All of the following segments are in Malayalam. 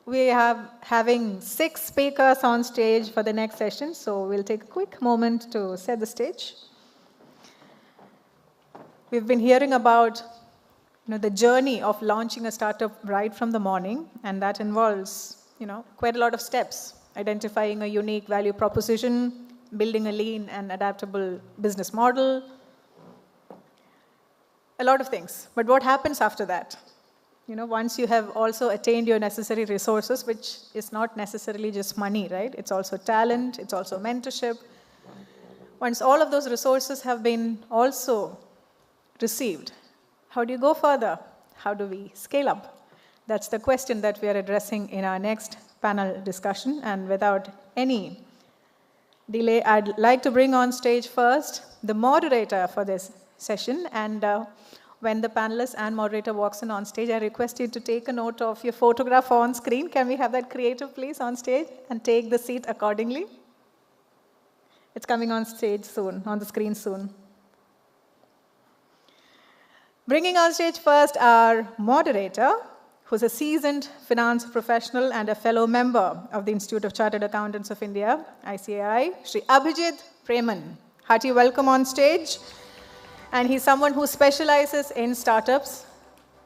we are having 6 speakers on stage for the next session, so we'll take a quick moment to set the stage. We've been hearing about the journey of launching a startup right from the morning, and that involves quite a lot of steps: identifying a unique value proposition, building a lean and adaptable business model, a lot of things. But what happens after that? Once you have also attained your necessary resources, which is not necessarily just money, right? It's also talent, it's also mentorship. Once all of those resources have been also received, how do you go further? How do we scale up? That's the question that we are addressing in our next panel discussion. And without any delay, I'd like to bring on stage first the moderator for this session. And when the panelist and moderator walks in on stage, I request you to take a note of your photograph on screen. Can we have that creative, please, on stage? And take the seat accordingly. It's coming on stage soon, on the screen soon. Bringing on stage first our moderator, who's a seasoned finance professional and a fellow member of the Institute of Chartered Accountants of India, ICAI, Shri Abhijith Preman. Hearty welcome on stage. And he's someone who specializes in startups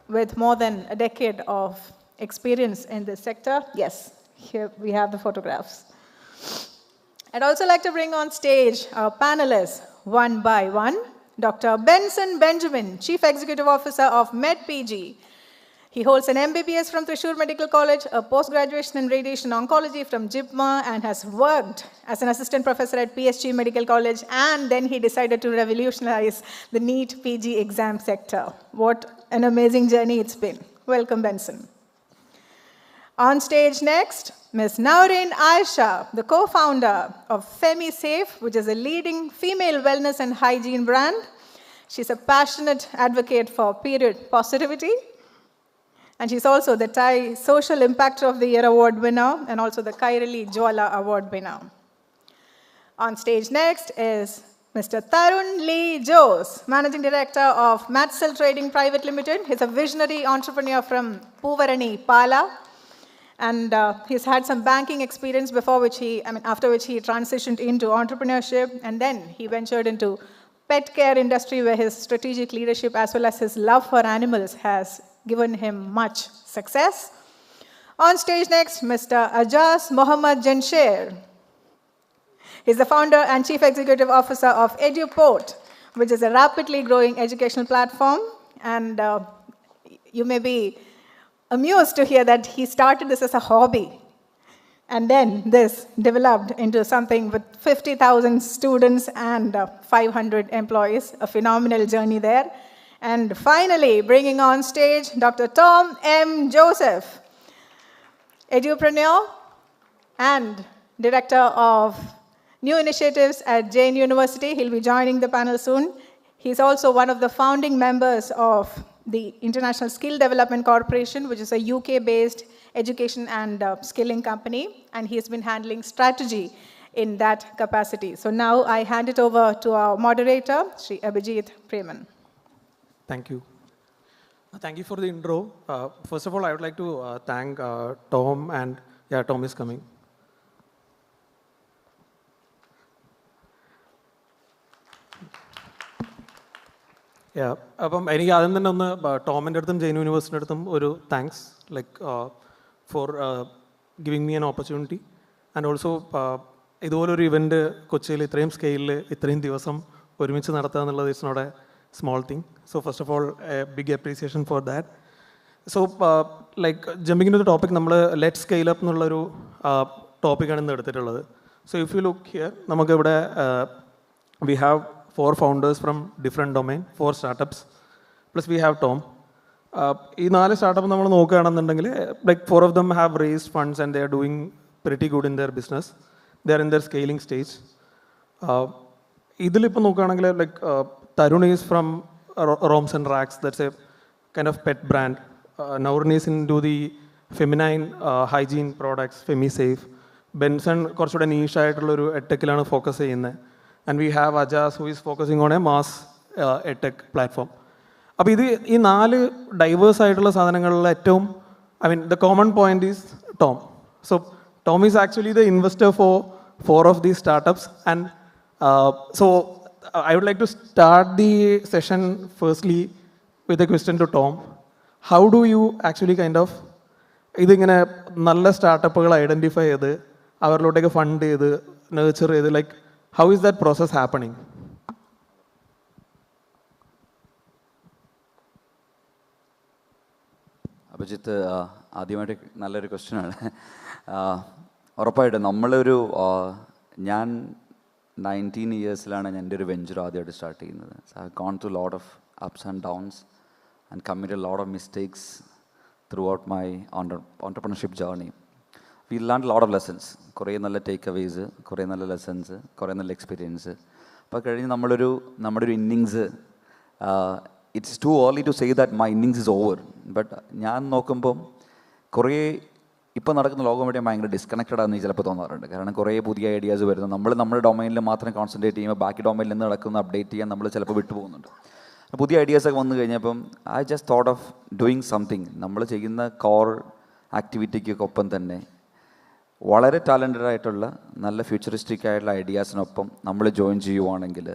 with more than a decade of experience in this sector. Yes, here we have the photographs. I'd also like to bring on stage our panelists, one by one. Dr. Benson Benjamin, Chief Executive Officer of MEDPG. He holds an MBBS from Thrissur Medical College, a post-graduation in radiation oncology from JIPMA, and has worked as an assistant professor at PSG Medical College, and then he decided to revolutionize the NEET PG exam sector. What an amazing journey it's been. Welcome, Benson. On stage next, Ms. Noureen Aysha, the co-founder of FemiSafe, which is a leading female wellness and hygiene brand. She's a passionate advocate for period positivity. And she's also the Thai Social Impact of the Year Award winner and also the Kairali Jwala Award winner. On stage next is Mr. Tharun Lee Jose, Managing Director of Matsel Trading Private Limited. He's a visionary entrepreneur from Poovarani, Pala. And he's had some banking experience after which he transitioned into entrepreneurship. And then he ventured into pet care industry, where his strategic leadership as well as his love for animals has given him much success. On stage next, Mr. Mohammed Janshar. He's the founder and chief executive officer of Eduport, which is a rapidly growing educational platform. And you may be amused to hear that he started this as a hobby. And then this developed into something with 50,000 students and 500 employees, a phenomenal journey there. And finally, bringing on stage Dr. Tom M. Joseph, edupreneur and director of new initiatives at JAIN University. He'll be joining the panel soon. He's also one of the founding members of the International Skill Development Corporation, which is a UK-based education and skilling company, and he's been handling strategy in that capacity. So now I hand it over to our moderator, Shri Abhijith Preman. Thank you. Thank you for the intro. First of all, I would like to thank Tom, and Tom is coming. Yeah, any other than Tom and JAIN University, thanks for giving me an opportunity. And also, this event is scale, it's not a small thing. So first of all, a big appreciation for that. So, jumping into the topic, let's scale up topic. So if you look here, we have 4 founders from different domains, 4 startups, plus we have Tom. These 4 startups, 4 of them have raised funds and they are doing pretty good in their business. They are in their scaling stage. Tharun is from Roms and Raks, that's a kind of pet brand. Noureen is into the feminine hygiene products, FemiSafe. Benson is focusing focus. And we have Ajas, who is focusing on a mass edtech platform. These 4 diverse the common point is Tom. So Tom is actually the investor for 4 of these startups. And so I would like to start the session firstly with a question to Tom. How do you actually kind of ഇതിങ്ങനെ നല്ല സ്റ്റാർട്ടപ്പുകൾ ഐഡൻറ്റിഫൈ ചെയ്ത് അവരിലോട്ടേക്ക് ഫണ്ട് ചെയ്ത് നേർച്ചർ ചെയ്ത് like how is that process happening? Abhijith, ആദ്യമായിട്ട് നല്ലൊരു ക്വസ്റ്റ്യനാണ്. ഉറപ്പായിട്ടും നമ്മളൊരു ഞാൻ 19 ഇയേഴ്സിലാണ് എൻ്റെ ഒരു വെഞ്ചർ ആദ്യമായിട്ട് സ്റ്റാർട്ട് ചെയ്യുന്നത്. I have gone through lot of ups and downs and committed lot of mistakes throughout my entrepreneurship journey. We learn lot of lessons. കുറേ നല്ല ടേക്ക് അവേസ്, കുറേ നല്ല ലെസൺസ്, കുറേ നല്ല എക്സ്പീരിയൻസ്. അപ്പോൾ കഴിഞ്ഞ് നമ്മുടെ ഒരു innings, it's too early to say that my innings is over. But ഞാൻ നോക്കുമ്പം കുറേ ഇപ്പോൾ നടക്കുന്ന ലോകം വഴി ഭയങ്കര ഡിസ്കണക്റ്റഡ് ആണെന്ന് ചിലപ്പോൾ തോന്നാറുണ്ട്. കാരണം കുറേ പുതിയ ഐഡിയാസ് വരുന്നു. നമ്മുടെ ഡൊമൈനിൽ മാത്രം കോൺസെൻട്രേറ്റ് ചെയ്യുമ്പോൾ ബാക്കി ഡൊമൈനിൽ നിന്ന് നടക്കുന്ന അപ്ഡേറ്റ് ചെയ്യാൻ നമ്മൾ ചിലപ്പോൾ വിട്ടുപോകുന്നുണ്ട്. പുതിയ ഐഡിയാസൊക്കെ വന്നു കഴിഞ്ഞപ്പം I just thought of doing something. നമ്മൾ ചെയ്യുന്ന കോർ ആക്ടിവിറ്റിക്കൊപ്പം തന്നെ വളരെ ടാലൻറ്റഡ് ആയിട്ടുള്ള നല്ല ഫ്യൂച്ചറിസ്റ്റിക് ആയിട്ടുള്ള ഐഡിയാസിനൊപ്പം നമ്മൾ ജോയിൻ ചെയ്യുവാണെങ്കിൽ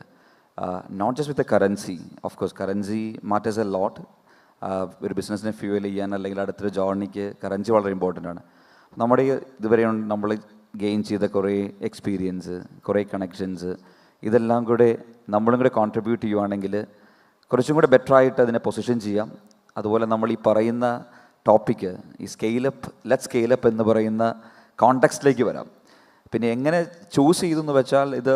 not just with a currency, of course currency matters a lot. ഒരു ബിസിനസ്സിനെ ഫ്യൂവൽ ചെയ്യാൻ അല്ലെങ്കിൽ അടുത്തൊരു ജേർണിക്ക് കറൻസി വളരെ ഇമ്പോർട്ടൻ്റ് ആണ്. നമ്മുടെ ഇതുവരെ നമ്മൾ ഗെയിൻ ചെയ്ത കുറേ എക്സ്പീരിയൻസ്, കുറേ കണക്ഷൻസ്, ഇതെല്ലാം കൂടെ നമ്മളും കൂടെ കോൺട്രിബ്യൂട്ട് ചെയ്യുവാണെങ്കിൽ കുറച്ചും കൂടെ ബെറ്ററായിട്ട് അതിനെ പൊസിഷൻ ചെയ്യാം. അതുപോലെ നമ്മൾ ഈ പറയുന്ന ടോപ്പിക്ക്, ഈ ലെറ്റ് സ്കെയിലപ്പ് എന്ന് പറയുന്ന കോണ്ടെക്സ്റ്റിലേക്ക് വരാം. പിന്നെ എങ്ങനെ ചൂസ് ചെയ്തു എന്ന് വെച്ചാൽ, ഇത്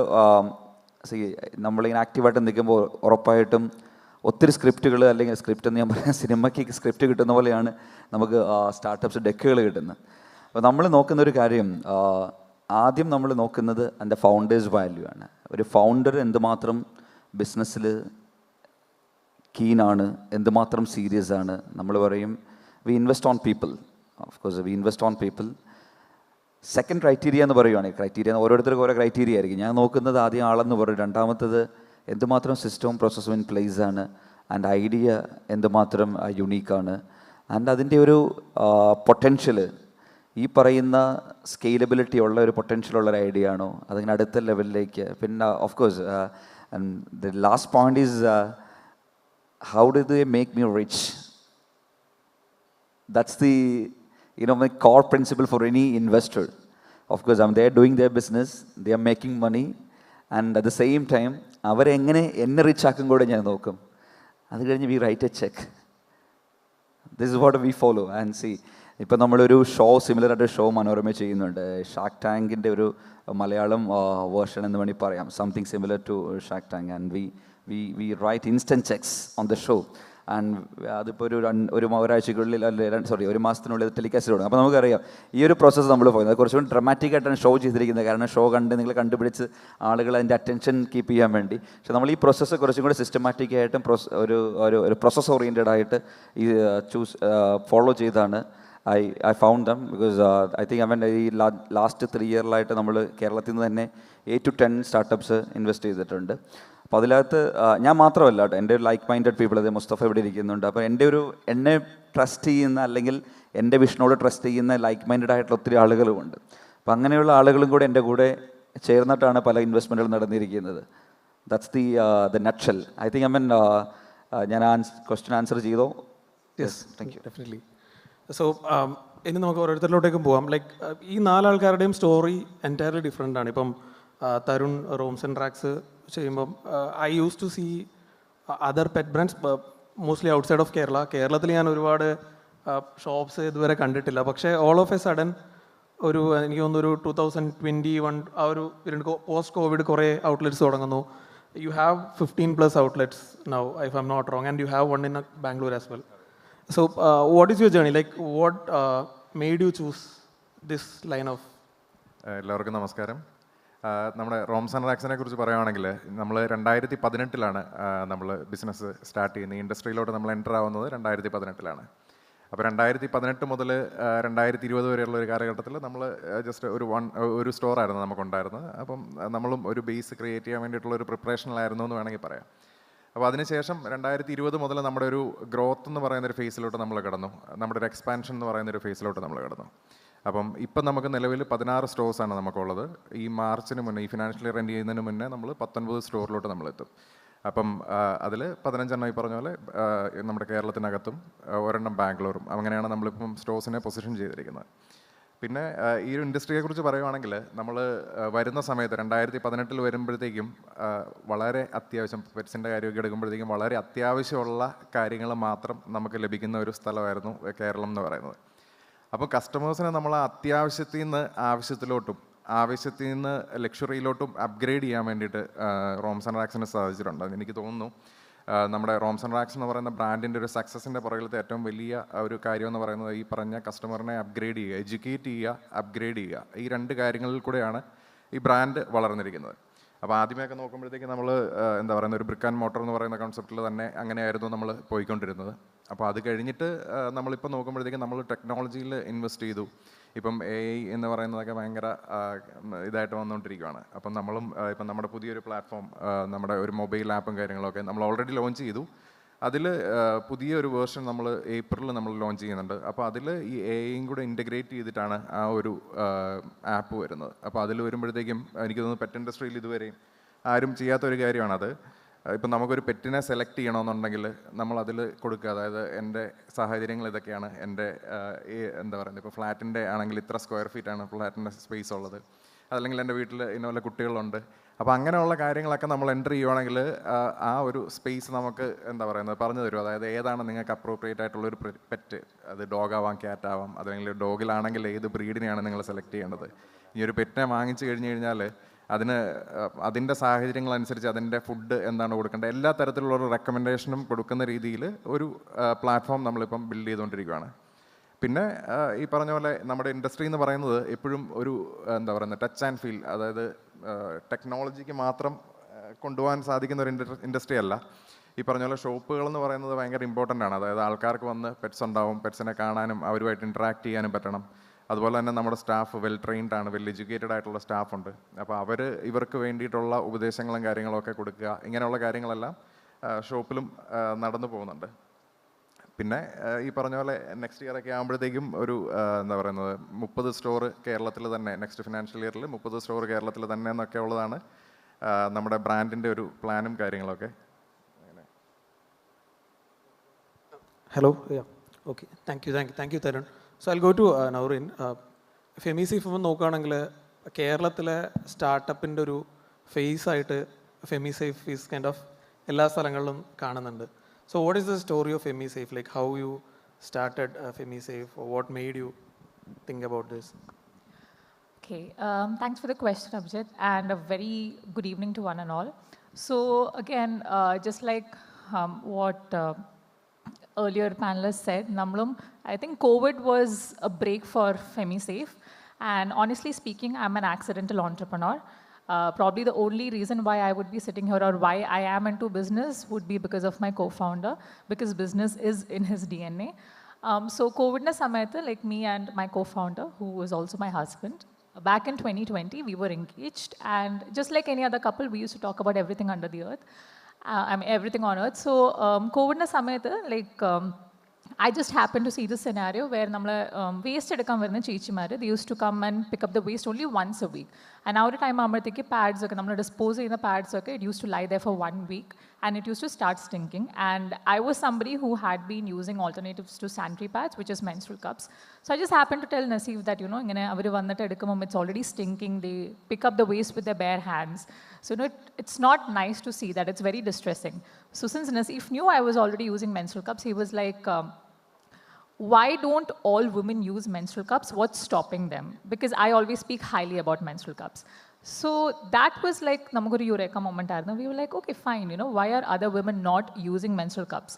നമ്മളിങ്ങനെ ആക്റ്റീവായിട്ട് നിൽക്കുമ്പോൾ ഉറപ്പായിട്ടും ഒത്തിരി സ്ക്രിപ്റ്റുകൾ, അല്ലെങ്കിൽ സ്ക്രിപ്റ്റ് എന്ന് ഞാൻ പറയാം, സിനിമയ്ക്ക് സ്ക്രിപ്റ്റ് കിട്ടുന്ന പോലെയാണ് നമുക്ക് സ്റ്റാർട്ടപ്സ് ഡെക്കുകൾ കിട്ടുന്നത്. അപ്പോൾ നമ്മൾ നോക്കുന്നൊരു കാര്യം, ആദ്യം നമ്മൾ നോക്കുന്നത് അതിൻ്റെ ഫൗണ്ടേഴ്സ് വാല്യൂ ആണ്. ഒരു ഫൗണ്ടർ എന്തുമാത്രം ബിസിനസ്സിൽ കീനാണ്, എന്തുമാത്രം സീരിയസ് ആണ്. നമ്മൾ പറയും we invest on people. Of course we invest on people. Second criteria എന്ന് പറയുവാണെങ്കിൽ, ക്രൈറ്റീരിയ ഓരോരുത്തർക്കും ഓരോ ക്രൈറ്റീരിയ ആയിരിക്കും. ഞാൻ നോക്കുന്നത് ആദ്യം ആളെന്ന് പറയും, രണ്ടാമത്തത് എന്തുമാത്രം സിസ്റ്റവും പ്രോസസ്സും ഇൻ പ്ലേസ് ആണ്, ആൻഡ് ഐഡിയ എന്തുമാത്രം യുണീക്കാണ്, ആൻഡ് അതിൻ്റെ ഒരു പൊട്ടൻഷ്യൽ, ഈ പറയുന്ന സ്കെയിലബിലിറ്റി ഉള്ള ഒരു പൊട്ടൻഷ്യലുള്ളൊരു ഐഡിയ ആണോ, അതിങ്ങനെ അടുത്ത ലെവലിലേക്ക്. പിന്നെ of course the last point is how do they make me rich? That's the my core principle for any investor. Of course, they are doing their business, they are making money, and at the same time അവരെങ്ങനെ എന്നെ റിച്ച് ആക്കും കൂടെ ഞാൻ നോക്കും. അത് കഴിഞ്ഞ് we write a cheque. This is what we follow and see. ഇപ്പം നമ്മളൊരു ഷോ, സിമിലറായിട്ട് ഷോ മനോരമ ചെയ്യുന്നുണ്ട്, ഷാർക്ക് ടാങ്കിൻ്റെ ഒരു മലയാളം വേർഷൻ എന്ന് വേണമെങ്കിൽ പറയാം, something similar to Shark Tank. And we write instant checks on the show, and അതിപ്പോൾ ഒരാഴ്ചക്കുള്ളിൽ ഒരു മാസത്തിനുള്ളിൽ ടെലികാസ്റ്റ് തുടങ്ങും. അപ്പോൾ നമുക്കറിയാം ഈ ഒരു പ്രോസസ്സ് നമ്മൾ പോകുന്നത് കുറച്ചുകൂടി ഡ്രമാറ്റിക് ആയിട്ടാണ് ഷോ ചെയ്തിരിക്കുന്നത്. കാരണം ഷോ നിങ്ങൾ കണ്ടുപിടിച്ച് ആളുകൾ അതിൻ്റെ അറ്റൻഷൻ കീപ്പ് ചെയ്യാൻ വേണ്ടി. പക്ഷേ നമ്മൾ ഈ പ്രോസസ്സ് കുറച്ചും കൂടി സിസ്റ്റമാറ്റിക് ആയിട്ടും ഒരു പ്രോസസ് ഓറിയൻറ്റഡ് ആയിട്ട് ഈ ഫോളോ ചെയ്താണ് I found them, because I think ഈ ലാസ്റ്റ് 3 ഇയറിലായിട്ട് നമ്മൾ കേരളത്തിൽ നിന്ന് തന്നെ 8 to 10 സ്റ്റാർട്ടപ്സ് ഇൻവെസ്റ്റ് ചെയ്തിട്ടുണ്ട്. അപ്പോൾ അതിനകത്ത് ഞാൻ മാത്രമല്ല കേട്ടോ, എൻ്റെ ഒരു ലൈക്ക് മൈൻഡഡ് പീപ്പിൾ, അതേ മുസ്തഫ ഇവിടെ ഇരിക്കുന്നുണ്ട്. അപ്പോൾ എന്നെ ട്രസ്റ്റ് ചെയ്യുന്ന, അല്ലെങ്കിൽ എൻ്റെ വിഷനോട് ട്രസ്റ്റ് ചെയ്യുന്ന ലൈക്ക് മൈൻഡഡ് ആയിട്ടുള്ള ഒത്തിരി ആളുകളുമുണ്ട്. അപ്പോൾ അങ്ങനെയുള്ള ആളുകളും കൂടെ എൻ്റെ കൂടെ ചേർന്നിട്ടാണ് പല ഇൻവെസ്റ്റ്മെൻറ്റുകൾ നടന്നിരിക്കുന്നത്. That's the nutshell. I think ഞാൻ ക്വസ്റ്റ്യൻ ആൻസർ ചെയ്തോ? Yes, thank you. Definitely. So ഇനി നമുക്ക് ഓരോരുത്തരിലോട്ടേക്കും പോകാം. ലൈക്ക് ഈ 4 ആൾക്കാരുടെയും സ്റ്റോറി എൻറ്റയർലി ഡിഫറെൻ്റ് ആണ്. ഇപ്പം തരുൺ റോംസ് ആൻഡ് റാക്സ് ചെയ്യുമ്പം I use to see other pet brands mostly outside of Kerala. കേരളത്തിൽ ഞാൻ ഒരുപാട് ഷോപ്സ് ഇതുവരെ കണ്ടിട്ടില്ല. പക്ഷേ ഓൾ ഓഫ് എ സഡൻ എനിക്ക് തോന്നുന്നു 2021 ആ ഒരു പോസ്റ്റ് കോവിഡ് കുറേ ഔട്ട്ലെറ്റ്സ് തുടങ്ങുന്നു. You have 15+ outlets now, if I'm not wrong, and you have one in Bangalore as well. So what is your journey? Like what made you choose this line of? എല്ലാവർക്കും നമസ്കാരം. നമ്മുടെ റോംസ് ആൻഡ് റാക്സിനെ കുറിച്ച് പറയുകയാണെങ്കിൽ, നമ്മൾ 2018 നമ്മൾ ബിസിനസ് സ്റ്റാർട്ട് ചെയ്യുന്നത്. ഇൻഡസ്ട്രിയിലോട്ട് നമ്മൾ എൻ്റർ ആവുന്നത് 2018. അപ്പോൾ 2018 മുതൽ 2020 വരെയുള്ള ഒരു കാലഘട്ടത്തിൽ നമ്മൾ ജസ്റ്റ് ഒരു സ്റ്റോറായിരുന്നു നമുക്കുണ്ടായിരുന്നത്. അപ്പം നമ്മളും ഒരു ബേസ് ക്രിയേറ്റ് ചെയ്യാൻ വേണ്ടിയിട്ടുള്ള ഒരു പ്രിപ്പറേഷനിലായിരുന്നു എന്ന് വേണമെങ്കിൽ പറയാം. അപ്പോൾ അതിനുശേഷം 2020 മുതൽ നമ്മുടെ ഒരു ഗ്രോത്ത് എന്ന് പറയുന്നൊരു ഫേസിലോട്ട് നമ്മൾ കിടന്നു. നമ്മുടെ ഒരു എക്സ്പാൻഷൻ എന്ന് പറയുന്നൊരു ഫേസിലോട്ട് നമ്മൾ കിടന്നു. അപ്പം ഇപ്പം നമുക്ക് നിലവിൽ 16 സ്റ്റോഴ്സാണ് നമുക്കുള്ളത്. ഈ മാർച്ചിന് മുന്നേ, ഈ ഫിനാൻഷ്യൽ ഇയർ എൻഡ് ചെയ്യുന്നതിന് മുന്നേ നമ്മൾ 19 സ്റ്റോറിലോട്ട് നമ്മളെത്തും. അപ്പം അതിൽ 15 ഈ പറഞ്ഞ പോലെ നമ്മുടെ കേരളത്തിനകത്തും ഒരെണ്ണം ബാംഗ്ലൂരും, അങ്ങനെയാണ് നമ്മളിപ്പം സ്റ്റോഴ്സിനെ പൊസിഷൻ ചെയ്തിരിക്കുന്നത്. പിന്നെ ഈ ഒരു ഇൻഡസ്ട്രിയെക്കുറിച്ച് പറയുവാണെങ്കിൽ നമ്മൾ വരുന്ന സമയത്ത് 2018 വരുമ്പോഴത്തേക്കും വളരെ അത്യാവശ്യം പെറ്റ്സിൻ്റെ കാര്യമൊക്കെ എടുക്കുമ്പോഴത്തേക്കും വളരെ അത്യാവശ്യമുള്ള കാര്യങ്ങൾ മാത്രം നമുക്ക് ലഭിക്കുന്ന ഒരു സ്ഥലമായിരുന്നു കേരളം എന്ന് പറയുന്നത്. അപ്പോൾ കസ്റ്റമേഴ്സിനെ നമ്മൾ അത്യാവശ്യത്തിൽ നിന്ന് ആവശ്യത്തിലോട്ടും ആവശ്യത്തിൽ നിന്ന് ലക്ഷറിയിലോട്ടും അപ്ഗ്രേഡ് ചെയ്യാൻ വേണ്ടിയിട്ട് റോംസ് ആൻഡ് റാക്സിന് സാധിച്ചിട്ടുണ്ട്. എനിക്ക് തോന്നുന്നു നമ്മുടെ റോംസ് ആൻഡ് റാക്സ് എന്ന് പറയുന്ന ബ്രാൻഡിൻ്റെ ഒരു സക്സസിൻ്റെ പുറകിലത്തെ ഏറ്റവും വലിയ ഒരു കാര്യം എന്ന് പറയുന്നത് ഈ പറഞ്ഞ കസ്റ്റമറിനെ അപ്ഗ്രേഡ് ചെയ്യുക, എഡ്യൂക്കേറ്റ് ചെയ്യുക, അപ്ഗ്രേഡ് ചെയ്യുക, ഈ 2 കാര്യങ്ങളിൽ കൂടെയാണ് ഈ ബ്രാൻഡ് വളർന്നിരിക്കുന്നത്. അപ്പോൾ ആദ്യമൊക്കെ നോക്കുമ്പോഴത്തേക്ക് നമ്മൾ എന്താ പറയുന്ന ഒരു ബ്രിക്ക് ആൻഡ് മോട്ടർ എന്ന് പറയുന്ന കോൺസെപ്റ്റിൽ തന്നെ അങ്ങനെയായിരുന്നു നമ്മൾ പോയിക്കൊണ്ടിരുന്നത്. അപ്പോൾ അത് കഴിഞ്ഞിട്ട് നമ്മളിപ്പോൾ നോക്കുമ്പോഴത്തേക്ക് നമ്മൾ ടെക്നോളജിയിൽ ഇൻവെസ്റ്റ് ചെയ്തു. ഇപ്പം AI എന്ന് പറയുന്നതൊക്കെ ഭയങ്കര ഇതായിട്ട് വന്നുകൊണ്ടിരിക്കുകയാണ്. അപ്പം നമ്മളും ഇപ്പം നമ്മുടെ പുതിയൊരു പ്ലാറ്റ്ഫോം, നമ്മുടെ ഒരു മൊബൈൽ ആപ്പും കാര്യങ്ങളൊക്കെ നമ്മൾ ഓൾറെഡി ലോഞ്ച് ചെയ്തു. അതിൽ പുതിയൊരു വേർഷൻ നമ്മൾ ഏപ്രിലിൽ നമ്മൾ ലോഞ്ച് ചെയ്യുന്നുണ്ട്. അപ്പോൾ അതിൽ ഈ AI കൂടെ ഇൻറ്റഗ്രേറ്റ് ചെയ്തിട്ടാണ് ആ ഒരു ആപ്പ് വരുന്നത്. അപ്പോൾ അതിൽ വരുമ്പോഴത്തേക്കും എനിക്ക് തോന്നുന്നു പെറ്റ് ഇൻഡസ്ട്രിയിൽ ഇതുവരെയും ആരും ചെയ്യാത്തൊരു കാര്യമാണത്. ഇപ്പം നമുക്കൊരു പെറ്റിനെ സെലക്ട് ചെയ്യണമെന്നുണ്ടെങ്കിൽ നമ്മളതിൽ കൊടുക്കുക, അതായത് എൻ്റെ സാഹചര്യങ്ങൾ ഇതൊക്കെയാണ്, എൻ്റെ എന്താ പറയുന്നത്, ഇപ്പോൾ ഫ്ലാറ്റിൻ്റെ ആണെങ്കിൽ ഇത്ര സ്ക്വയർ ഫീറ്റാണ് ഫ്ലാറ്റിൻ്റെ സ്പേസ് ഉള്ളത്, അതല്ലെങ്കിൽ എൻ്റെ വീട്ടിൽ ഇന്നപോലെ കുട്ടികളുണ്ട്. അപ്പോൾ അങ്ങനെയുള്ള കാര്യങ്ങളൊക്കെ നമ്മൾ എൻ്റർ ചെയ്യുവാണെങ്കിൽ ആ ഒരു സ്പേസ് നമുക്ക് എന്താ പറയുന്നത് പറഞ്ഞു തരും. അതായത് ഏതാണ് നിങ്ങൾക്ക് അപ്രോപ്രിയേറ്റ് ആയിട്ടുള്ളൊരു പെറ്റ്, അത് ഡോഗാവാം, ക്യാറ്റാവാം, അല്ലെങ്കിൽ ഡോഗിലാണെങ്കിൽ ഏത് ബ്രീഡിനെയാണ് നിങ്ങൾ സെലക്ട് ചെയ്യേണ്ടത്. ഈ ഒരു പെറ്റിനെ വാങ്ങിച്ചു കഴിഞ്ഞ് കഴിഞ്ഞാൽ അതിൻ്റെ സാഹചര്യങ്ങളനുസരിച്ച് അതിൻ്റെ ഫുഡ് എന്താണ് കൊടുക്കേണ്ടത്, എല്ലാ തരത്തിലുള്ള ഒരു റെക്കമെൻഡേഷനും കൊടുക്കുന്ന രീതിയിൽ ഒരു പ്ലാറ്റ്ഫോം നമ്മളിപ്പം ബിൽഡ് ചെയ്തുകൊണ്ടിരിക്കുകയാണ്. പിന്നെ ഈ പറഞ്ഞ പോലെ നമ്മുടെ ഇൻഡസ്ട്രി എന്ന് പറയുന്നത് എപ്പോഴും ഒരു എന്താ പറയുന്നത് ടച്ച് ആൻഡ് ഫീൽ, അതായത് ടെക്നോളജിക്ക് മാത്രം കൊണ്ടുപോകാൻ സാധിക്കുന്ന ഒരു ഇൻഡസ്ട്രി അല്ല. ഈ പറഞ്ഞ പോലെ ഷോപ്പുകൾ എന്ന് പറയുന്നത് ഭയങ്കര ഇമ്പോർട്ടൻ്റ് ആണ്. അതായത് ആൾക്കാർക്ക് വന്ന് പെറ്റ്സ് ഉണ്ടാവും, പെറ്റ്സിനെ കാണാനും അവരുമായിട്ട് ഇൻട്രാക്ട് ചെയ്യാനും പറ്റണം. അതുപോലെ തന്നെ നമ്മുടെ സ്റ്റാഫ് വെൽ ട്രെയിൻഡ് ആണ്, വെൽ എഡ്യൂക്കേറ്റഡ് ആയിട്ടുള്ള സ്റ്റാഫുണ്ട്. അപ്പോൾ ഇവർക്ക് വേണ്ടിയിട്ടുള്ള ഉപദേശങ്ങളും കാര്യങ്ങളൊക്കെ കൊടുക്കുക, ഇങ്ങനെയുള്ള കാര്യങ്ങളെല്ലാം ഷോപ്പിലും നടന്നു പോകുന്നുണ്ട്. പിന്നെ ഈ പറഞ്ഞ പോലെ നെക്സ്റ്റ് ഇയർ ഒക്കെ ആകുമ്പോഴത്തേക്കും ഒരു എന്താ പറയുന്നത് 30 സ്റ്റോർ കേരളത്തിൽ തന്നെ, നെക്സ്റ്റ് ഫിനാൻഷ്യൽ ഇയറിൽ 30 സ്റ്റോർ കേരളത്തിൽ തന്നെ എന്നൊക്കെ ഉള്ളതാണ് നമ്മുടെ ബ്രാൻഡിൻ്റെ ഒരു പ്ലാനും കാര്യങ്ങളൊക്കെ. Hello, okay, thank you Tarun. So I go to Naureen. FemiSafe നോക്കുകയാണെങ്കിൽ കേരളത്തിലെ സ്റ്റാർട്ടപ്പിൻ്റെ ഒരു ഫേസ് ആയിട്ട് FemiSafe ഈസ് കൈൻഡ് ഓഫ് എല്ലാ സ്ഥലങ്ങളിലും കാണുന്നുണ്ട്. So what is the story of FemiSafe? Like how you started FemiSafe, or what made you think about this? Okay, thanks for the question, Abhijith, and a very good evening to one and all. So again, just like what earlier panelists said, I think COVID was a break for FemiSafe, and honestly speaking, I'm an accidental entrepreneur. Probably the only reason why I would be sitting here or why I am into business would be because of my co-founder, because business is in his DNA. So COVID na samayatha, like me and my co-founder, who was also my husband, back in 2020, we were engaged, and just like any other couple, we used to talk about everything under the earth. Everything on earth. So COVID na samayatha, like I just happened to see this scenario where waste edukkan varuna cheechimare, they used to come and pick up the waste only once a week. And now the time aambathekku pads okke nammal dispose cheyna pads okke, it used to lie there for 1 week and it used to start stinking. And I was somebody who had been using alternatives to sanitary pads, which is menstrual cups. So I just happened to tell Naseef that, ingane avaru vannittu edukkumbom it's already stinking, they pick up the waste with their bare hands. So it's not nice to see that, it's very distressing. So since Naseef knew I was already using menstrual cups, he was like, why don't all women use menstrual cups? What's stopping them? Because I always speak highly about menstrual cups. So that was like namakku eureka moment aayirunnu. We were like, okay, fine, why are other women not using menstrual cups?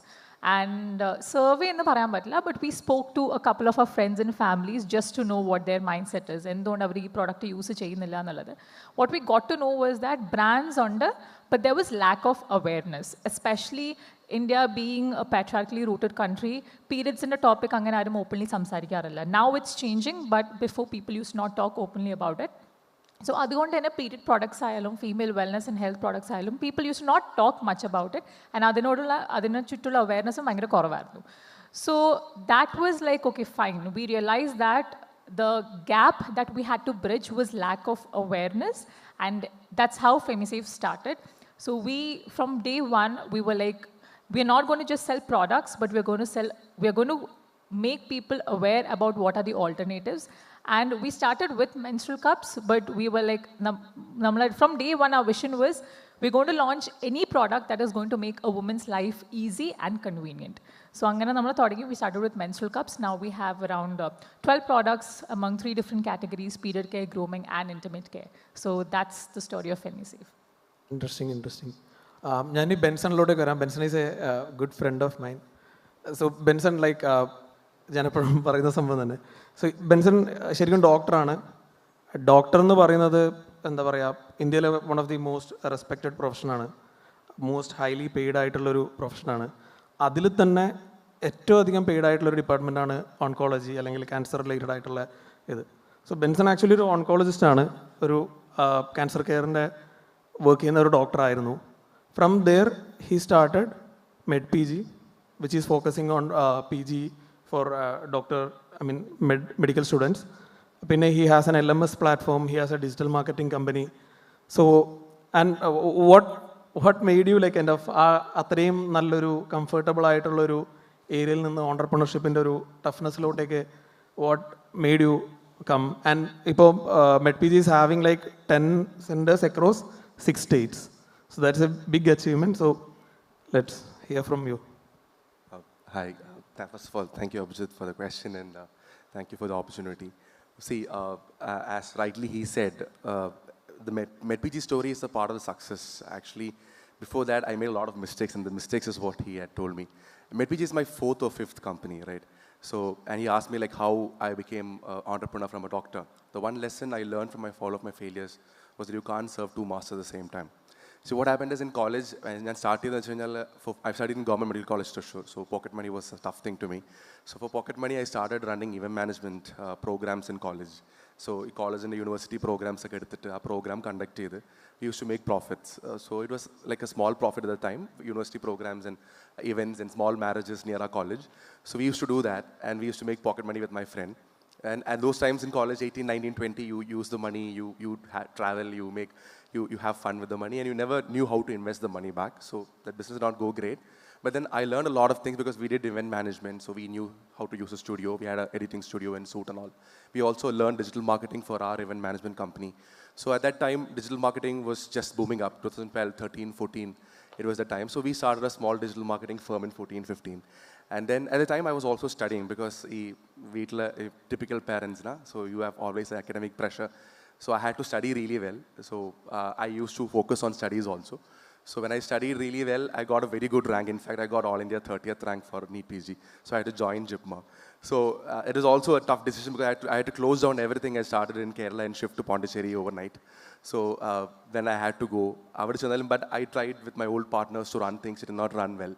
And survey ennu parayan pattilla, but we spoke to a couple of our friends and families just to know what their mindset is, endondu avaru ee product use cheyyunnilla ennallathu. What we got to know was that brands under, but there was lack of awareness, especially India being a patriarchally rooted country. Periods in the topic angane aarum openly samsarikkarilla. Now it's changing, but before people used to not talk openly about it. So അതുകൊണ്ട് തന്നെ period products ആയാലും female wellness and health products ആയാലും people used to not talk much about it, and അതിനെ ചുറ്റുള്ള awareness ഭയങ്കര കുറവായിരുന്നു. So that was like, okay, fine. We realized that the gap that we had to bridge was lack of awareness, and that's how FemiSafe started. So from day one, we were like, we're not going to just sell products, but we're going to make people aware about what are the alternatives. And we started with menstrual cups, but we were like, from day one, our vision was, we're going to launch any product that is going to make a woman's life easy and convenient. So we started with menstrual cups. Now we have around 12 products among 3 different categories: period care, grooming, and intimate care. So that's the story of FemiSafe. Interesting. Benson is a good friend of mine. So Benson, like, so Benson is a doctor. Doctor is India one of the most respected profession, most highly paid profession. അതിൽ തന്നെ ഏറ്റവും അധികം പെയ്ഡ് ആയിട്ടുള്ളൊരു ഡിപ്പാർട്ട്മെൻറ്റാണ് ഓൺകോളജി അല്ലെങ്കിൽ ക്യാൻസർ റിലേറ്റഡ് ആയിട്ടുള്ള ഇത്. സോ ബെൻസൺ ആക്ച്വലി ഒരു ഓൺകോളജിസ്റ്റാണ്, ഒരു ക്യാൻസർ കെയറിൻ്റെ വർക്ക് ചെയ്യുന്ന ഒരു ഡോക്ടറായിരുന്നു. From there he started MEDPG, which is focusing on PG for medical students. പിന്നെ he has an LMS platform, he has a digital marketing company. So, and what made you like kind of അത്രയും നല്ലൊരു കംഫർട്ടബിൾ ആയിട്ടുള്ളൊരു ഏരിയയിൽ നിന്ന് ഓണ്ടർപ്രണർഷിപ്പിൻ്റെ ഒരു ടഫ്നെസ്സിലോട്ടേക്ക് what made you come? And ഇപ്പോൾ MEDPG is having like 10 centers across 6 states. So that's a big achievement. So let's hear from you. Hi. First of all, thank you, Abhijith, for the question, and thank you for the opportunity. See, as rightly he said, the MEDPG story is a part of the success. Actually, before that, I made a lot of mistakes, and the mistakes is what he had told me. MEDPG is my 4th or 5th company, right? So, and he asked me like how I became an entrepreneur from a doctor. The one lesson I learned from all of my failures was that you can't serve 2 masters at the same time. So what happened is in college, I studied in government medical college Thrissur, so pocket money was a tough thing to me. So for pocket money, I started running event management programs in college. So college and university programs, a program conducted. We used to make profits. So it was like a small profit at the time, university programs and events and small marriages near our college. So we used to do that, and we used to make pocket money with my friend. And at those times in college, 18, 19, 20, you use the money, you travel, you have fun with the money, and you never knew how to invest the money back. So that business did not go great. But then I learned a lot of things because we did event management, so we knew how to use a studio. We had an editing studio and suit and all. We also learned digital marketing for our event management company. So at that time, digital marketing was just booming up, 2012, 13, 14. It was the time. So we started a small digital marketing firm in 14, 15. And then at the time, I was also studying because we typical parents, so you have always academic pressure. So I had to study really well. So I used to focus on studies also. So when I studied really well, I got a very good rank. In fact, I got All India 30th rank for MEDPG. So I had to join JIPMA. So it is also a tough decision because I had to close down everything I started in Kerala and shift to Pondicherry overnight. So then I had to go. But I tried with my old partners to run things. It did not run well.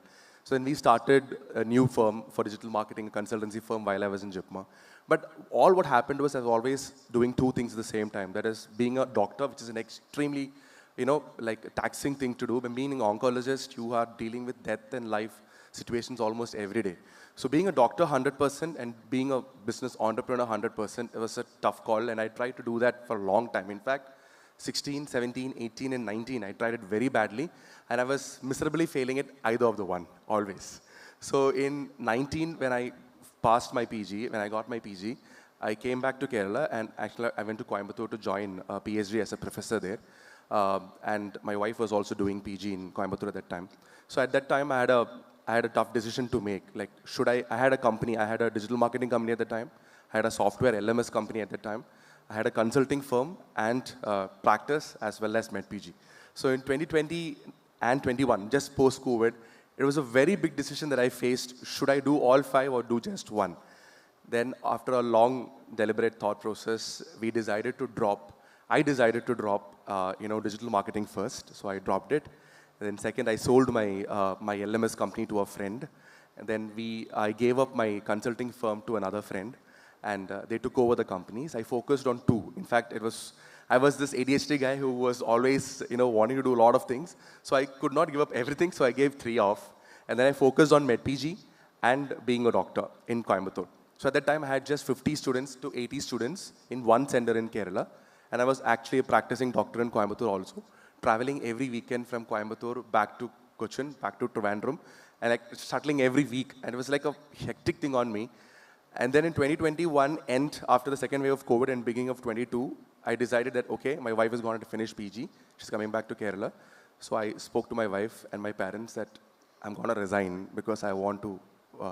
So then we started a new firm for digital marketing, a consultancy firm while I was in JIPMA. But all what happened was I was always doing 2 things at the same time. That is being a doctor, which is an extremely, like a taxing thing to do. But being an oncologist, you are dealing with death and life situations almost every day. So being a doctor 100% and being a business entrepreneur 100%, it was a tough call, and I tried to do that for a long time. In fact, 16, 17, 18, and 19, I tried it very badly, and I was miserably failing at either of the one, always. So in 19, when I passed my PG, when I got my PG, I came back to Kerala, and actually I went to Coimbatore to join a PhD as a professor there. And my wife was also doing PG in Coimbatore at that time. So at that time, I had a tough decision to make. Like, I had a company, I had a digital marketing company at the time, I had a software LMS company at that time, I had a consulting firm and practice as well as MEDPG. So in 2020 and 21, just post-COVID, it was a very big decision that I faced. Should I do all 5 or do just one? Then after a long deliberate thought process, I decided to drop digital marketing first. So I dropped it. And then second, I sold my LMS company to a friend. And then I gave up my consulting firm to another friend. And they took over the companies. I focused on 2. In fact, I was this ADHD guy who was always, wanting to do a lot of things. So I could not give up everything, so I gave 3 off. And then I focused on MEDPG and being a doctor in Coimbatore. So at that time, I had just 50 students to 80 students in one center in Kerala. And I was actually a practicing doctor in Coimbatore also, traveling every weekend from Coimbatore back to Cochin, back to Trivandrum, and like shuttling every week. And it was like a hectic thing on me. And then in 2021, after the second wave of COVID and beginning of 22, I decided that, okay, my wife is going to finish PG. She's coming back to Kerala. So I spoke to my wife and my parents that I'm going to resign because I want to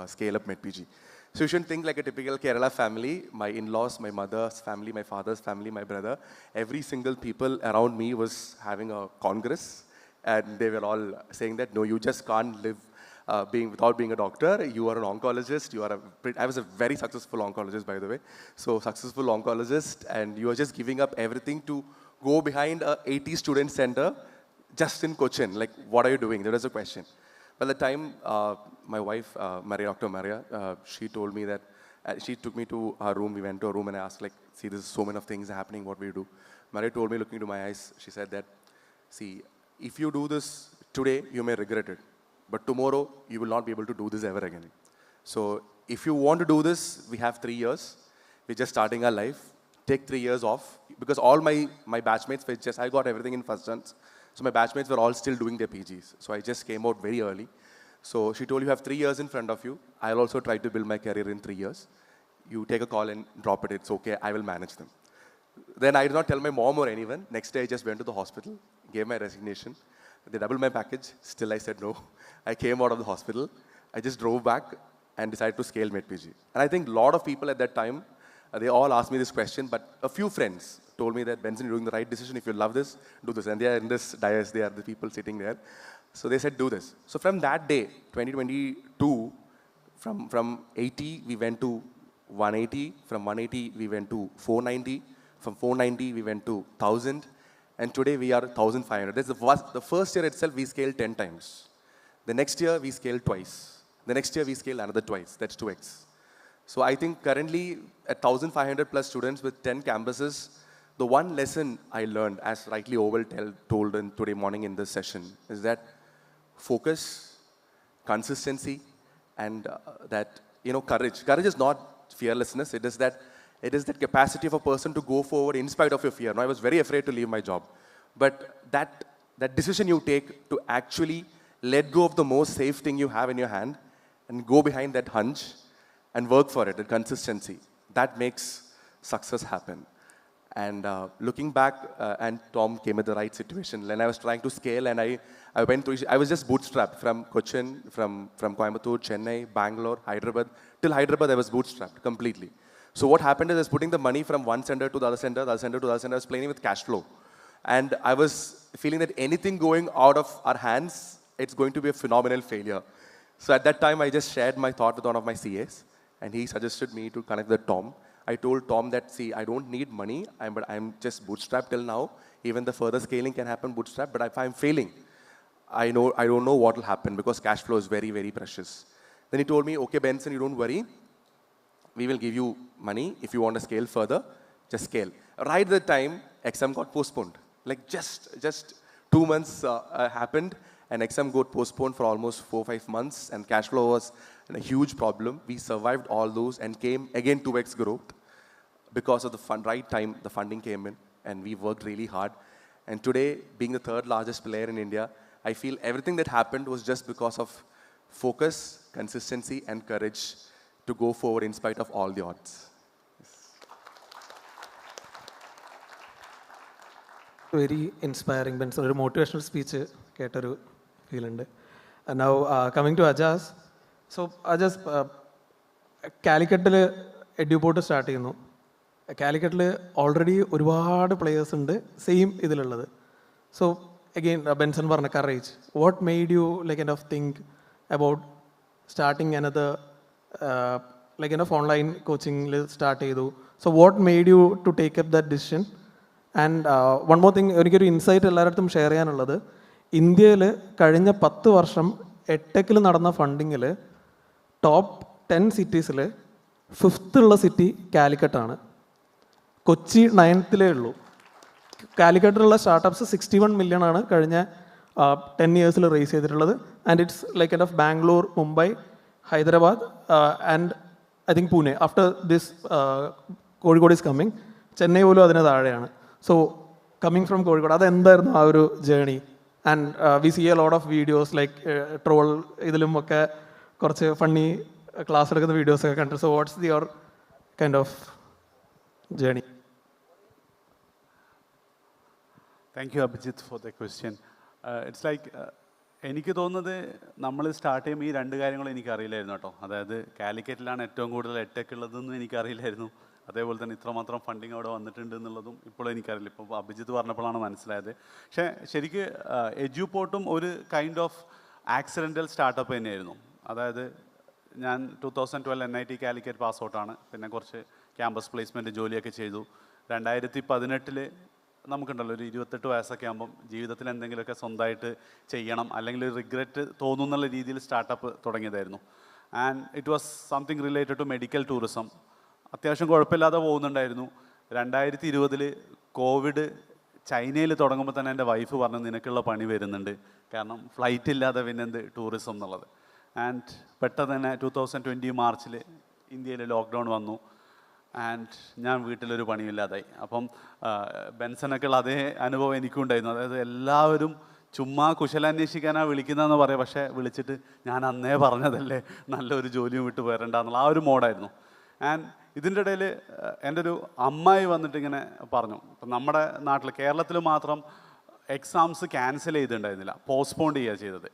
scale up MEDPG. So you shouldn't think like a typical Kerala family. My in-laws, my mother's family, my father's family, my brother, every single people around me was having a congress. And they were all saying that, no, you just can't live without being a doctor. You are an oncologist. I was a very successful oncologist, by the way. So successful oncologist, and you are just giving up everything to go behind a 80-student center just in Cochin. Like, what are you doing? There was a question. By the time my wife, Dr. Maria, she told me that, she took me to her room. We went to her room and I asked, like, see, there's so many things happening. What do we do? Maria told me, looking into my eyes, she said that, see, if you do this today, you may regret it. But tomorrow, you will not be able to do this ever again. So if you want to do this, we have 3 years. We're just starting our life. Take 3 years off. Because all my batchmates were I got everything in first chance. So my batchmates were all still doing their PGs. So I just came out very early. So she told, you have 3 years in front of you. I'll also try to build my career in 3 years. You take a call and drop it. It's okay. I will manage them. Then I did not tell my mom or anyone. Next day, I just went to the hospital, gave my resignation. They doubled my package. Still, I said no. I came out of the hospital. I just drove back and decided to scale MEDPG. And I think a lot of people at that time, they all asked me this question, but a few friends told me that, Benson, you're doing the right decision. If you love this, do this. And they are in this dais. They are the people sitting there. So they said, do this. So from that day, 2022, from 80, we went to 180. From 180, we went to 490. From 490, we went to 1,000. And today, we are 1,500. That's the first year itself, we scaled 10 times. The next year, we scaled twice. The next year, we scaled another twice. That's 2x. So I think currently, at 1,500 plus students with 10 campuses, the one lesson I learned, as rightly Oval told today morning in this session, is that focus, consistency, and that, courage. Courage is not fearlessness. It is that capacity of a person to go forward in spite of your fear. Now, I was very afraid to leave my job. But that decision you take to actually let go of the most safe thing you have in your hand and go behind that hunch and work for it, the consistency, that makes success happen. And looking back, and Tom came at the right situation. When I was trying to scale, and I was just bootstrapped from Cochin, from Coimbatore, Chennai, Bangalore, Hyderabad. Till Hyderabad, I was bootstrapped completely. So what happened is I was putting the money from one center to the other center, the other center to the other center. I was playing with cash flow. And I was feeling that anything going out of our hands, it's going to be a phenomenal failure. So at that time, I just shared my thought with one of my CAs. And he suggested me to connect with Tom. I told Tom that, see, I don't need money, but I'm just bootstrapped till now. Even the further scaling can happen bootstrapped. But if I'm failing, I don't know what will happen because cash flow is very, very precious. Then he told me, okay, Benson, you don't worry. We will give you money. If you want to scale further, just scale. Right at the time, exam got postponed. Like just 2 months happened, and exam got postponed for almost 4-5 months, and cash flow was a huge problem. We survived all those and came again 2x growth because of the right time. The funding came in, and we worked really hard. And today, being the third largest player in India, I feel everything that happened was just because of focus, consistency, and courage to go forward in spite of all the odds. Very inspiring, Benson. A motivational speech, feel. And now coming to Ajaz. So Ajaz, Calicut Eduport start ചെയ്യുന്നു. Calicut already ഒരുപാട് players ഉണ്ട് same ഇതിലുള്ളത്. So again, Benson പറഞ്ഞ courage. What made you think about starting another online coaching start ചെയ്തു? So what made you to take up that decision? And one more thing, എനിക്കൊരു ഇൻസൈറ്റ് എല്ലായിടത്തും ഷെയർ ചെയ്യാനുള്ളത്, ഇന്ത്യയിൽ കഴിഞ്ഞ 10 വർഷം എട്ടെക്കിൽ നടന്ന ഫണ്ടിങ്ങിൽ ടോപ്പ് 10 സിറ്റീസിൽ 5th ഉള്ള സിറ്റി കാലിക്കട്ടാണ്. കൊച്ചി 9th ഉള്ളൂ. കാലിക്കട്ടിലുള്ള സ്റ്റാർട്ടപ്സ് 61 million ആണ് കഴിഞ്ഞ 10 years റേസ് ചെയ്തിട്ടുള്ളത്. And it's Bangalore, Mumbai, Hyderabad and I think Pune. After this, Kozhikode is coming. Chennai പോലും അതിന് താഴെയാണ്. So coming from Kozhikode, അതെന്തായിരുന്നു ആ ഒരു journey? And we see a lot of videos like troll ഇതിലും ഒക്കെ കുറച്ച് ഫണ്ണി ക്ലാസ് എടുക്കുന്ന വീഡിയോസ് ഒക്കെ കണ്ടു. So what's your kind of journey? Thank you, Abhijith, for the question. It's like, എനിക്ക് തോന്നുന്നത് നമ്മൾ സ്റ്റാർട്ട് ചെയ്യുമ്പോൾ ഈ രണ്ട് കാര്യങ്ങളും എനിക്കറിയില്ലായിരുന്നു കേട്ടോ. അതായത് കാലിക്കറ്റിലാണ് ഏറ്റവും കൂടുതൽ എഡ്ടെക് ഉള്ളതെന്നും എനിക്കറിയില്ലായിരുന്നു. അതേപോലെ തന്നെ ഇത്രമാത്രം ഫണ്ടിങ് അവിടെ വന്നിട്ടുണ്ട് എന്നുള്ളതും ഇപ്പോഴും എനിക്കറിയില്ല. ഇപ്പോൾ അഭിജിത്ത് പറഞ്ഞപ്പോഴാണ് മനസ്സിലായത്. പക്ഷേ ശരിക്ക് എഡ്യൂപോർട്ടും ഒരു കൈൻഡ് ഓഫ് ആക്സിഡൻ്റൽ സ്റ്റാർട്ടപ്പ് തന്നെയായിരുന്നു. അതായത് ഞാൻ 2012 NIT കാലിക്കറ്റ് പാസ് ഔട്ടാണ്. പിന്നെ കുറച്ച് ക്യാമ്പസ് പ്ലേസ്മെൻറ്റ് ജോലിയൊക്കെ ചെയ്തു. 2018 നമുക്കുണ്ടല്ലോ ഒരു 28 വയസ്സൊക്കെ ആകുമ്പം ജീവിതത്തിൽ എന്തെങ്കിലുമൊക്കെ സ്വന്തമായിട്ട് ചെയ്യണം, അല്ലെങ്കിൽ ഒരു റിഗ്രറ്റ് തോന്നുന്നുള്ള രീതിയിൽ സ്റ്റാർട്ടപ്പ് തുടങ്ങിയതായിരുന്നു. And it was something related to medical tourism. അത്യാവശ്യം കുഴപ്പമില്ലാതെ പോകുന്നുണ്ടായിരുന്നു. 2020 കോവിഡ് ചൈനയിൽ തുടങ്ങുമ്പോൾ തന്നെ എൻ്റെ വൈഫ് പറഞ്ഞു നിനക്കുള്ള പണി വരുന്നുണ്ട്, കാരണം ഫ്ലൈറ്റ് ഇല്ലാതെ പിന്നെ എന്ത് ടൂറിസം എന്നുള്ളത്. ആൻഡ് പെട്ടെന്ന് തന്നെ 2020 മാർച്ചിൽ ഇന്ത്യയിൽ ലോക്ക്ഡൗൺ വന്നു. ആൻഡ് ഞാൻ വീട്ടിലൊരു പണിയില്ലാതായി. അപ്പം ബെൻസനൊക്കെയുള്ള അതേ അനുഭവം എനിക്കും ഉണ്ടായിരുന്നു. അതായത് എല്ലാവരും ചുമ്മാ കുശലാന്വേഷിക്കാനാണ് വിളിക്കുന്നതെന്ന് പറയാം, പക്ഷേ വിളിച്ചിട്ട് ഞാൻ അന്നേ പറഞ്ഞതല്ലേ നല്ലൊരു ജോലിയും വിട്ട് വരണ്ടെന്നുള്ള ആ ഒരു മോഡായിരുന്നു. ആൻഡ് ഇതിൻ്റെ ഇടയിൽ എൻ്റെ ഒരു അമ്മായി വന്നിട്ട് ഇങ്ങനെ പറഞ്ഞു, ഇപ്പം നമ്മുടെ നാട്ടിൽ കേരളത്തിൽ മാത്രം എക്സാംസ് ക്യാൻസൽ ചെയ്തിട്ടുണ്ടായിരുന്നില്ല, പോസ്റ്റ്പോണ്ട് ചെയ്യുക ചെയ്തത്.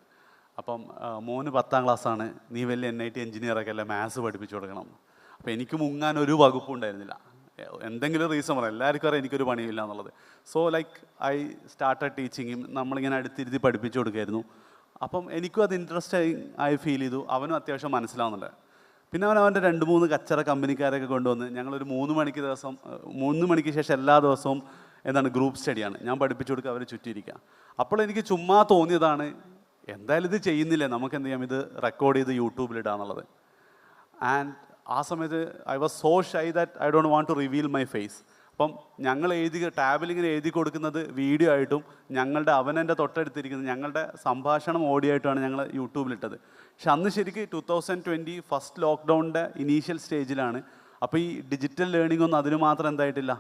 അപ്പം മോന് 10ാം ക്ലാസ്സാണ്, നീ വലിയ NIT എഞ്ചിനീയറൊക്കെ അല്ലേ, മാത്സ് പഠിപ്പിച്ചു കൊടുക്കണം. അപ്പോൾ എനിക്ക് മുങ്ങാൻ ഒരു വകുപ്പും ഉണ്ടായിരുന്നില്ല. എന്തെങ്കിലും റീസൺ പറയാം, എല്ലാവർക്കും അറിയാം എനിക്കൊരു പണിയില്ല എന്നുള്ളത്. സോ ലൈക്ക് ഐ സ്റ്റാർട്ടഡ് ടീച്ചിങ്ങും. നമ്മളിങ്ങനെ അടുത്തിരുത്തി പഠിപ്പിച്ചു കൊടുക്കുമായിരുന്നു. അപ്പം എനിക്കും അത് ഇൻട്രസ്റ്റ് ആയി ഫീൽ ചെയ്തു. അവനും അത്യാവശ്യം മനസ്സിലാവുന്നുണ്ട്. പിന്നെ അവൻ്റെ 2-3 കച്ചറ കമ്പനിക്കാരൊക്കെ കൊണ്ടുവന്ന് ഞങ്ങളൊരു 3 മണിക്ക് ശേഷം എല്ലാ ദിവസവും എന്താണ് ഗ്രൂപ്പ് സ്റ്റഡിയാണ്, ഞാൻ പഠിപ്പിച്ചു കൊടുക്കുക, അവർ ചുറ്റിയിരിക്കുക. അപ്പോൾ എനിക്ക് ചുമ്മാ തോന്നിയതാണ്, എന്തായാലും ഇത് ചെയ്യുന്നില്ലേ, നമുക്ക് എന്ത് ചെയ്യാം, ഇത് റെക്കോർഡ് ചെയ്ത് യൂട്യൂബിലിടാന്നുള്ളത്. ആൻഡ് ആ സമയത്ത് I was so shy that I don't want to reveal my face. അപ്പം ഞങ്ങൾ ടാബിൽ ഇങ്ങനെ എഴുതി കൊടുക്കുന്നത് വീഡിയോ ആയിട്ടും അവനെൻ്റെ തൊട്ടടുത്തിരിക്കുന്നത് ഞങ്ങളുടെ സംഭാഷണം ഓഡിയോ ആയിട്ടാണ് ഞങ്ങൾ യൂട്യൂബിലിട്ടത്. പക്ഷെ അന്ന് ശരിക്കും 2020 ഫസ്റ്റ് ലോക്ക്ഡൗണിൻ്റെ ഇനീഷ്യൽ സ്റ്റേജിലാണ്. അപ്പോൾ ഈ ഡിജിറ്റൽ ലേണിംഗ് ഒന്നും അതിന് മാത്രം എന്തായിട്ടില്ല,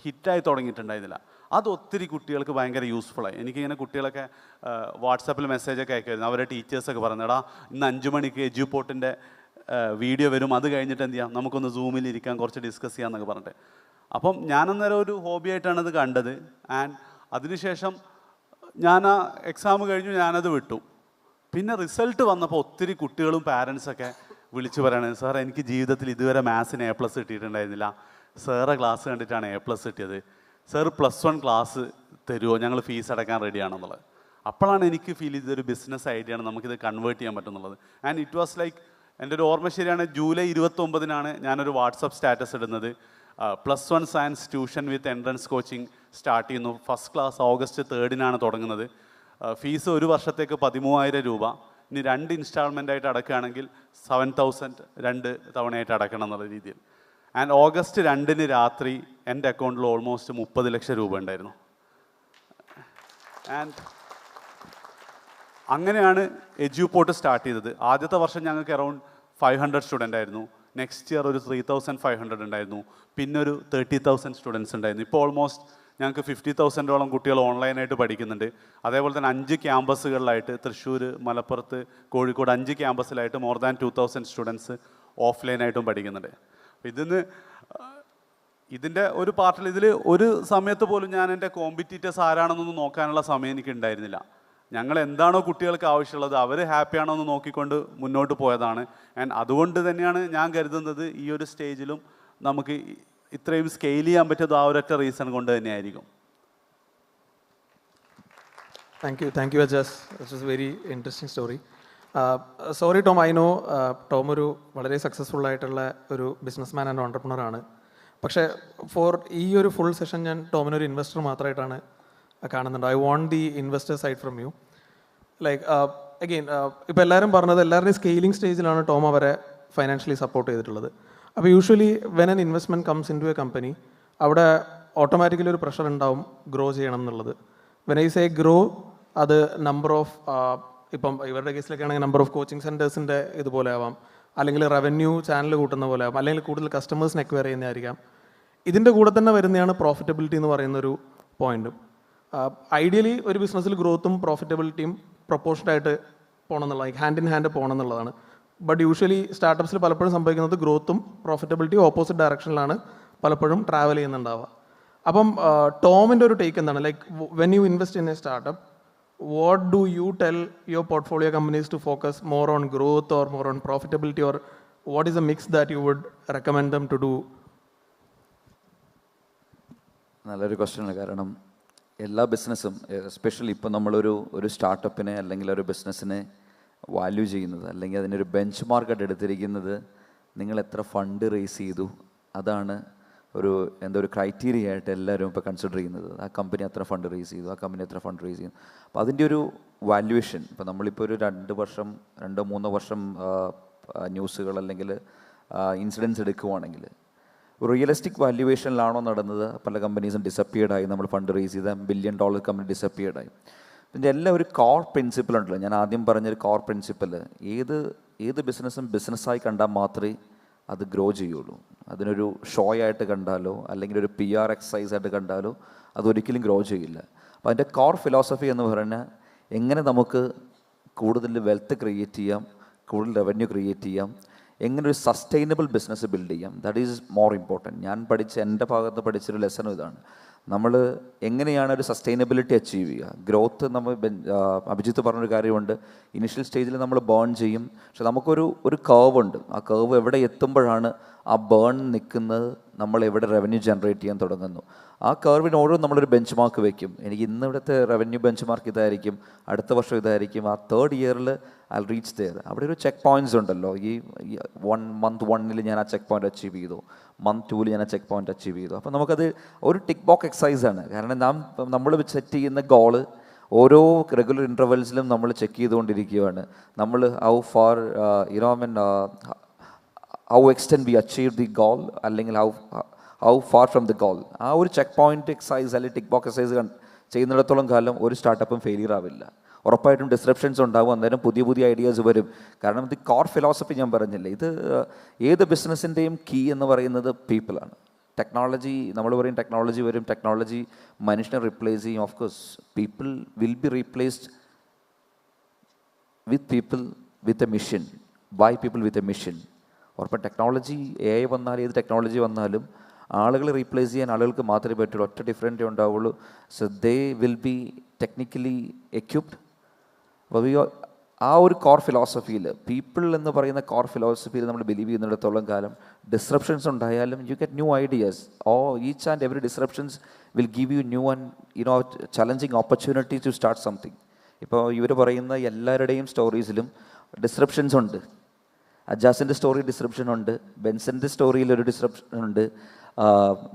ഹിറ്റായി തുടങ്ങിയിട്ടുണ്ടായിരുന്നില്ല. അത് ഒത്തിരി കുട്ടികൾക്ക് ഭയങ്കര യൂസ്ഫുള്ളായി. എനിക്കിങ്ങനെ കുട്ടികളൊക്കെ വാട്സാപ്പിൽ മെസ്സേജൊക്കെ അയക്കുമായിരുന്നു. അവരുടെ ടീച്ചേഴ്സൊക്കെ പറഞ്ഞു, എടാ ഇന്ന് 5 മണിക്ക് എഡ്യൂപോർട്ടിൻ്റെ വീഡിയോ വരും, അത് കഴിഞ്ഞിട്ട് എന്ത് ചെയ്യാം, നമുക്കൊന്ന് സൂമിൽ ഇരിക്കാൻ, കുറച്ച് ഡിസ്കസ് ചെയ്യാമെന്നൊക്കെ പറഞ്ഞിട്ട്. അപ്പം ഞാനന്നേരം ഒരു ഹോബി ആയിട്ടാണത് കണ്ടത്. ആൻഡ് അതിനുശേഷം ഞാൻ ആ എക്സാം കഴിഞ്ഞു, ഞാനത് വിട്ടു. പിന്നെ റിസൾട്ട് വന്നപ്പോൾ ഒത്തിരി കുട്ടികളും പാരൻസൊക്കെ വിളിച്ചു പറയണത്, സാർ എനിക്ക് ജീവിതത്തിൽ ഇതുവരെ മാത്സിന് A+ കിട്ടിയിട്ടുണ്ടായിരുന്നില്ല, സാറെ ക്ലാസ് കണ്ടിട്ടാണ് A+ കിട്ടിയത്, സാർ +1 ക്ലാസ് തരുമോ, ഞങ്ങൾ ഫീസ് അടക്കാൻ റെഡിയാണെന്നുള്ളത്. അപ്പോഴാണ് എനിക്ക് ഫീൽ ചെയ്തൊരു ബിസിനസ് ഐഡിയ ആണ്, നമുക്കിത് കൺവേർട്ട് ചെയ്യാൻ പറ്റുന്നുള്ളത്. ആൻഡ് ഇറ്റ് വാസ് ലൈക്ക്, എൻ്റെ ഒരു ഓർമ്മ ശരിയാണ്, ജൂലൈ 29 ഞാനൊരു വാട്സപ്പ് സ്റ്റാറ്റസ് ഇടുന്നത്, +1 സയൻസ് ട്യൂഷൻ വിത്ത് എൻട്രൻസ് കോച്ചിങ് സ്റ്റാർട്ട് ചെയ്യുന്നു. ഫസ്റ്റ് ക്ലാസ് August 3 തുടങ്ങുന്നത്. ഫീസ് ഒരു വർഷത്തേക്ക് 13,000 രൂപ. ഇനി 2 ഇൻസ്റ്റാൾമെൻ്റ് അടക്കുകയാണെങ്കിൽ 7,000 2 തവണയായിട്ട് അടക്കണം എന്നുള്ള രീതിയിൽ. ആൻഡ് August 2 രാത്രി എൻ്റെ അക്കൗണ്ടിൽ ഓൾമോസ്റ്റ് 30 ലക്ഷം രൂപ ഉണ്ടായിരുന്നു. ആൻഡ് അങ്ങനെയാണ് എഡ്യൂപോർട്ട് സ്റ്റാർട്ട് ചെയ്തത്. ആദ്യത്തെ വർഷം ഞങ്ങൾക്ക് അറൗണ്ട് 500 സ്റ്റുഡൻ്റ് ആയിരുന്നു. നെക്സ്റ്റ് ഇയർ ഒരു 3,500 ഉണ്ടായിരുന്നു. പിന്നെ ഒരു 30,000 സ്റ്റുഡൻസ് ഉണ്ടായിരുന്നു. ഇപ്പോൾ ഓൾമോസ്റ്റ് ഞങ്ങൾക്ക് 50,000ഓളം കുട്ടികൾ ഓൺലൈനായിട്ട് പഠിക്കുന്നുണ്ട്. അതേപോലെ തന്നെ 5 ക്യാമ്പസുകളിലായിട്ട്, തൃശ്ശൂർ, മലപ്പുറത്ത്, കോഴിക്കോട് 5 ക്യാമ്പസിലായിട്ട് മോർ ദാൻ 2,000 സ്റ്റുഡൻസ് ഓഫ്ലൈനായിട്ടും പഠിക്കുന്നുണ്ട്. ഇതിൻ്റെ ഒരു പാർട്ടിൽ ഒരു സമയത്ത് പോലും ഞാൻ എൻ്റെ കോമ്പറ്റീറ്റേഴ്സ് ആരാണെന്നൊന്നും നോക്കാനുള്ള സമയം എനിക്ക് ഉണ്ടായിരുന്നില്ല. ഞങ്ങൾ എന്താണോ കുട്ടികൾക്ക് ആവശ്യമുള്ളത്, അവർ ഹാപ്പിയാണോ എന്ന് നോക്കിക്കൊണ്ട് മുന്നോട്ട് പോയതാണ്. ആൻഡ് അതുകൊണ്ട് തന്നെയാണ് ഞാൻ കരുതുന്നത് ഈ ഒരു സ്റ്റേജിലും നമുക്ക് ഇത്രയും സ്കെയിൽ ചെയ്യാൻ പറ്റിയത് ആ ഒരൊറ്റ റീസൺ കൊണ്ട് തന്നെയായിരിക്കും. Thank you Ajas. This is very interesting story. Sorry Tom, I know Tom ഒരു വളരെ സക്സസ്ഫുൾ ആയിട്ടുള്ള ഒരു ബിസിനസ് മാൻ ആൻഡ് ഓൺട്രപ്രണർ ആണ്. പക്ഷേ ഈ ഒരു ഫുൾ സെഷൻ ഞാൻ ടോമിനൊരു ഇൻവെസ്റ്റർ മാത്രമായിട്ടാണ് കാണുന്നുണ്ട്. I want the investor side from you. Like again, ഇപ്പോൾ എല്ലാവരും പറഞ്ഞത് എല്ലാവരുടെയും സ്കെയിലിംഗ് സ്റ്റേജിലാണ് ടോം അവരെ ഫൈനാൻഷ്യലി സപ്പോർട്ട് ചെയ്തിട്ടുള്ളത്. അപ്പോൾ usually when an investment comes into a company, അവിടെ ഓട്ടോമാറ്റിക്കലി ഒരു പ്രഷർ ഉണ്ടാവും ഗ്രോ ചെയ്യണം എന്നുള്ളത്. വെൻ ഐ സേ ഗ്രോ, അത് നമ്പർ ഓഫ്, ഇപ്പം ഇവരുടെ കേസിലൊക്കെ ആണെങ്കിൽ നമ്പർ ഓഫ് കോച്ചിങ് സെൻറ്റേഴ്സിൻ്റെ ഇതുപോലെ ആവാം, അല്ലെങ്കിൽ റവന്യൂ ചാനൽ കൂട്ടുന്ന പോലെ, അല്ലെങ്കിൽ കൂടുതൽ കസ്റ്റമേഴ്സിനെ അക്വയർ ചെയ്യുന്നതായിരിക്കാം. ഇതിൻ്റെ കൂടെ തന്നെ വരുന്നതാണ് പ്രോഫിറ്റബിലിറ്റി എന്ന് പറയുന്നൊരു പോയിന്റും. ഐഡിയലി ഒരു ബിസിനസ്സിൽ ഗ്രോത്തും പ്രോഫിറ്റബിലിറ്റിയും പ്രൊപ്പോർഷനായിട്ട് പോകണം എന്നുള്ളത്, ഹാൻഡ് ഇൻ ഹാൻഡ് പോകണം എന്നുള്ളതാണ്. ബട്ട് യൂഷ്വലി സ്റ്റാർട്ടപ്സിൽ പലപ്പോഴും സംഭവിക്കുന്നത് ഗ്രോത്തും പ്രോഫിറ്റബിലിറ്റിയും ഓപ്പോസിറ്റ് ഡയറക്ഷനിലാണ് പലപ്പോഴും ട്രാവൽ ചെയ്യുന്നുണ്ടാവുക. അപ്പം ടോമിൻ്റെ ഒരു ടേക്ക് എന്താണ്, like when you invest in A startup, what do you tell your portfolio companies to focus more on growth or more on profitability, or what is the mix that you would recommend them to do? നല്ലൊരു ക്വസ്റ്റ്യനാണ്. കാരണം എല്ലാ ബിസിനസ്സും, എസ്പെഷ്യലി ഇപ്പോൾ നമ്മളൊരു സ്റ്റാർട്ടപ്പിനെ അല്ലെങ്കിൽ ഒരു ബിസിനസ്സിനെ വാല്യൂ ചെയ്യുന്നത്, അല്ലെങ്കിൽ അതിനൊരു ബെഞ്ച് മാർക്കായിട്ട് എടുത്തിരിക്കുന്നത് നിങ്ങൾ എത്ര ഫണ്ട് റേസ് ചെയ്തു, അതാണ് ഒരു ക്രൈറ്റീരിയ ആയിട്ട് എല്ലാവരും ഇപ്പോൾ കൺസിഡർ ചെയ്യുന്നത്. ആ കമ്പനി എത്ര ഫണ്ട് റേസ് ചെയ്തു, ആ കമ്പനി എത്ര ഫണ്ട് റേസ് ചെയ്തു. അപ്പോൾ അതിൻ്റെ ഒരു വാല്യുവേഷൻ, ഇപ്പോൾ നമ്മളിപ്പോൾ ഒരു 2-3 വർഷം ന്യൂസുകൾ അല്ലെങ്കിൽ ഇൻസിഡൻസ് എടുക്കുവാണെങ്കിൽ റിയലിസ്റ്റിക് വാല്യുവേഷനിലാണോ നടന്നത്? പല കമ്പനീസും ഡിസപ്പിയർഡായി, നമ്മൾ ഫണ്ട് റേസ് ചെയ്ത $1 ബില്യൺ കമ്പനി ഡിസപ്പിയർഡായി. ഇതിൻ്റെ എല്ലാം ഒരു കോർ പ്രിൻസിപ്പിൾ ഉണ്ടല്ലോ, ഞാൻ ആദ്യം പറഞ്ഞൊരു കോർ പ്രിൻസിപ്പിൾ, ഏത് ബിസിനസ്സും ബിസിനസ്സായി കണ്ടാൽ മാത്രമേ അത് ഗ്രോ ചെയ്യുള്ളൂ. അതിനൊരു ഷോ ആയിട്ട് കണ്ടാലോ അല്ലെങ്കിൽ ഒരു PR എക്സസൈസ് ആയിട്ട് കണ്ടാലോ അതൊരിക്കലും ഗ്രോ ചെയ്യില്ല. അപ്പോൾ അതിൻ്റെ കോർ ഫിലോസഫി എന്ന് പറഞ്ഞാൽ എങ്ങനെ നമുക്ക് കൂടുതൽ വെൽത്ത് ക്രിയേറ്റ് ചെയ്യാം, കൂടുതൽ റവന്യൂ ക്രിയേറ്റ് ചെയ്യാം, എങ്ങനെ ഒരു സസ്റ്റൈനബിൾ ബിസിനസ് ബിൽഡ് ചെയ്യാം. That is more important. ഞാൻ എൻ്റെ ഭാഗത്ത് പഠിച്ചൊരു ലെസൺ ഇതാണ്. നമ്മൾ എങ്ങനെയാണ് ഒരു സസ്റ്റൈനബിലിറ്റി അച്ചീവ് ചെയ്യുക. ഗ്രോത്ത് നമ്മൾ അഭിജിത്ത് പറഞ്ഞൊരു കാര്യമുണ്ട്, ഇനിഷ്യൽ സ്റ്റേജിൽ നമ്മൾ ബേൺ ചെയ്യും, പക്ഷെ നമുക്കൊരു കർവ് ഉണ്ട്. ആ കർവ് എവിടെ എത്തുമ്പോഴാണ് ആ ബേൺ നിൽക്കുന്നത്, നമ്മൾ എവിടെ റവന്യൂ ജനറേറ്റ് ചെയ്യാൻ തുടങ്ങുന്നു. ആ കർവിന് ഓരോ നമ്മളൊരു ബെഞ്ച് മാർക്ക് വയ്ക്കും. എനിക്ക് ഇന്നിവിടുത്തെ റവന്യൂ ബെഞ്ച് മാർക്ക് ഇതായിരിക്കും, അടുത്ത വർഷം ഇതായിരിക്കും, ആ 3rd ഇയറിൽ ഐ റീച്ച് ദെയർ. അവിടെ ഒരു ചെക്ക് പോയിൻറ്റ്സ് ഉണ്ടല്ലോ. ഈ മന്ത് 1 ഞാൻ ആ ചെക്ക് പോയിൻ്റ് അച്ചീവ് ചെയ്തു, മന്ത് 2 ഞാൻ ആ ചെക്ക് പോയിൻ്റ് അച്ചീവ് ചെയ്തു. അപ്പോൾ നമുക്കത് ഒരു ടിക്ക് ബോക്സ് എക്സസൈസാണ്. കാരണം നമ്മൾ സെറ്റ് ചെയ്യുന്ന ഗോള് ഓരോ റെഗുലർ ഇൻ്റർവെൽസിലും നമ്മൾ ചെക്ക് ചെയ്തുകൊണ്ടിരിക്കുകയാണ്. നമ്മൾ how extend we achieve the goal, അല്ലെങ്കിൽ how far from the goal. ആ ഒരു ചെക്ക് പോയിൻ്റ് എക്സസൈസ് അല്ലെങ്കിൽ ടിക്ക് ബോക്സ് എക്സസൈസ് ചെയ്യുന്നിടത്തോളം കാലം ഒരു സ്റ്റാർട്ടപ്പും ഫെയിലിയർ ആവില്ല. ഉറപ്പായിട്ടും ഡിസ്റപ്ഷൻസ് ഉണ്ടാവും, അന്നേരം പുതിയ ഐഡിയാസ് വരും. കാരണം ഇത് കോർ ഫിലോസഫി ഞാൻ പറഞ്ഞില്ലേ, ഇത് ഏത് ബിസിനസ്സിൻ്റെയും കീ എന്ന് പറയുന്നത് പീപ്പിളാണ്. ടെക്നോളജി, നമ്മൾ പറയും ടെക്നോളജി വരും, ടെക്നോളജി മനുഷ്യനെ റിപ്ലേസ് ചെയ്യും. Of course people will be replaced with people with a mission, by people with a mission. ഉറപ്പം ടെക്നോളജി AI വന്നാലും ഏത് ടെക്നോളജി വന്നാലും ആളുകൾ റീപ്ലേസ് ചെയ്യാൻ ആളുകൾക്ക് മാത്രമേ പറ്റുള്ളൂ. ഒറ്റ ഡിഫറൻറ്റേ ഉണ്ടാവുള്ളൂ. So they will be technically equipped. അപ്പോൾ ആ ഒരു കോർ ഫിലോസഫിയിൽ, പീപ്പിൾ എന്ന് പറയുന്ന കോർ ഫിലോസഫിയിൽ നമ്മൾ ബിലീവ് ചെയ്യുന്നിടത്തോളം കാലം ഡിസ്റപ്ഷൻസ് ഉണ്ടായാലും you get new ideas. Each and every disruptions will give you new and challenging opportunity to start something. ഇപ്പോൾ ഇവർ പറയുന്ന എല്ലാവരുടെയും സ്റ്റോറീസിലും ഡിസ്റപ്ഷൻസ് ഉണ്ട്. അജാസിൻ്റെ സ്റ്റോറി ഡിസ്ക്രിപ്ഷൻ ഉണ്ട്, ബെൻസൻ്റെ സ്റ്റോറിയിൽ ഒരു ഡിസ്ക്രിപ്ഷൻ ഉണ്ട്,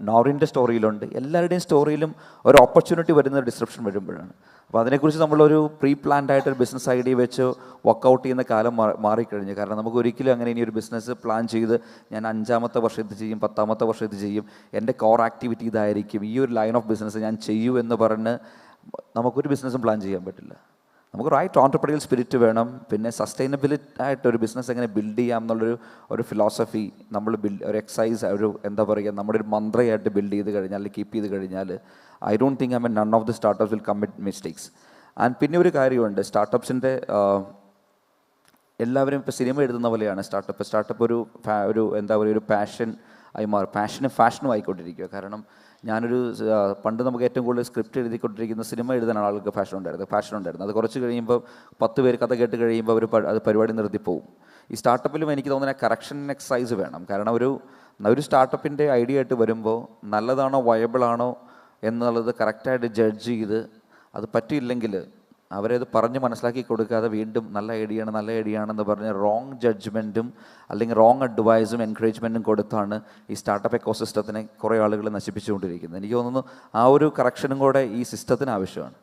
നോറിൻ്റെ സ്റ്റോറിയിലുണ്ട്. എല്ലാവരുടെയും സ്റ്റോറിയിലും ഒരു ഓപ്പർച്യൂണിറ്റി വരുന്ന ഡിസ്ക്രിപ്ഷൻ വരുമ്പോഴാണ്. അപ്പോൾ അതിനെക്കുറിച്ച് നമ്മളൊരു പ്രീ പ്ലാൻഡ് ആയിട്ടൊരു ബിസിനസ് ഐഡിയ വെച്ച് വർക്കൗട്ട് ചെയ്യുന്ന കാലം മാറിക്കഴിഞ്ഞു. കാരണം നമുക്ക് ഒരിക്കലും അങ്ങനെ ഇനി ഒരു ബിസിനസ് പ്ലാൻ ചെയ്ത് ഞാൻ 5ാമത്തെ വർഷം ഇത് ചെയ്യും, 10ാമത്തെ വർഷം ഇത് ചെയ്യും, എൻ്റെ കോർ ആക്ടിവിറ്റി ഇതായിരിക്കും, ഈ ഒരു ലൈൻ ഓഫ് ബിസിനസ് ഞാൻ ചെയ്യൂ എന്ന് പറഞ്ഞ് നമുക്കൊരു ബിസിനസ്സും പ്ലാൻ ചെയ്യാൻ പറ്റില്ല. നമുക്ക് റൈറ്റ് ഓൺട്രപ്രണിയൽ സ്പിരിറ്റ് വേണം. പിന്നെ സസ്റ്റൈനബിലിറ്റി ആയിട്ടൊരു ബിസിനസ് എങ്ങനെ ബിൽഡ് ചെയ്യാം എന്നുള്ളൊരു ഫിലോസഫി നമ്മൾ ഒരു എക്സസൈസ്, എന്താ പറയുക, നമ്മുടെ ഒരു മന്ത്രയായിട്ട് ബിൽഡ് ചെയ്ത് കഴിഞ്ഞാൽ, കീപ്പ് ചെയ്ത് കഴിഞ്ഞാൽ, I don't think none of the startups will commit mistakes. And പിന്നെ ഒരു കാര്യമുണ്ട്, സ്റ്റാർട്ടപ്സിൻ്റെ എല്ലാവരും ഇപ്പോൾ സിനിമ എഴുതുന്ന പോലെയാണ് സ്റ്റാർട്ടപ്പ് ഒരു എന്താ പറയുക, ഒരു പാഷൻ ആയി മാറും. ഫാഷനും ആയിക്കൊണ്ടിരിക്കുക. കാരണം പണ്ട് നമുക്ക് ഏറ്റവും കൂടുതൽ സ്ക്രിപ്റ്റ് എഴുതിക്കൊണ്ടിരിക്കുന്ന സിനിമ എഴുതാൻ ആളുകൾക്ക് ഫാഷൻ ഉണ്ടായിരുന്നു. അത് കുറച്ച് കഴിയുമ്പോൾ 10 പേര് കഥ കേട്ട് കഴിയുമ്പോൾ അത് പരിപാടി നിർത്തിപ്പോവും. ഈ സ്റ്റാർട്ടപ്പിലും എനിക്ക് തോന്നുന്ന കറക്ഷൻ എക്സസൈസ് വേണം. കാരണം ഒരു സ്റ്റാർട്ടപ്പിൻ്റെ ഐഡിയ ആയിട്ട് വരുമ്പോൾ നല്ലതാണോ വയബിളാണോ എന്നുള്ളത് കറക്റ്റായിട്ട് ജഡ്ജ് ചെയ്ത്, അത് പറ്റിയില്ലെങ്കിൽ അവരത് പറഞ്ഞ് മനസ്സിലാക്കി കൊടുക്കാതെ വീണ്ടും നല്ല ഐഡിയ ആണെന്ന് പറഞ്ഞ് റോങ് ജഡ്ജ്മെൻറ്റും അല്ലെങ്കിൽ റോങ് അഡ്വൈസും എൻകറേജ്മെൻറ്റും കൊടുത്താണ് ഈ സ്റ്റാർട്ടപ്പ് എക്കോസിസ്റ്റത്തിനെ കുറേ ആളുകൾ നശിപ്പിച്ചുകൊണ്ടിരിക്കുന്നത്. എനിക്ക് തോന്നുന്നു ആ ഒരു കറക്ഷനും കൂടെ ഈ സിസ്റ്റത്തിന് ആവശ്യമാണ്.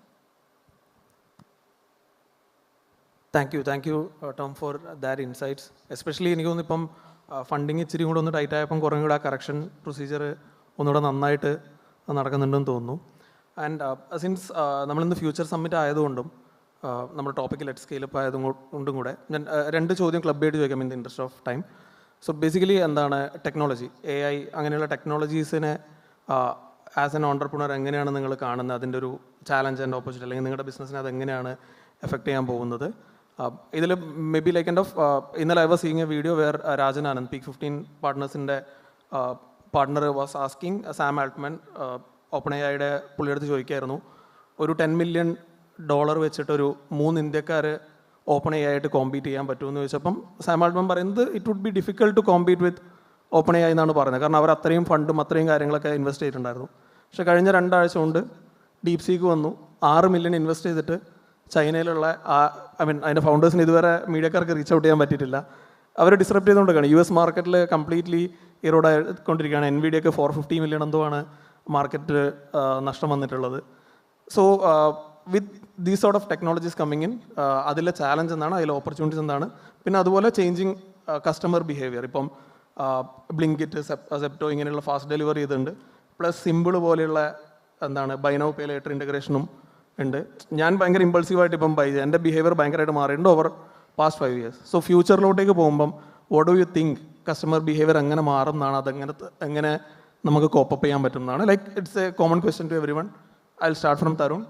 Thank you Tom for that insights. Especially എനിക്ക് തോന്നുന്നു ഇപ്പം ഫണ്ടിങ് ഇച്ചിരി കൂടെ ഒന്ന് ടൈറ്റ് ആയപ്പം കുറേ കൂടെ ആ കറക്ഷൻ പ്രൊസീജിയർ ഒന്നുകൂടെ നന്നായിട്ട് നടക്കുന്നുണ്ടെന്ന് തോന്നുന്നു. ആൻഡ് സിൻസ് നമ്മളിന്ന് ഫ്യൂച്ചർ സമ്മിറ്റ് ആയതുകൊണ്ടും നമ്മുടെ ടോപ്പിക്ക് ലെറ്റ് സ്കെയിലപ്പ് ആയതുകൊണ്ടും കൂടെ ഞാൻ 2 ചോദ്യം ക്ലബ് ആയിട്ട് ചോദിക്കാം in the interest of time. So basically എന്താണ് ടെക്നോളജി, AI അങ്ങനെയുള്ള ടെക്നോളജീസിനെ ആസ് എൻ ഓണ്ടർപ്രണർ എങ്ങനെയാണ് നിങ്ങൾ കാണുന്നത്, അതിൻ്റെ ഒരു ചാലഞ്ച് ആൻഡ് ഓപ്പർച്യൂണിറ്റി, അല്ലെങ്കിൽ നിങ്ങളുടെ ബിസിനസ്സിനെ അതെങ്ങനെയാണ് എഫക്റ്റ് ചെയ്യാൻ പോകുന്നത്? ഇതിൽ മേ ബി ലൈക്ക് ഇന്നലെ I was seeing a video where Rajan Anand peak 15 പാർട്ട്നേഴ്സിൻ്റെ partner was asking Sam Altman ഓപ്പൺ-എഐയുടെ പുള്ളിയെടുത്ത് ചോദിക്കായിരുന്നു, ഒരു $10 million വെച്ചിട്ടൊരു 3 ഇന്ത്യക്കാർ ഓപ്പൺ-എഐ ആയിട്ട് കോമ്പീറ്റ് ചെയ്യാൻ പറ്റുമെന്ന് ചോദിച്ചപ്പം സാം ആൾട്ട്മാൻ പറയുന്നത് it would be difficult to compete with OpenAI എന്നാണ് പറയുന്നത്. കാരണം അവർ അത്രയും ഫണ്ടും അത്രയും കാര്യങ്ങളൊക്കെ ഇൻവെസ്റ്റ് ചെയ്തിട്ടുണ്ടായിരുന്നു. പക്ഷേ കഴിഞ്ഞ 2 ആഴ്ച കൊണ്ട് ഡീപ്സീക്ക് വന്നു, $6 million ഇൻവെസ്റ്റ് ചെയ്തിട്ട് ചൈനയിലുള്ള അതിൻ്റെ ഫൗണ്ടേഴ്സിന് ഇതുവരെ മീഡിയക്കാർക്ക് റീച്ച് ഔട്ട് ചെയ്യാൻ പറ്റിയിട്ടില്ല. അവർ ഡിസ്റപ്റ്റ് ചെയ്തുകൊണ്ടിരിക്കുകയാണ്. US മാർക്കറ്റിൽ കംപ്ലീറ്റ്ലി ഇറോഡ് ആയിക്കൊണ്ടിരിക്കുകയാണ്. NVIDIAക്ക് $450 million എന്തോ ആണ് മാർക്കറ്റ് നഷ്ടം വന്നിട്ടുള്ളത്. So with these sort of technologies coming in, അതിലെ ചാലഞ്ച് എന്താണ്, അതിലെ ഓപ്പർച്യൂണിറ്റീസ് എന്താണ്, പിന്നെ അതുപോലെ ചേഞ്ചിങ് കസ്റ്റമർ ബിഹേവിയർ. ഇപ്പം ബ്ലിങ്കിറ്റ്, സെപ്റ്റോ ഇങ്ങനെയുള്ള ഫാസ്റ്റ് ഡെലിവറി ചെയ്തിട്ടുണ്ട്. പ്ലസ് സിമ്പിൾ പോലെയുള്ള ബൈ നൗ പേ ലേറ്റർ ഇൻ്റഗ്രേഷനും ഉണ്ട്. ഞാൻ ഭയങ്കര ഇമ്പൾസീവായിട്ട് ഇപ്പം ബൈ എൻ്റെ ബിഹേവിയർ ഭയങ്കരമായിട്ട് മാറിയിട്ടുണ്ട് ഓവർ പാസ്റ്റ് 5 years. സോ ഫ്യൂച്ചറിലോട്ടേക്ക് പോകുമ്പം what do you think customer behaviour എങ്ങനെ മാറും എന്നാണ്, എങ്ങനെ നമുക്ക് കോപ്പപ്പ് ചെയ്യാൻ പറ്റും എന്നാണ്? Like it's a common question to everyone. I will start from Tarun.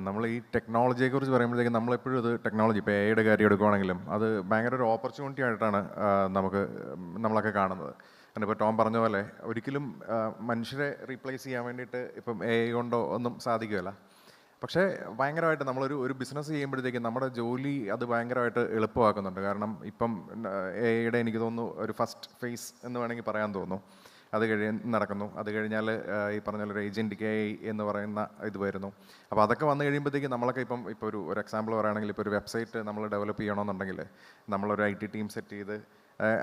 നമ്മൾ ഈ ടെക്നോളജിയെക്കുറിച്ച് പറയുമ്പോഴത്തേക്കും നമ്മളെപ്പോഴും ഇത് ടെക്നോളജി, ഇപ്പോൾ എയുടെ കാര്യം എടുക്കുകയാണെങ്കിലും അത് ഭയങ്കര ഒരു ഓപ്പർച്യൂണിറ്റി ആയിട്ടാണ് നമ്മളൊക്കെ കാണുന്നത്. കാരണം ഇപ്പോൾ ടോം പറഞ്ഞ പോലെ ഒരിക്കലും മനുഷ്യരെ റീപ്ലേസ് ചെയ്യാൻ വേണ്ടിയിട്ട് ഇപ്പം AI കൊണ്ടോ ഒന്നും സാധിക്കുകയില്ല. പക്ഷേ ഭയങ്കരമായിട്ട് നമ്മളൊരു ബിസിനസ് ചെയ്യുമ്പോഴത്തേക്കും നമ്മുടെ ജോലി അത് ഭയങ്കരമായിട്ട് എളുപ്പമാക്കുന്നുണ്ട്. കാരണം ഇപ്പം AI എനിക്ക് തോന്നുന്നു ഒരു ഫസ്റ്റ് ഫേസ് എന്ന് വേണമെങ്കിൽ പറയാൻ തോന്നുന്നു. അത് നടക്കുന്നു. അത് കഴിഞ്ഞാൽ ഈ പറഞ്ഞ ഒരു ഏജൻറ്റിക് AI എന്ന് പറയുന്ന ഇത് വരുന്നു. അപ്പോൾ അതൊക്കെ വന്നു കഴിയുമ്പോഴത്തേക്കും നമ്മളൊക്കെ ഇപ്പോൾ ഒരു എക്സാമ്പിൾ പറയുകയാണെങ്കിൽ ഇപ്പോൾ ഒരു വെബ്സൈറ്റ് നമ്മൾ ഡെവലപ്പ് ചെയ്യണമെന്നുണ്ടെങ്കിൽ നമ്മളൊരു IT ടീം സെറ്റ് ചെയ്ത്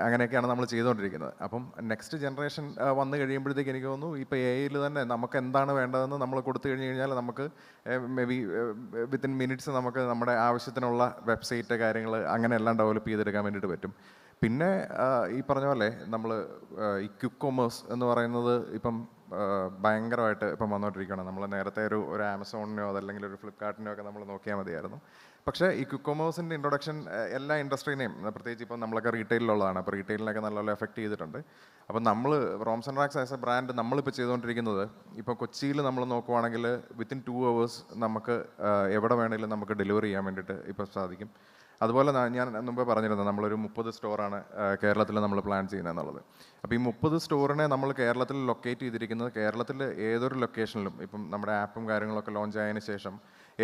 അങ്ങനെയൊക്കെയാണ് നമ്മൾ ചെയ്തുകൊണ്ടിരിക്കുന്നത്. അപ്പം നെക്സ്റ്റ് ജനറേഷൻ വന്നു കഴിയുമ്പോഴത്തേക്ക് എനിക്ക് തോന്നുന്നു ഇപ്പോൾ AI തന്നെ നമുക്ക് എന്താണ് വേണ്ടതെന്ന് നമ്മൾ കൊടുത്തു കഴിഞ്ഞാൽ നമുക്ക് മേ ബി വിത്തിൻ മിനിറ്റ്സ് നമുക്ക് നമ്മുടെ ആവശ്യത്തിനുള്ള വെബ്സൈറ്റ് കാര്യങ്ങൾ അങ്ങനെയെല്ലാം ഡെവലപ്പ് ചെയ്തെടുക്കാൻ വേണ്ടിയിട്ട് പറ്റും. പിന്നെ ഈ പറഞ്ഞ പോലെ നമ്മൾ ഈ ക്വിക്ക് കൊമേഴ്സ് എന്ന് പറയുന്നത് ഇപ്പം ഭയങ്കരമായിട്ട് ഇപ്പം വന്നുകൊണ്ടിരിക്കുകയാണ്. നമ്മൾ നേരത്തെ ഒരു ആമസോണിനെയോ അതല്ലെങ്കിൽ ഒരു ഫ്ലിപ്കാർട്ടിനെയോ ഒക്കെ നമ്മൾ നോക്കിയാൽ മതിയായിരുന്നു. പക്ഷേ ഈ ക്വിക്ക് കൊമേഴ്സിൻ്റെ ഇൻട്രൊഡക്ഷൻ എല്ലാ ഇൻഡസ്ട്രീനെയും, പ്രത്യേകിച്ച് ഇപ്പം നമ്മളൊക്കെ റീറ്റെയിലുള്ളതാണ്, അപ്പോൾ റീറ്റെയിലിനൊക്കെ നല്ലപോലെ എഫക്റ്റ് ചെയ്തിട്ടുണ്ട്. അപ്പം നമ്മൾ റോംസ് ആൻഡ് റാക്സ് ആസ് എ ബ്രാൻഡ് നമ്മളിപ്പോൾ ചെയ്തുകൊണ്ടിരിക്കുന്നത്, ഇപ്പോൾ കൊച്ചിയിൽ നമ്മൾ നോക്കുവാണെങ്കിൽ വിത്തിൻ 2 hours നമുക്ക് എവിടെ വേണമെങ്കിലും നമുക്ക് ഡെലിവറി ചെയ്യാൻ വേണ്ടിയിട്ട് ഇപ്പോൾ സാധിക്കും. അതുപോലെ ഞാൻ മുമ്പേ പറഞ്ഞിരുന്നു നമ്മളൊരു 30 സ്റ്റോറാണ് കേരളത്തിൽ നമ്മൾ പ്ലാൻ ചെയ്യുന്നത് എന്നുള്ളത്. അപ്പോൾ ഈ 30 സ്റ്റോറിനെ നമ്മൾ കേരളത്തിൽ ലൊക്കേറ്റ് ചെയ്തിരിക്കുന്നത് കേരളത്തിൽ ഏതൊരു ലൊക്കേഷനിലും, ഇപ്പം നമ്മുടെ ആപ്പും കാര്യങ്ങളൊക്കെ ലോഞ്ച് ആയതിനു ശേഷം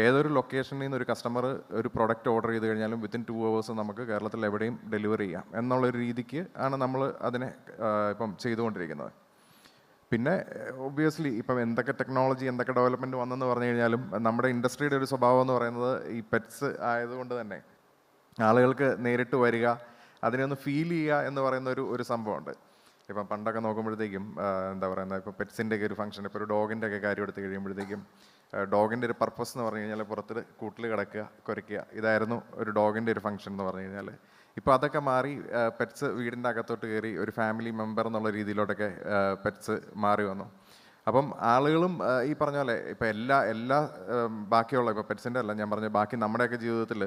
ഏതൊരു ലൊക്കേഷനിൽ നിന്ന് ഒരു കസ്റ്റമർ ഒരു പ്രൊഡക്റ്റ് ഓർഡർ ചെയ്ത് കഴിഞ്ഞാലും വിത്തിൻ 2 hours നമുക്ക് കേരളത്തിൽ എവിടെയും ഡെലിവറി ചെയ്യാം എന്നുള്ളൊരു രീതിക്ക് ആണ് നമ്മൾ അതിനെ ഇപ്പം ചെയ്തുകൊണ്ടിരിക്കുന്നത്. പിന്നെ ഒബ്വിയസ്ലി ഇപ്പം എന്തൊക്കെ ടെക്നോളജി എന്തൊക്കെ ഡെവലപ്മെൻറ്റ് വന്നെന്ന് പറഞ്ഞു കഴിഞ്ഞാലും നമ്മുടെ ഇൻഡസ്ട്രിയുടെ ഒരു സ്വഭാവം എന്ന് പറയുന്നത് ഈ പെറ്റ്സ് ആയതുകൊണ്ട് തന്നെ ആളുകൾക്ക് നേരിട്ട് വരിക, അതിനെ ഒന്ന് ഫീൽ ചെയ്യുക എന്ന് പറയുന്ന ഒരു സംഭവമുണ്ട്. ഇപ്പം പണ്ടൊക്കെ നോക്കുമ്പോഴത്തേക്കും എന്താ പറയുന്നത്, ഇപ്പോൾ പെറ്റ്സിൻ്റെയൊക്കെ ഒരു ഫംഗ്ഷൻ, ഇപ്പോൾ ഒരു ഡോഗിൻ്റെ ഒക്കെ കാര്യം എടുത്ത് കഴിയുമ്പോഴത്തേക്കും ഡോഗിൻ്റെ ഒരു പർപ്പസ് എന്ന് പറഞ്ഞു കഴിഞ്ഞാൽ പുറത്ത് കൂട്ടിൽ കിടക്കുക, കുരയ്ക്കുക, ഇതായിരുന്നു ഒരു ഡോഗിൻ്റെ ഒരു ഫംഗ്ഷൻ എന്ന് പറഞ്ഞു കഴിഞ്ഞാൽ. ഇപ്പോൾ അതൊക്കെ മാറി പെറ്റ്സ് വീടിൻ്റെ അകത്തോട്ട് കയറി ഒരു ഫാമിലി മെമ്പർ എന്നുള്ള രീതിയിലോട്ടൊക്കെ പെറ്റ്സ് മാറി വന്നു. അപ്പം ആളുകളും ഈ പറഞ്ഞ പോലെ ഇപ്പോൾ എല്ലാ ബാക്കിയുള്ള ഇപ്പോൾ പെറ്റ്സിൻ്റെ അല്ല ഞാൻ പറഞ്ഞ ബാക്കി നമ്മുടെയൊക്കെ ജീവിതത്തിൽ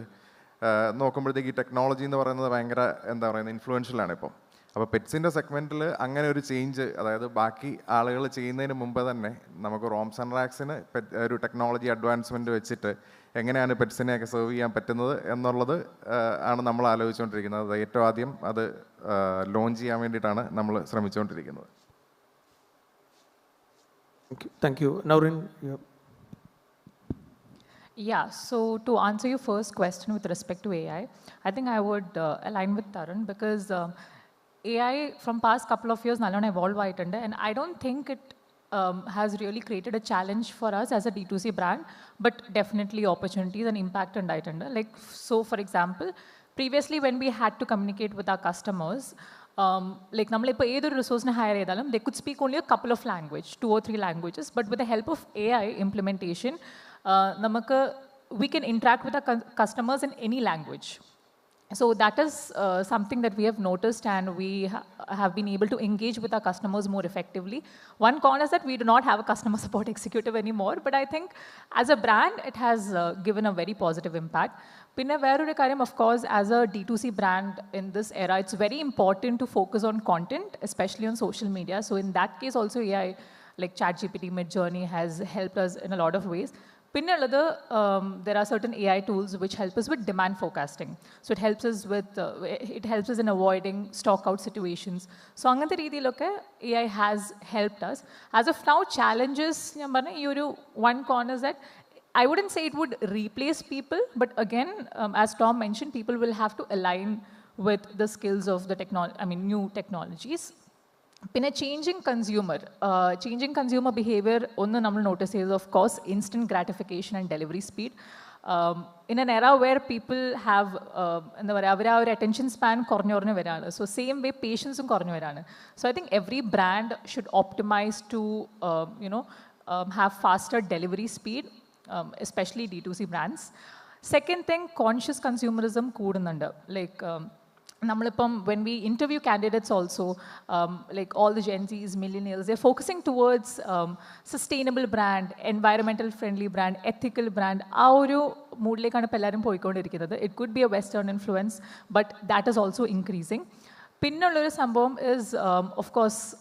നോക്കുമ്പോഴത്തേക്ക് ഈ ടെക്നോളജി എന്ന് പറയുന്നത് ഭയങ്കര എന്താ പറയുന്നത് ഇൻഫ്ലുവൻഷ്യലാണ് ഇപ്പോൾ. അപ്പോൾ പെറ്റ്സിൻ്റെ സെഗ്മെൻറ്റിൽ അങ്ങനെ ഒരു ചേഞ്ച്, അതായത് ബാക്കി ആളുകൾ ചെയ്യുന്നതിന് മുമ്പ് തന്നെ നമുക്ക് റോംസ് ആൻഡ് റാക്സിന് ഒരു ടെക്നോളജി അഡ്വാൻസ്മെൻറ്റ് വെച്ചിട്ട് എങ്ങനെയാണ് പെറ്റ്സിനെയൊക്കെ സെർവ് ചെയ്യാൻ പറ്റുന്നത് എന്നുള്ളത് ആണ് നമ്മൾ ആലോചിച്ചുകൊണ്ടിരിക്കുന്നത്. ഏറ്റവും ആദ്യം അത് ലോഞ്ച് ചെയ്യാൻ വേണ്ടിയിട്ടാണ് നമ്മൾ ശ്രമിച്ചുകൊണ്ടിരിക്കുന്നത്. Thank you. Noureen. Yeah, so to answer your first question with respect to AI, I think I would align with Tharun because AI from past couple of years nallona evolve aayittunde, and I don't think it has really created a challenge for us as a D2C brand, but definitely opportunities and impact undayitunde. Like, so for example, previously when we had to communicate with our customers, like നമ്മൾ ഇപ്പോൾ ഏതൊരു റിസോഴ്സിനെ ഹയർ ചെയ്താലും they could speak only a couple of language, 2 or 3 languages, but with the help of AI implementation, we can interact with our customers in any language. So that is something that we have noticed, and we have been able to engage with our customers more effectively. One con is that we do not have a customer support executive anymore, but I think as a brand, it has given a very positive impact. Pinna veru karyam, of course, as a D2C brand in this era, it's very important to focus on content, especially on social media. So in that case also, AI, like ChatGPT, Midjourney has helped us in a lot of ways. There are certain AI tools which help us with demand forecasting. So it helps us in avoiding stock out situations. So AI has helped us. As of now, challenges, one corner is that I wouldn't say it would replace people, but again, as Tom mentioned, people will have to align with the skills of the new technologies. Pinna changing consumer behavior, one nammal notice is of course instant gratification and delivery speed. In an era where people have attention span kornyornu varana, so same way patience kornyu varana. So I think every brand should optimize to have faster delivery speed, especially D2C brands. Second thing, conscious consumerism koodununda. Like when we interview candidates also, like all the Gen Zs, millennials, they're focusing towards sustainable brand, environmental friendly brand, ethical brand. It could be a Western influence, but that is also increasing. Pinnullora sambhavam is, of course,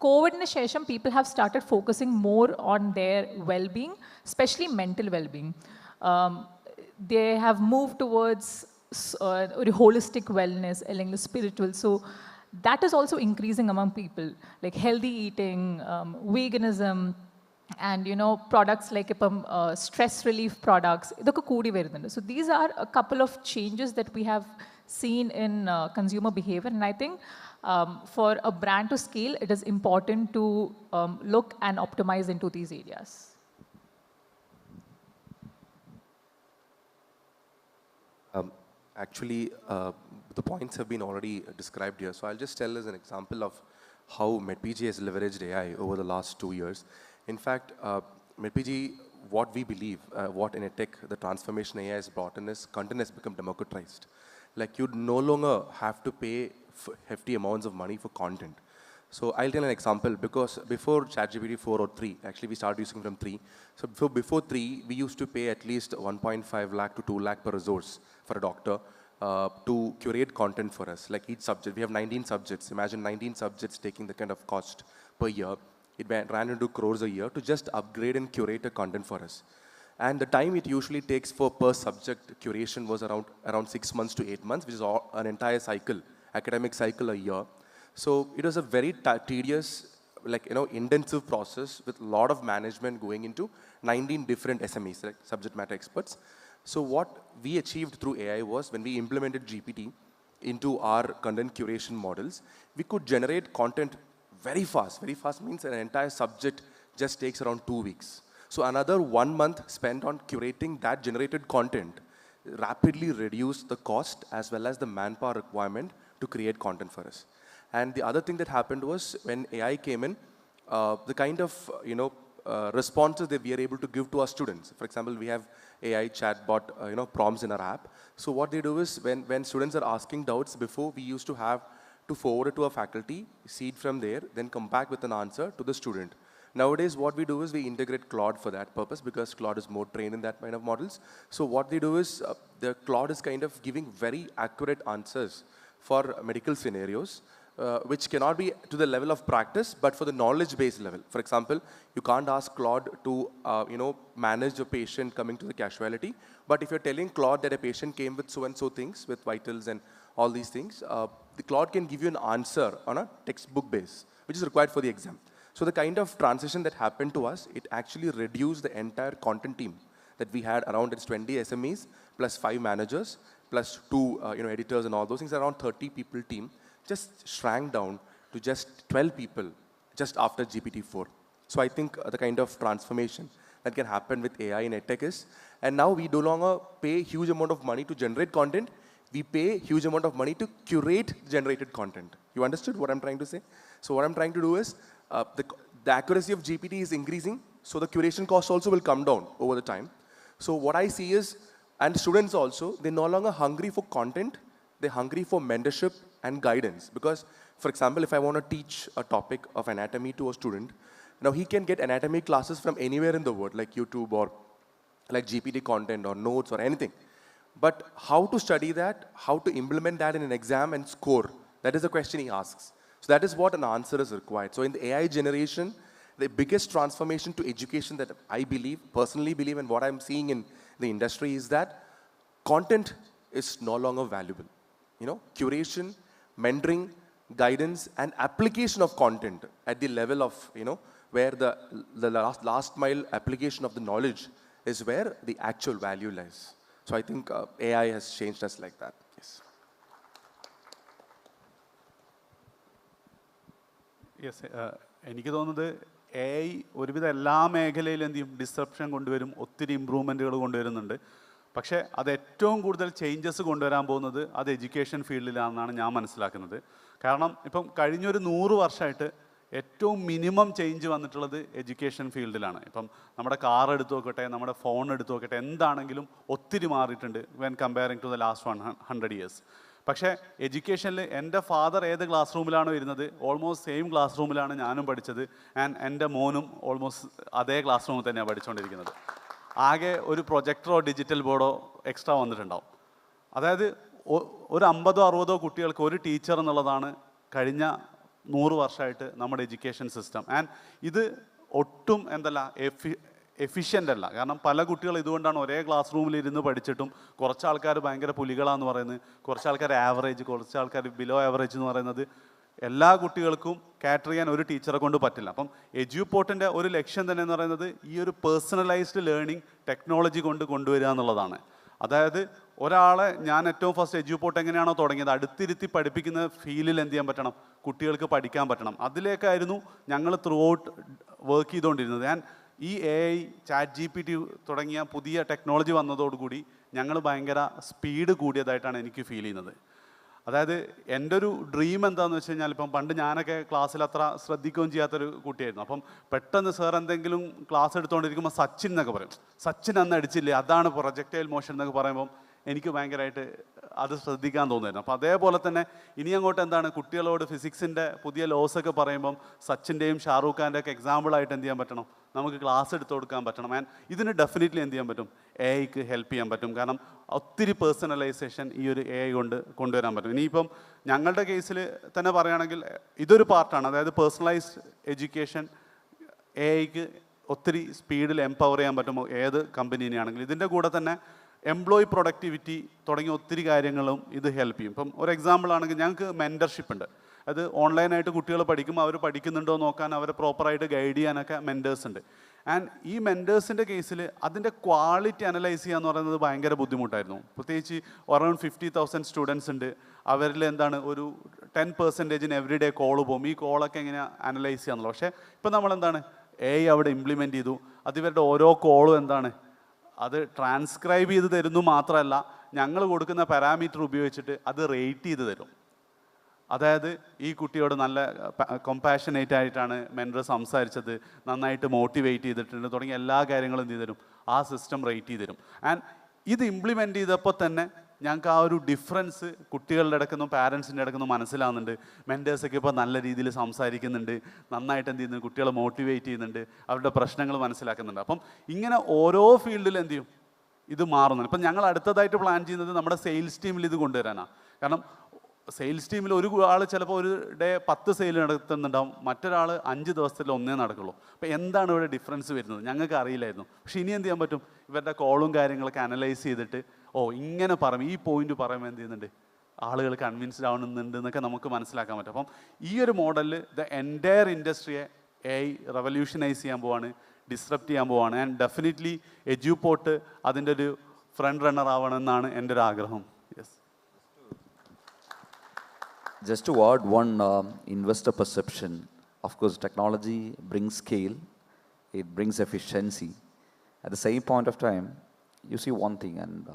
COVID shesham, people have started focusing more on their well-being, especially mental well-being. They have moved towards holistic wellness, spiritual. So that is also increasing among people, like healthy eating, veganism, and products like stress relief products. So these are a couple of changes that we have seen in consumer behavior, and I think for a brand to scale, it is important to look and optimize into these areas. Actually, the points have been already described here. So I'll just tell as an example of how MEDPG has leveraged AI over the last 2 years. In fact, MEDPG, what we believe, what in EdTech, the transformation AI has brought in is content has become democratized. Like you no longer have to pay hefty amounts of money for content. So I'll tell an example, because before ChatGPT 4 or 3, actually we started using from 3. So before 3, we used to pay at least 1.5 lakh to 2 lakh per resource for a doctor to curate content for us. Like each subject, we have 19 subjects. Imagine 19 subjects taking the kind of cost per year. It ran into crores a year to just upgrade and curate a content for us. And the time it usually takes for per subject curation was around 6 months to 8 months, which is an entire cycle, academic cycle a year. So it was a very tedious, intensive process with a lot of management going into 19 different SMEs, like subject matter experts. So what we achieved through AI was when we implemented GPT into our content curation models, we could generate content very fast. Very fast means an entire subject just takes around 2 weeks. So another 1 month spent on curating that generated content rapidly reduced the cost as well as the manpower requirement to create content for us. And the other thing that happened was when AI came in, the kind of responses that we are able to give to our students. For example, we have AI chatbot prompts in our app. So what they do is when students are asking doubts, before we used to have to forward it to a faculty, see it from there, then come back with an answer to the student. Nowadays, what we do is we integrate Claude for that purpose, because Claude is more trained in that kind of models. So what they do is the Claude is kind of giving very accurate answers for medical scenarios, which cannot be to the level of practice, but for the knowledge-based level. For example, you can't ask Claude to manage a patient coming to the casualty, but if you're telling Claude that a patient came with so-and-so things, with vitals and all these things, the Claude can give you an answer on a textbook base, which is required for the exam. So the kind of transition that happened to us, it actually reduced the entire content team that we had around its 20 SMEs, plus 5 managers, plus 2 editors and all those things, around 30 people team, just shrank down to just 12 people just after GPT-4. So I think the kind of transformation that can happen with AI in EdTech is, and now we no longer pay huge amount of money to generate content, we pay huge amount of money to curate generated content. You understood what I'm trying to say? So what I'm trying to do is, the accuracy of GPT is increasing, so the curation cost also will come down over the time. So what I see is, and students also, they're no longer hungry for content, they're hungry for mentorship and guidance. Because, for example, if I want to teach a topic of anatomy to a student, now he can get anatomy classes from anywhere in the world, like YouTube or like GPT content or notes or anything. But how to study that, how to implement that in an exam and score, that is the question he asks. So that is what an answer is required. So in the AI generation, the biggest transformation to education that I believe, personally believe, and what I'm seeing in the industry is that content is no longer valuable. You know, curation, mentoring, guidance, and application of content at the level of, you know, where the last mile application of the knowledge is where the actual value lies. So I think AI has changed us like that. Yes. Yes എനിക്ക് തോന്നുന്നത് AI ഒരുവിധം എല്ലാ മേഖലയിലും എന്ത് ചെയ്യും ഡിസ്റപ്ഷൻ കൊണ്ടുവരും, ഒത്തിരി ഇമ്പ്രൂവ്മെൻറ്റുകൾ കൊണ്ടുവരുന്നുണ്ട്. പക്ഷേ അത് ഏറ്റവും കൂടുതൽ ചേഞ്ചസ് കൊണ്ടുവരാൻ പോകുന്നത് അത് എഡ്യൂക്കേഷൻ ഫീൽഡിലാണെന്നാണ് ഞാൻ മനസ്സിലാക്കുന്നത്. കാരണം ഇപ്പം കഴിഞ്ഞൊരു 100 വർഷമായിട്ട് ഏറ്റവും മിനിമം ചേഞ്ച് വന്നിട്ടുള്ളത് എഡ്യൂക്കേഷൻ ഫീൽഡിലാണ്. ഇപ്പം നമ്മുടെ കാർ എടുത്തു നോക്കട്ടെ, നമ്മുടെ ഫോൺ എടുത്തു നോക്കട്ടെ, എന്താണെങ്കിലും ഒത്തിരി മാറിയിട്ടുണ്ട് when comparing to the last 100 years. പക്ഷേ എഡ്യൂക്കേഷനിൽ എൻ്റെ ഫാദർ ഏത് ക്ലാസ് റൂമിലാണോ ഇരുന്നത്, ഓൾമോസ്റ്റ് സെയിം ക്ലാസ് റൂമിലാണ് ഞാനും പഠിച്ചത്. ആൻഡ് എൻ്റെ മോനും ഓൾമോസ്റ്റ് അതേ ക്ലാസ് റൂമിൽ തന്നെയാണ് പഠിച്ചുകൊണ്ടിരിക്കുന്നത്. ആകെ ഒരു പ്രൊജക്ടറോ ഡിജിറ്റൽ ബോർഡോ എക്സ്ട്രാ വന്നിട്ടുണ്ടാവും. അതായത് ഒരു 50-60 കുട്ടികൾക്ക് ഒരു ടീച്ചർ എന്നുള്ളതാണ് കഴിഞ്ഞ 100 വർഷമായിട്ട് നമ്മുടെ എഡ്യൂക്കേഷൻ സിസ്റ്റം. ആൻഡ് ഇത് ഒട്ടും എന്തല്ല എഫിഷ്യൻ്റ് അല്ല. കാരണം പല കുട്ടികൾ ഇതുകൊണ്ടാണ് ഒരേ ക്ലാസ് റൂമിൽ ഇരുന്ന് പഠിച്ചിട്ടും കുറച്ച് ആൾക്കാർ ഭയങ്കര പുലികളാന്ന് പറയുന്നത്, കുറച്ച് ആൾക്കാർ ആവറേജ്, കുറച്ച് ആൾക്കാർ ബിലോ ആവറേജ് എന്ന് പറയുന്നത്. എല്ലാ കുട്ടികൾക്കും കാറ്റർ ചെയ്യാൻ ഒരു ടീച്ചറെ കൊണ്ട് പറ്റില്ല. അപ്പം എഡ്യൂപോർട്ടിൻ്റെ ഒരു ലക്ഷ്യം തന്നെ എന്ന് പറയുന്നത് ഈ ഒരു പേഴ്സണലൈസ്ഡ് ലേണിംഗ് ടെക്നോളജി കൊണ്ട് കൊണ്ടുവരിക എന്നുള്ളതാണ്. അതായത് ഒരാളെ ഞാൻ ഏറ്റവും ഫസ്റ്റ് എഡ്യൂപോർട്ട് എങ്ങനെയാണോ തുടങ്ങിയത്, അടുത്തിരുത്തി പഠിപ്പിക്കുന്ന ഫീലിൽ എന്ത് ചെയ്യാൻ പറ്റണം, കുട്ടികൾക്ക് പഠിക്കാൻ പറ്റണം. അതിലേക്കായിരുന്നു ഞങ്ങൾ ത്രൂ ഔട്ട് വർക്ക് ചെയ്തുകൊണ്ടിരുന്നത്. ഞാൻ ഈ AI, ChatGPT തുടങ്ങിയ പുതിയ ടെക്നോളജി വന്നതോടുകൂടി ഞങ്ങൾ ഭയങ്കര സ്പീഡ് കൂടിയതായിട്ടാണ് എനിക്ക് ഫീൽ ചെയ്യുന്നത്. അതായത് എൻ്റെ ഒരു ഡ്രീം എന്താണെന്ന് വെച്ച് കഴിഞ്ഞാൽ, ഇപ്പം പണ്ട് ഞാനൊക്കെ ക്ലാസ്സിൽ അത്ര ശ്രദ്ധിക്കുകയും ചെയ്യാത്തൊരു കുട്ടിയായിരുന്നു. അപ്പം പെട്ടെന്ന് സാർ എന്തെങ്കിലും ക്ലാസ് എടുത്തുകൊണ്ടിരിക്കുമ്പോൾ സച്ചിൻ എന്നൊക്കെ പറയും. സച്ചിൻ അന്ന് അടിച്ചില്ലേ, അതാണ് പ്രൊജക്ടൈൽ മോഷൻ എന്നൊക്കെ പറയുമ്പം എനിക്ക് ഭയങ്കരമായിട്ട് അത് ശ്രദ്ധിക്കാൻ തോന്നുമായിരുന്നു. അപ്പോൾ അതേപോലെ തന്നെ ഇനി അങ്ങോട്ട് എന്താണ്, കുട്ടികളോട് ഫിസിക്സിൻ്റെ പുതിയ ലോസൊക്കെ പറയുമ്പം സച്ചിൻ്റെയും ഷാറൂഖ് ഖാൻ്റെ ഒക്കെ എക്സാമ്പിളായിട്ട് എന്ത് ചെയ്യാൻ പറ്റണം, നമുക്ക് ക്ലാസ് എടുത്തു കൊടുക്കാൻ പറ്റണം. ആൻഡ് ഇതിന് ഡെഫിനറ്റ്ലി എന്ത് ചെയ്യാൻ പറ്റും, AIക്ക് ഹെൽപ്പ് ചെയ്യാൻ പറ്റും. കാരണം ഒത്തിരി പേഴ്സണലൈസേഷൻ ഈ ഒരു AI കൊണ്ട് കൊണ്ടുവരാൻ പറ്റും. ഇനിയിപ്പം ഞങ്ങളുടെ കേസിൽ തന്നെ പറയുകയാണെങ്കിൽ ഇതൊരു പാർട്ടാണ്. അതായത് പേഴ്സണലൈസ്ഡ് എഡ്യൂക്കേഷൻ AIക്ക് ഒത്തിരി സ്പീഡിൽ എംപവർ ചെയ്യാൻ പറ്റും ഏത് കമ്പനീനെയാണെങ്കിലും. ഇതിൻ്റെ കൂടെ തന്നെ എംപ്ലോയി പ്രൊഡക്ടിവിറ്റി തുടങ്ങിയ ഒത്തിരി കാര്യങ്ങളും ഇത് ഹെൽപ്പ് ചെയ്യും. ഇപ്പം ഒരു എക്സാമ്പിൾ ആണെങ്കിൽ ഞങ്ങൾക്ക് മെൻറ്റർഷിപ്പ് ഉണ്ട്. അത് ഓൺലൈനായിട്ട് കുട്ടികൾ പഠിക്കുമ്പോൾ അവർ പഠിക്കുന്നുണ്ടോ നോക്കാൻ, അവരെ പ്രോപ്പറായിട്ട് ഗൈഡ് ചെയ്യാനൊക്കെ മെൻറ്റേഴ്സ് ഉണ്ട്. ആൻഡ് ഈ മെൻറ്റേഴ്സിൻ്റെ കേസിൽ അതിൻ്റെ ക്വാളിറ്റി അനലൈസ് ചെയ്യുക എന്ന് പറയുന്നത് ഭയങ്കര ബുദ്ധിമുട്ടായിരുന്നു. പ്രത്യേകിച്ച് അറൗണ്ട് 50,000 സ്റ്റുഡൻസ് ഉണ്ട്. അവരിൽ എന്താണ് ഒരു 10% എവറി ഡേ കോള് പോകും. ഈ കോളൊക്കെ എങ്ങനെ അനലൈസ് ചെയ്യാന്നുള്ളത്. പക്ഷേ ഇപ്പം നമ്മളെന്താണ് AI അവിടെ ഇംപ്ലിമെൻറ്റ് ചെയ്തു. അത് ഇവരുടെ ഓരോ കോളും എന്താണ് അത് ട്രാൻസ്ക്രൈബ് ചെയ്ത് തരുന്നു മാത്രമല്ല, ഞങ്ങൾ കൊടുക്കുന്ന പാരാമീറ്റർ ഉപയോഗിച്ചിട്ട് അത് റേറ്റ് ചെയ്ത് തരും. അതായത് ഈ കുട്ടിയോട് നല്ല കമ്പാഷനേറ്റ് ആയിട്ടാണ് മെൻറ്റർ സംസാരിച്ചത്, നന്നായിട്ട് മോട്ടിവേറ്റ് ചെയ്തിട്ടുണ്ട് തുടങ്ങിയ എല്ലാ കാര്യങ്ങളും എന്ത് ചെയ്ത് തരും, ആ സിസ്റ്റം റേറ്റ് ചെയ്ത് തരും. ആൻഡ് ഇത് ഇംപ്ലിമെൻറ്റ് ചെയ്തപ്പോൾ തന്നെ ഞങ്ങൾക്ക് ആ ഒരു ഡിഫറൻസ് കുട്ടികളുടെ ഇടയ്ക്കൊന്നും പാരൻസിൻ്റെ ഇടയ്ക്കൊന്നും മനസ്സിലാവുന്നുണ്ട്. മെൻറ്റേഴ്സൊക്കെ ഇപ്പോൾ നല്ല രീതിയിൽ സംസാരിക്കുന്നുണ്ട്, നന്നായിട്ട് എന്ത് ചെയ്യുന്നു, കുട്ടികളെ മോട്ടിവേറ്റ് ചെയ്യുന്നുണ്ട്, അവരുടെ പ്രശ്നങ്ങൾ മനസ്സിലാക്കുന്നുണ്ട്. അപ്പം ഇങ്ങനെ ഓരോ ഫീൽഡിലും എന്ത് ചെയ്യും, ഇത് മാറുന്നുണ്ട്. ഇപ്പം ഞങ്ങൾ അടുത്തതായിട്ട് പ്ലാൻ ചെയ്യുന്നത് നമ്മുടെ സെയിൽസ് ടീമിൽ ഇത് കൊണ്ടുവരാനാണ്. കാരണം സെയിൽസ് ടീമിൽ ഒരു ആൾ ചിലപ്പോൾ ഒരു ഡേ 10 സെയിൽ നടത്തുന്നുണ്ടാവും, മറ്റൊരാൾ 5 ദിവസത്തിൽ 1 നടക്കുള്ളൂ. അപ്പോൾ എന്താണ് ഇവിടെ ഡിഫറൻസ് വരുന്നത് ഞങ്ങൾക്ക് അറിയില്ലായിരുന്നു. പക്ഷേ ഇനി എന്ത് ചെയ്യാൻ പറ്റും, ഇവരുടെ കോളും കാര്യങ്ങളൊക്കെ അനലൈസ് ചെയ്തിട്ട് ഇങ്ങനെ പറയും, ഈ പോയിന്റ് പറയുമ്പോൾ എന്ത് ചെയ്യുന്നുണ്ട്, ആളുകൾ കൺവിൻസ്ഡ് ആവുന്നുണ്ട് എന്നൊക്കെ നമുക്ക് മനസ്സിലാക്കാൻ പറ്റും. അപ്പം ഈ ഒരു മോഡലിൽ ദ എൻറ്റയർ ഇൻഡസ്ട്രിയെ AI റെവല്യൂഷനൈസ് ചെയ്യാൻ പോവാണ്, ഡിസ്റപ്റ്റ് ചെയ്യാൻ പോവാണ്. ആൻഡ് ഡെഫിനറ്റ്ലി എഡ്യൂപോർട്ട് അതിൻ്റെ ഒരു ഫ്രണ്ട് റണ്ണർ ആവണമെന്നാണ് എൻ്റെ ഒരു ആഗ്രഹം. Yes. Just to add one investor perception, of course, technology brings scale, it brings efficiency. At the same point of time, you see one thing, and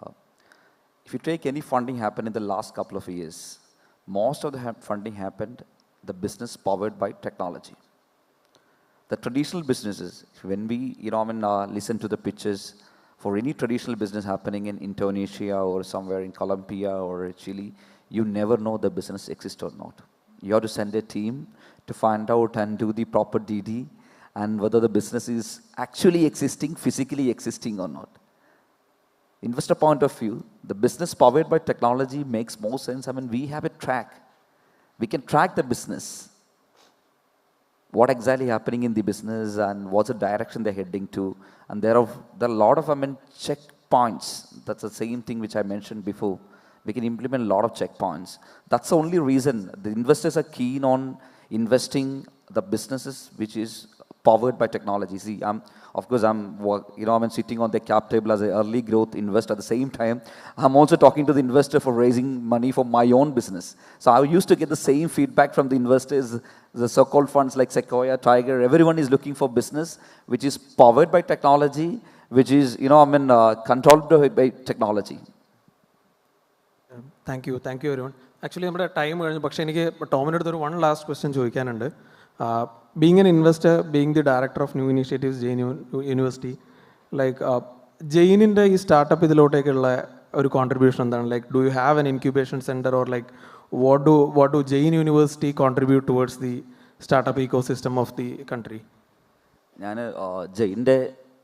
if you take any funding happened in the last couple of years, most of the funding happened, the business powered by technology. The traditional businesses, when we listen to the pitches for any traditional business happening in Indonesia or somewhere in Colombia or Chile, you never know the business exists or not. You have to send a team to find out and do the proper DD and whether the business is actually existing, physically existing or not. Investor point of view, the business powered by technology makes more sense. I mean, we have a track. We can track the business. What exactly happening in the business and what's the direction they're heading to. And there are a lot of, checkpoints. That's the same thing which I mentioned before. We can implement a lot of checkpoints. That's the only reason the investors are keen on investing the businesses which is powered by technology. See, I'm sitting on the cap table as an early growth investor. At the same time, I'm also talking to the investor for raising money for my own business. So I used to get the same feedback from the investors, the so-called funds like Sequoia, Tiger. Everyone is looking for business which is powered by technology, which is, controlled by technology. Thank you everyone. Actually, നമ്മുടെ ടൈം കഴിഞ്ഞു. പക്ഷേ എനിക്ക് ടോമിൻ്റെ അടുത്തൊരു വൺ ലാസ്റ്റ് ക്വസ്റ്റ്യൻ ചോദിക്കാനുണ്ട്. Being an investor, being the director of new initiatives, JAIN University, like JAIN in the startup ഇതിലോട്ടേക്കുള്ള ഒരു contribution എന്താണ്? Like, do you have an incubation center or like what do JAIN University contribute towards the startup ecosystem of the country? ഞാൻ ജെയിൻ്റെ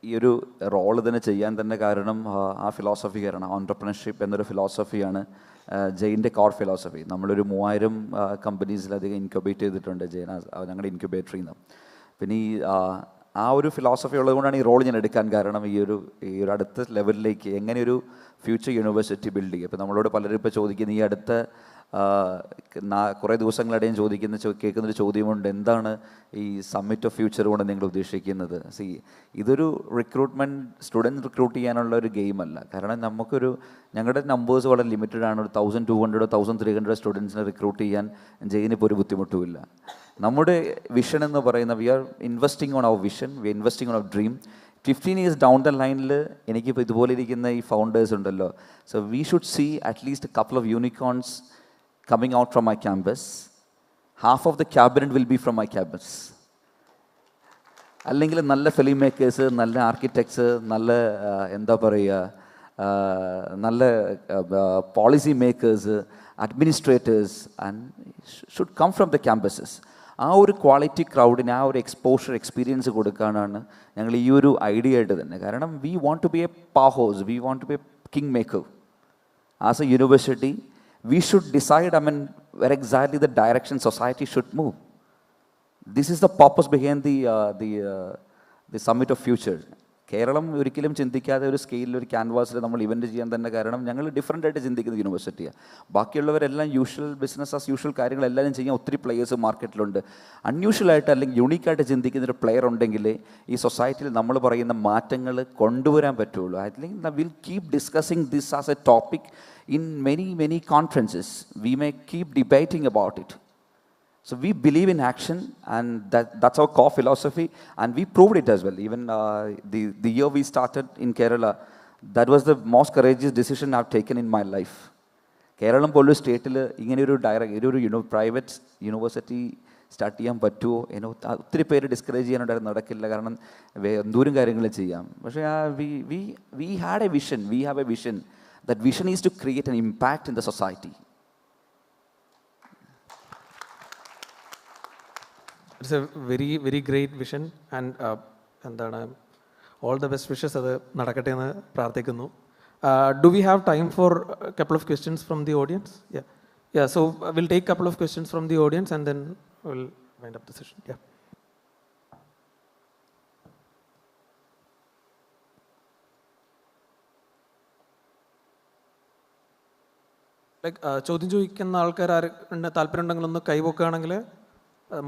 ഈ ഒരു റോള് തന്നെ ചെയ്യാൻ തന്നെ കാരണം ആ ഫിലോസഫി കാരണം ഓൺട്രപ്രണർഷിപ്പ് എന്നൊരു ഫിലോസഫിയാണ് ജെയിൻ്റെ കോർ ഫിലോസഫി. നമ്മളൊരു 3000 കമ്പനീസിലധികം ഇൻക്യുബേറ്റ് ചെയ്തിട്ടുണ്ട് ജെയിൻ ഞങ്ങളുടെ ഇൻക്യുബേറ്ററിൽ നിന്ന്. പിന്നെ ആ ഒരു ഫിലോസഫി ഉള്ളതുകൊണ്ടാണ് ഈ റോൾ ഞാൻ എടുക്കാൻ കാരണം. ഈ ഒരു അടുത്ത ലെവലിലേക്ക് എങ്ങനെ ഒരു ഫ്യൂച്ചർ യൂണിവേഴ്സിറ്റി ബിൽഡ് ചെയ്യും. ഇപ്പോൾ നമ്മളോട് പലരും ഇപ്പോൾ ചോദിക്കുന്നത് ഈ അടുത്ത കുറേ ദിവസങ്ങളിടയും കേൾക്കുന്നൊരു ചോദ്യമുണ്ട്, എന്താണ് ഈ സമ്മിറ്റ് ഓഫ് ഫ്യൂച്ചർ കൊണ്ട് നിങ്ങൾ ഉദ്ദേശിക്കുന്നത്? ഇതൊരു സ്റ്റുഡൻറ്റ് റിക്രൂട്ട് ചെയ്യാനുള്ള ഒരു ഗെയിമല്ല. കാരണം ഞങ്ങളുടെ നമ്പേഴ്സ് വളരെ ലിമിറ്റഡ് ആണ്. ഒരു 1200 1300 സ്റ്റുഡൻസിനെ റിക്രൂട്ട് ചെയ്യാൻ ജെയിന് ഇപ്പോൾ ഒരു ബുദ്ധിമുട്ടുമില്ല. നമ്മുടെ വിഷൻ എന്ന് പറയുന്ന we are investing on our vision, we are investing on our dream. 15 years down the line, എനിക്കിപ്പോൾ ഇതുപോലെ ഇരിക്കുന്ന ഈ ഫൗണ്ടേഴ്സ് ഉണ്ടല്ലോ, so we should see at least a couple of unicorns coming out from my campus. Half of the cabinet will be from my campus. അല്ലെങ്കിൽ നല്ല ഫിലിം മേക്കേഴ്സ്, നല്ല ആർക്കിടെക്ട്സ്, നല്ല എന്താ പറയുക, നല്ല policy makers, administrators and should come from the campuses. ആ ഒരു ക്വാളിറ്റി ക്രൗഡിന് ആ ഒരു എക്സ്പോഷർ എക്സ്പീരിയൻസ് കൊടുക്കാനാണ് ഞങ്ങൾ ഈ ഒരു ഐഡിയ ആയിട്ട് തന്നെ. കാരണം we want to be a power house, we want to be a king maker. As a university we should decide, where exactly the direction society should move. This is the purpose behind the Summit of Future. Keralam ഒരിക്കലും ചിന്തിക്കാതെ ഒരു സ്കെയിലിൽ ഒരു ക്യാൻവാസിൽ നമ്മൾ ഇവൻറ്റ് ചെയ്യാൻ തന്നെ കാരണം ഞങ്ങൾ ഡിഫറൻ്റ് ആയിട്ട് ചിന്തിക്കുന്ന യൂണിവേഴ്സിറ്റിയാണ്. ബാക്കിയുള്ളവരെല്ലാം യൂഷ്വൽ ബിസിനസ് ആസ് യൂഷ്വൽ കാര്യങ്ങളെല്ലാവരും ചെയ്യാൻ ഒത്തിരി പ്ലെയേഴ്സ് മാർക്കറ്റിലുണ്ട്. അൺയൂഷ്വലായിട്ട് അല്ലെങ്കിൽ യൂണീക്കായിട്ട് ചിന്തിക്കുന്നൊരു പ്ലെയർ ഉണ്ടെങ്കിൽ ഈ സൊസൈറ്റിയിൽ നമ്മൾ പറയുന്ന മാറ്റങ്ങൾ കൊണ്ടുവരാൻ പറ്റുള്ളൂ. I think will keep discussing this as A topic in many conferences. We may keep debating about it. So we believe in action, and that's our core philosophy, and we proved it as well. Even the year we started in Kerala, that was the most courageous decision I've taken in my life. Keralam പോലൊരു സ്റ്റേറ്റിൽ ഇങ്ങനെ ഒരു പ്രൈവറ്റ് യൂണിവേഴ്സിറ്റി സ്റ്റാർട്ട് ചെയ്യാൻ പറ്റുമോ ഒത്തിരി പേര് ഡിസ്കറേജ് ചെയ്യാനുണ്ടായിരുന്നു. നടക്കില്ല, കാരണം എന്തോരം കാര്യങ്ങൾ ചെയ്യാം. പക്ഷേ we had a vision, we have a vision. That vision is to create an impact in the society. It's a very great vision, and all the best wishes അത് നടക്കട്ടെ എന്ന് പ്രാർത്ഥിക്കുന്നു. Do we have time for a couple of questions from the audience? Yeah, so we'll take a couple of questions from the audience and then we'll wind up the session. Yeah. ചോദ്യം ചോദിക്കുന്ന ആൾക്കാർ താല്പര്യം ഉണ്ടെങ്കിൽ ഒന്ന് കൈവക്കുകയാണെങ്കിൽ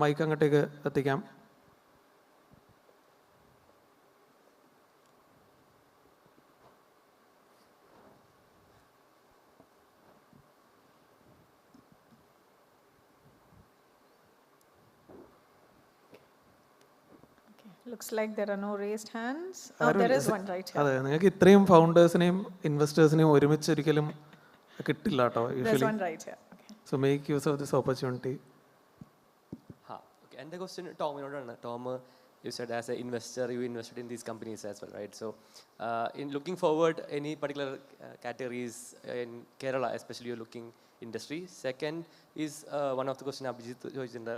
മൈക്ക് അങ്ങോട്ടേക്ക് എത്തിക്കാം. Looks like there are no raised hands. There is one right here. അതെ, നിങ്ങൾക്ക് ഇത്രയും ഫൗണ്ടേഴ്സിനെയും ഇൻവെസ്റ്റേഴ്സിനെയും ഒരുമിച്ച് ഒരിക്കലും കിട്ടില്ല കേട്ടോ. There's one right here. Okay. So make use of this opportunity. Okay. And the question ടോമിനോടാണ്. Tom, you said as an investor you invested in these companies as well, right? So in looking forward, any particular categories in Kerala especially you're looking industry. Second is one of the question Abhijith in the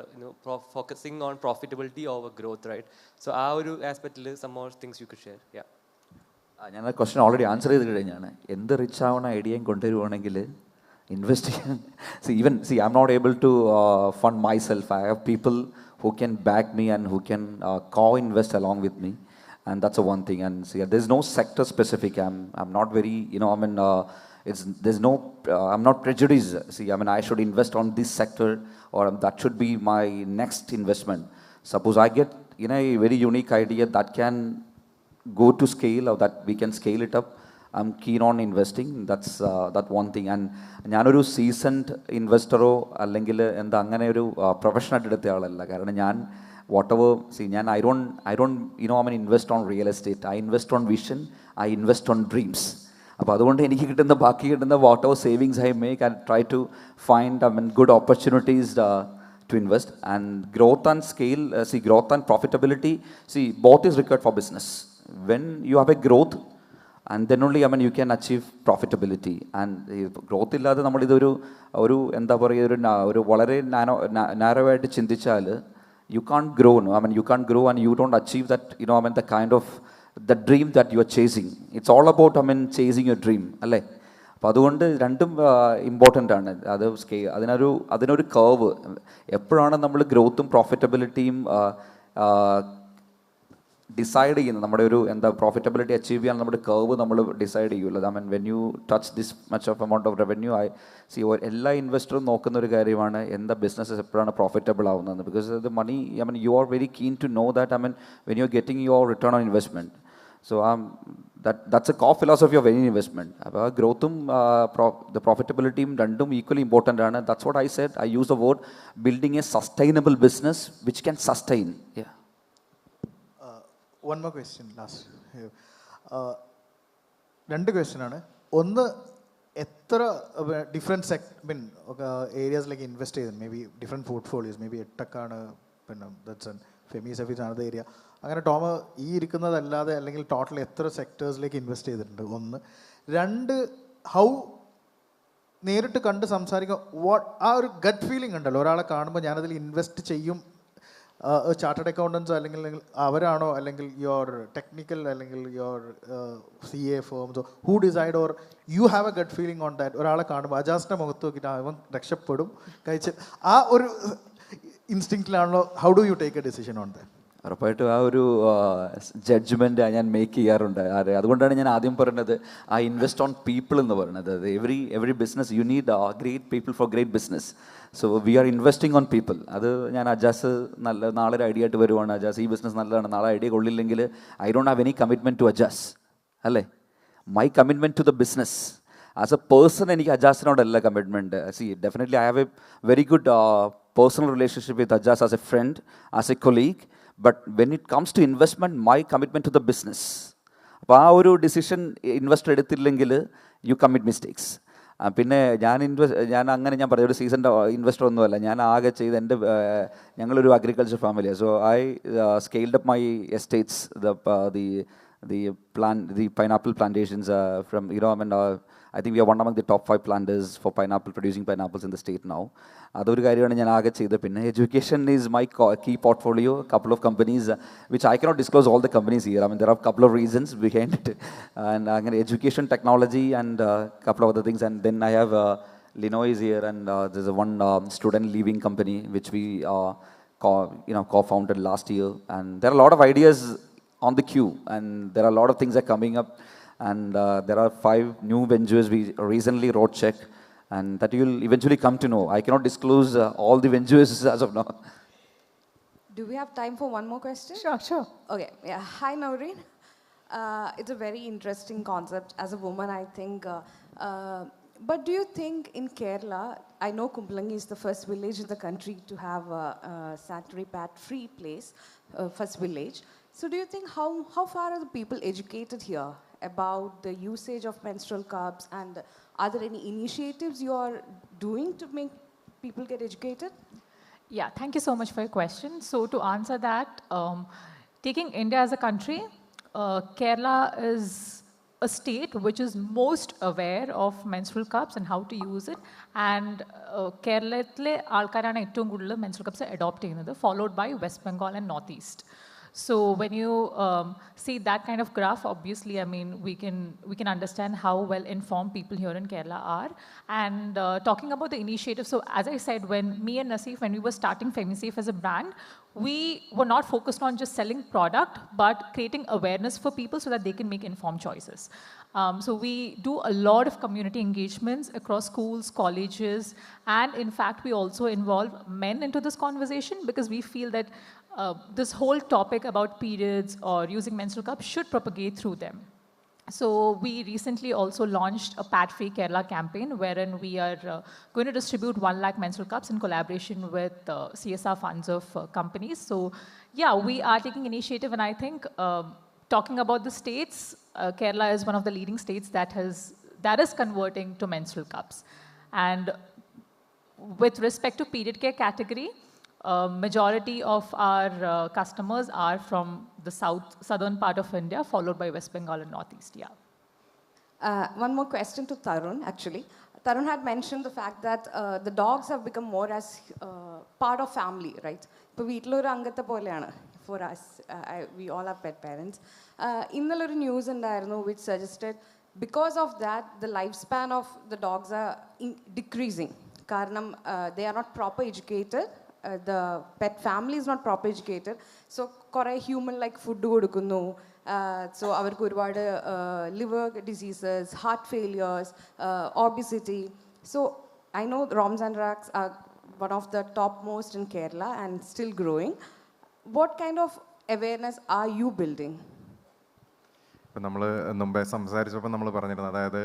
focusing on profitability over growth, right? So our aspect, some more things you could share. Yeah. ഞാൻ ആ ക്വസ്റ്റൻ ഓൾറെഡി ആൻസർ ചെയ്ത് കഴിഞ്ഞാണ്. എന്ത് റിച്ച് ആവണ ഐഡിയയും കൊണ്ടുവരുവാണെങ്കിൽ ഇൻവെസ്റ്റ് ചെയ്യാൻ I'm not able to fund myself. I have people who can back me and who can co-invest along with me, and that's a one thing. And see, there's no sector specific. I'm not very, I'm not prejudiced. See, I should invest on this sector, or that should be my next investment. Suppose I get a very unique idea that can go to scale, or that we can scale it up, I'm keen on investing. That's that one thing. And ഞാനൊരു സീസൺഡ് ഇൻവെസ്റ്ററോ അല്ലെങ്കിൽ എന്താ അങ്ങനെ ഒരു പ്രൊഫഷണൽ എടുത്ത ആളല്ല. കാരണം ഞാൻ whatever, I don't invest on real estate. I invest on vision. I invest on dreams. അപ്പോൾ അതുകൊണ്ട് എനിക്ക് ബാക്കി കിട്ടുന്ന whatever savings I make, I try to find good opportunities to invest. And growth and scale, growth and profitability, both is required for business. When you have a growth, and then only you can achieve profitability. And growth illade nammal idoru endha paraya oru valare narrow aayittu chindichal you can't grow. You can't grow and you don't achieve that, the kind of the dream that you are chasing. It's all about chasing your dream, alle. അപ്പോൾ അതുകൊണ്ട് രണ്ടും ഇമ്പോർട്ടൻ്റ് ആണ്. അത് അതിനൊരു കർവ് എപ്പോഴാണ് നമ്മൾ ഗ്രോത്തും പ്രോഫിറ്റബിലിറ്റിയും ഡിസൈഡ് ചെയ്യുന്നത്. നമ്മുടെ ഒരു പ്രോഫിറ്റബിലിറ്റി അച്ചീവ് ചെയ്യാൻ നമ്മുടെ കർവ് നമ്മൾ ഡിസൈഡ് ചെയ്യുമല്ലോ. When you touch this much of amount of revenue, എല്ലാ ഇൻവെസ്റ്ററും നോക്കുന്ന ഒരു കാര്യമാണ് ബിസിനസ് എപ്പോഴാണ് പ്രോഫിറ്റബിൾ ആവുന്നത്. Because the money, you are very keen to know that when you are getting your return on investment. So that's a core philosophy of any investment. Growth the profitability രണ്ടും equally important ആണ്. That's what I said. I use the word building a sustainable business which can sustain. Yeah. One more question last. രണ്ട് ക്വസ്റ്റ്യൻ ആണ്. ഒന്ന്, എത്ര ഡിഫറെൻറ്റ് ഏരിയാസിലേക്ക് ഇൻവെസ്റ്റ് ചെയ്ത്, maybe different portfolios, maybe എട്ടക്കാണ്, പിന്നെ ദാറ്റ്സ് FemiSafe ആണ് ഏരിയ. അങ്ങനെ ടോം ഈ ഇരിക്കുന്നതല്ലാതെ അല്ലെങ്കിൽ ടോട്ടൽ എത്ര സെക്ടേഴ്സിലേക്ക് ഇൻവെസ്റ്റ് ചെയ്തിട്ടുണ്ട്? ഒന്ന്. രണ്ട്, ഹൗ നേരിട്ട് കണ്ട് സംസാരിക്കുക, ആ ഒരു ഗട്ട് ഫീലിംഗ് ഉണ്ടല്ലോ, ഒരാളെ കാണുമ്പോൾ ഞാനതിൽ ഇൻവെസ്റ്റ് ചെയ്യും, ചാർട്ടേഡ് അക്കൗണ്ടൻസ് അല്ലെങ്കിൽ അവരാണോ, അല്ലെങ്കിൽ യുവർ ടെക്നിക്കൽ അല്ലെങ്കിൽ യുവർ CA ഫേംസോ, who decide, or you have a gut feeling on that? ഒരാളെ കാണുമ്പോൾ അജാസിൻ്റെ മുഖത്ത് നോക്കിയിട്ട് അവൻ രക്ഷപ്പെടും കഴിച്ച്, ആ ഒരു ഇൻസ്റ്റിങ്ക്റ്റിലാണല്ലോ. How do you take a decision on that? ഉറപ്പായിട്ടും ആ ഒരു ജഡ്ജ്മെൻറ്റ് ഞാൻ മേക്ക് ചെയ്യാറുണ്ട്. അതുകൊണ്ടാണ് ഞാൻ ആദ്യം പറഞ്ഞത് ഇൻവെസ്റ്റ് ഓൺ പീപ്പിൾ എന്ന് പറയുന്നത്. Every business you need great people four great business. So we are investing on people. അത് ഞാൻ അജാസ് നാളെ ഒരു ഐഡിയ ആയിട്ട് വരുവാണ്, അജാസ് ഈ ബിസിനസ് നല്ലതാണ്, നാളെ ഐഡിയ കൊള്ളില്ലെങ്കിൽ I don't have any commitment to Ajas, അല്ലേ? My commitment to the business as a person, എനിക്ക് അജാസിനോടല്ല commitment. Definitely I have a very good personal relationship with Ajaz as a friend, as a colleague, but when it comes to investment, my commitment to the business. അപ്പോൾ ആ ഒരു ഡിസിഷൻ ഇൻവെസ്റ്റർ എടുത്തില്ലെങ്കിൽ യു കമ്മിറ്റ് മിസ്റ്റേക്സ്. പിന്നെ ഞാൻ പറഞ്ഞ ഒരു സീസൺഡ് ഇൻവെസ്റ്റർ ഒന്നുമല്ല. ഞാൻ ആകെ ചെയ്ത് ഞങ്ങളൊരു അഗ്രികൾച്ചർ ഫാമിലിയാണ്. So I scaled up my estates, the pineapple plantations from I think we are one among the top 5 planters for producing pineapples in the state now. അതൊരു കാര്യമാണ് ഞാൻ ആകെ ചെയ്തത്. പിന്നെ education is my key portfolio, couple of companies which I cannot disclose all the companies here. There are a couple of reasons behind it. And education, technology and couple of other things. And then I have Linoy is here, and there's one student leaving company which we co-founded last year. And there are a lot of ideas on the queue, and there are a lot of things are coming up. And there are 5 new ventures we recently wrote check, and that you will eventually come to know. I cannot disclose all the ventures as of now. Do we have time for one more question? Sure. Okay. Yeah. Hi, Noureen. It's a very interesting concept. As a woman, I think. But do you think in Kerala, I know Kumbalangi is the first village in the country to have a sanitary pad free place, first village. So do you think how far are the people educated here about the usage of menstrual cups, and are there any initiatives you are doing to make people get educated? Yeah, thank you so much for your question. So to answer that, taking India as a country, Kerala is a state which is most aware of menstrual cups and how to use it. And Kerala alkarana ettavum koodutal menstrual cups adopt cheyyunnathu, followed by West Bengal and Northeast. So when you see that kind of graph, obviously, I mean, we can understand how well informed people here in Kerala are. And talking about the initiative, so as I said, when me and Naseef, when we were starting FemiSafe as a brand, we were not focused on just selling product, but creating awareness for people so that they can make informed choices. So we do a lot of community engagements across schools, colleges, and in fact, we also involve men into this conversation because we feel that this whole topic about periods or using menstrual cups should propagate through them. So we recently also launched a Pad-Free Kerala campaign wherein we are going to distribute 1 lakh menstrual cups in collaboration with CSR funds of companies. So yeah, we are taking initiative, and I think talking about the states, Kerala is one of the leading states that is converting to menstrual cups. And with respect to period care category, majority of our customers are from the southern part of India, followed by West Bengal and Northeast. Yeah. One more question to Tharun, actually. Tharun had mentioned the fact that the dogs have become more as part of family, right? ഇപ്പോൾ വീട്ടിലൊരു അംഗത്തെ പോലെയാണ് for us. We all are pet parents. ഇന്നലൊരു ന്യൂസ് ഉണ്ടായിരുന്നു which suggested because of that the lifespan of the dogs are decreasing. കാരണം they are not proper educated. The pet family is not proper educated. So കുറേ human like food കൊടുക്കുന്നു. So അവർക്ക് ഒരുപാട് liver diseases, heart failures, obesity. So I know Roms and Raks are one of the top most in Kerala and still growing. What kind of awareness are you building? ഇപ്പം നമ്മൾ മുമ്പേ സംസാരിച്ചപ്പോൾ നമ്മൾ പറഞ്ഞിരുന്നത്, അതായത്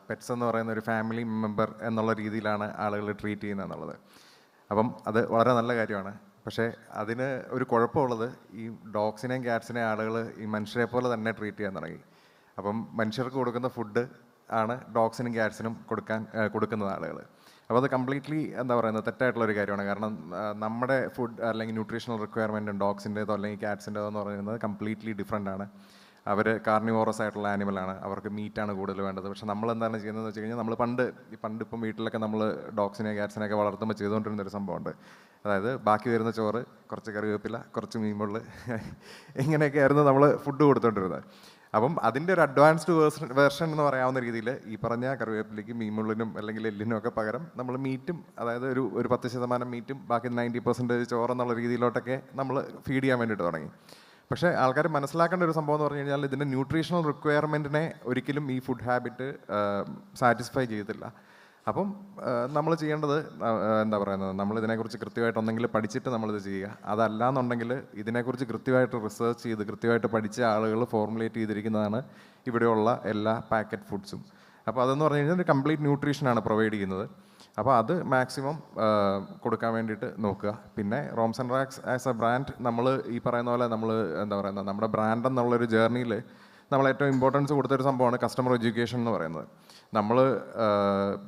പെറ്റ്സ് എന്ന് പറയുന്ന ഒരു ഫാമിലി മെമ്പർ എന്നുള്ള രീതിയിലാണ് ആളുകൾ ട്രീറ്റ് ചെയ്യുന്നത് എന്നുള്ളത്. അപ്പം അത് വളരെ നല്ല കാര്യമാണ്. പക്ഷേ അതിന് ഒരു കുഴപ്പമുള്ളത്, ഈ ഡോഗ്സിനെയും ക്യാറ്റ്സിനെയും ആളുകൾ ഈ മനുഷ്യരെ പോലെ തന്നെ ട്രീറ്റ് ചെയ്യാൻ തുടങ്ങി. അപ്പം മനുഷ്യർക്ക് കൊടുക്കുന്ന ഫുഡ് ആണ് ഡോഗ്സിനും ക്യാറ്റ്സിനും കൊടുക്കുന്നത് ആളുകൾ. അപ്പോൾ അത് കംപ്ലീറ്റ്ലി എന്താ പറയുന്നത് തെറ്റായിട്ടുള്ളൊരു കാര്യമാണ്. കാരണം നമ്മുടെ ഫുഡ് അല്ലെങ്കിൽ ന്യൂട്രീഷണൽ റിക്വയർമെൻറ്റും ഡോഗ്സിൻ്റേതോ അല്ലെങ്കിൽ ക്യാറ്റ്സിൻ്റേതോ എന്ന് പറയുന്നത് കംപ്ലീറ്റ്ലി ഡിഫറെൻ്റ് ആണ്. അവർ കാർണിവോറസ് ആയിട്ടുള്ള ആനിമലാണ്, അവർക്ക് മീറ്റാണ് കൂടുതൽ വേണ്ടത്. പക്ഷേ നമ്മൾ എന്താണ് ചെയ്യുന്നതെന്ന് വെച്ച് കഴിഞ്ഞാൽ, നമ്മൾ പണ്ട് ഇപ്പം വീട്ടിലൊക്കെ നമ്മൾ ഡോഗ്സിനെ ക്യാറ്റ്സിനെയൊക്കെ വളർത്തുമ്പോൾ ചെയ്തുകൊണ്ടിരുന്നൊരു സംഭവമുണ്ട്. അതായത് ബാക്കി വരുന്ന ചോറ്, കുറച്ച് കറിവേപ്പില, കുറച്ച് മീൻമുള്ള്, ഇങ്ങനെയൊക്കെ ആയിരുന്നു നമ്മൾ ഫുഡ് കൊടുത്തുകൊണ്ടിരുന്നത്. അപ്പം അതിൻ്റെ ഒരു അഡ്വാൻസ്ഡ് വേർഷൻ എന്ന് പറയാവുന്ന രീതിയിൽ ഈ പറഞ്ഞ കറിവേപ്പിലേക്ക് മീൻമുള്ളിനും അല്ലെങ്കിൽ എല്ലിനും ഒക്കെ പകരം നമ്മൾ മീറ്റും, അതായത് ഒരു 10% മീറ്റും ബാക്കി 90% ചോറെന്നുള്ള രീതിയിലോട്ടൊക്കെ നമ്മൾ ഫീഡ് ചെയ്യാൻ വേണ്ടിയിട്ട് തുടങ്ങി. പക്ഷേ ആൾക്കാർ മനസ്സിലാക്കേണ്ട ഒരു സംഭവം എന്ന് പറഞ്ഞു കഴിഞ്ഞാൽ, ഇതിൻ്റെ ന്യൂട്രീഷണൽ റിക്വയർമെൻറ്റിനെ ഒരിക്കലും ഈ ഫുഡ് ഹാബിറ്റ് സാറ്റിസ്ഫൈ ചെയ്തില്ല. അപ്പം നമ്മൾ ചെയ്യേണ്ടത് എന്താ പറയുന്നത്, നമ്മളിതിനെക്കുറിച്ച് കൃത്യമായിട്ട് ഒന്നെങ്കിൽ പഠിച്ചിട്ട് നമ്മളിത് ചെയ്യുക. അതല്ല എന്നുണ്ടെങ്കിൽ ഇതിനെക്കുറിച്ച് കൃത്യമായിട്ട് റിസർച്ച് ചെയ്ത് കൃത്യമായിട്ട് പഠിച്ച ആളുകൾ ഫോർമുലേറ്റ് ചെയ്തിരിക്കുന്നതാണ് ഇവിടെയുള്ള എല്ലാ പാക്കറ്റ് ഫുഡ്സും. അപ്പോൾ അതെന്ന് പറഞ്ഞു കഴിഞ്ഞാൽ ഒരു കംപ്ലീറ്റ് ന്യൂട്രീഷനാണ് പ്രൊവൈഡ് ചെയ്യുന്നത്. അപ്പോൾ അത് മാക്സിമം കൊടുക്കാൻ വേണ്ടിയിട്ട് നോക്കുക. പിന്നെ റോംസ് ആൻഡ് റാക്സ് ആസ് എ ബ്രാൻഡ്, നമ്മൾ ഈ പറയുന്ന പോലെ നമ്മൾ എന്താ പറയുന്നത്, നമ്മുടെ ബ്രാൻഡ് എന്നുള്ളൊരു ജേർണിയിൽ നമ്മൾ ഏറ്റവും ഇമ്പോർട്ടൻസ് കൊടുത്തൊരു സംഭവമാണ് കസ്റ്റമർ എഡ്യൂക്കേഷൻ എന്ന് പറയുന്നത്. നമ്മൾ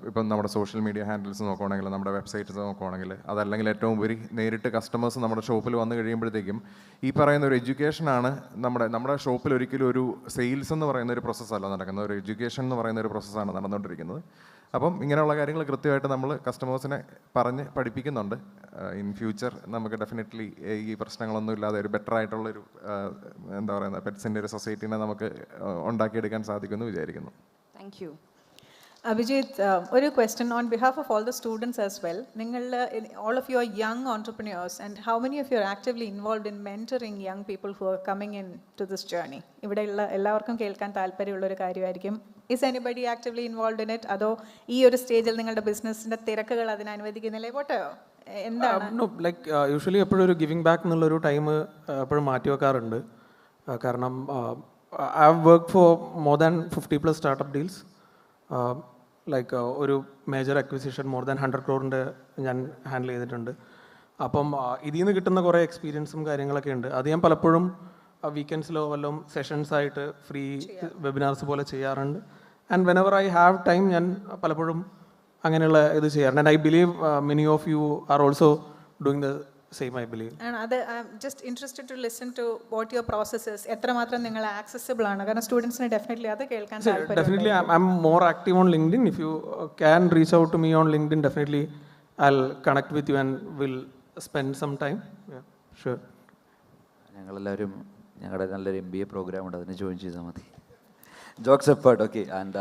ഇപ്പം നമ്മുടെ സോഷ്യൽ മീഡിയ ഹാൻഡിൽസ് നോക്കുകയാണെങ്കിൽ, നമ്മുടെ വെബ്സൈറ്റ്സ് നോക്കുകയാണെങ്കിൽ, അതല്ലെങ്കിൽ ഏറ്റവും ഉപരി നേരിട്ട് കസ്റ്റമേഴ്സ് നമ്മുടെ ഷോപ്പിൽ വന്നു കഴിയുമ്പോഴത്തേക്കും ഈ പറയുന്ന ഒരു എഡ്യൂക്കേഷനാണ് നമ്മുടെ ഷോപ്പിൽ ഒരിക്കലും ഒരു സെയിൽസ് എന്ന് പറയുന്ന ഒരു പ്രോസസ്സല്ല നടക്കുന്നത്, ഒരു എഡ്യൂക്കേഷൻ എന്ന് പറയുന്ന ഒരു പ്രോസസ്സാണ് നടന്നുകൊണ്ടിരിക്കുന്നത്. അപ്പം ഇങ്ങനെയുള്ള കാര്യങ്ങൾ കൃത്യമായിട്ട് നമ്മൾ കസ്റ്റമേഴ്സിനെ പറഞ്ഞ് പഠിപ്പിക്കുന്നുണ്ട്. ഇൻ ഫ്യൂച്ചർ നമുക്ക് ഡെഫിനറ്റ്ലി ഈ പ്രശ്നങ്ങളൊന്നും ഇല്ലാതെ ഒരു ബെറ്റർ ആയിട്ടുള്ളൊരു എന്താ പറയുന്നത് പെറ്റ്സിൻ്റെ ഒരു സൊസൈറ്റീനെ നമുക്ക് ഉണ്ടാക്കിയെടുക്കാൻ സാധിക്കുമെന്ന് വിചാരിക്കുന്നു. Thank you. Abhijith, one question on behalf of all the students as well. All of you are young entrepreneurs, and how many of you are actively involved in mentoring young people who are coming in to this journey? Is anybody actively involved in it? Ado ee stage ningalde business inde thirakkugal adinu anuvedikkunnille what? No, like usually epporu oru giving back ennulla oru time epporu maati vekkarundu. Karanam I have worked for more than 50 plus startup deals. Like ഒരു major acquisition more than 100 crore ഞാൻ ഹാൻഡിൽ ചെയ്തിട്ടുണ്ട്. അപ്പം ഇതിൽ നിന്ന് കിട്ടുന്ന കുറേ എക്സ്പീരിയൻസും കാര്യങ്ങളൊക്കെ ഉണ്ട്. അത് ഞാൻ പലപ്പോഴും വീക്കെൻഡ്സിലോ വല്ലതും സെഷൻസ് ആയിട്ട് ഫ്രീ വെബിനാർസ് പോലെ ചെയ്യാറുണ്ട്. And whenever I have time ഞാൻ പലപ്പോഴും അങ്ങനെയുള്ള ഇത് ചെയ്യാറുണ്ട്. And I believe many of you are also doing the same, I believe. And I'm just interested to listen to what your process is. എത്രമാത്രം നിങ്ങൾ accessible ആണ്? കാരണം സ്റ്റുഡൻസിന് definitely അത് കേൾക്കാൻ താല്പര്യമുണ്ട്. Definitely, I'm more active on LinkedIn. If you can reach out to me on LinkedIn, definitely I'll connect with you and we'll spend some time. Yeah, sure. ഞങ്ങളെല്ലാവരും ഞങ്ങളുടെ നല്ലൊരു MBA പ്രോഗ്രാം ഉണ്ട്, അതിന് ജോയിൻ ചെയ്താൽ മതി. Jokes apart, okay. And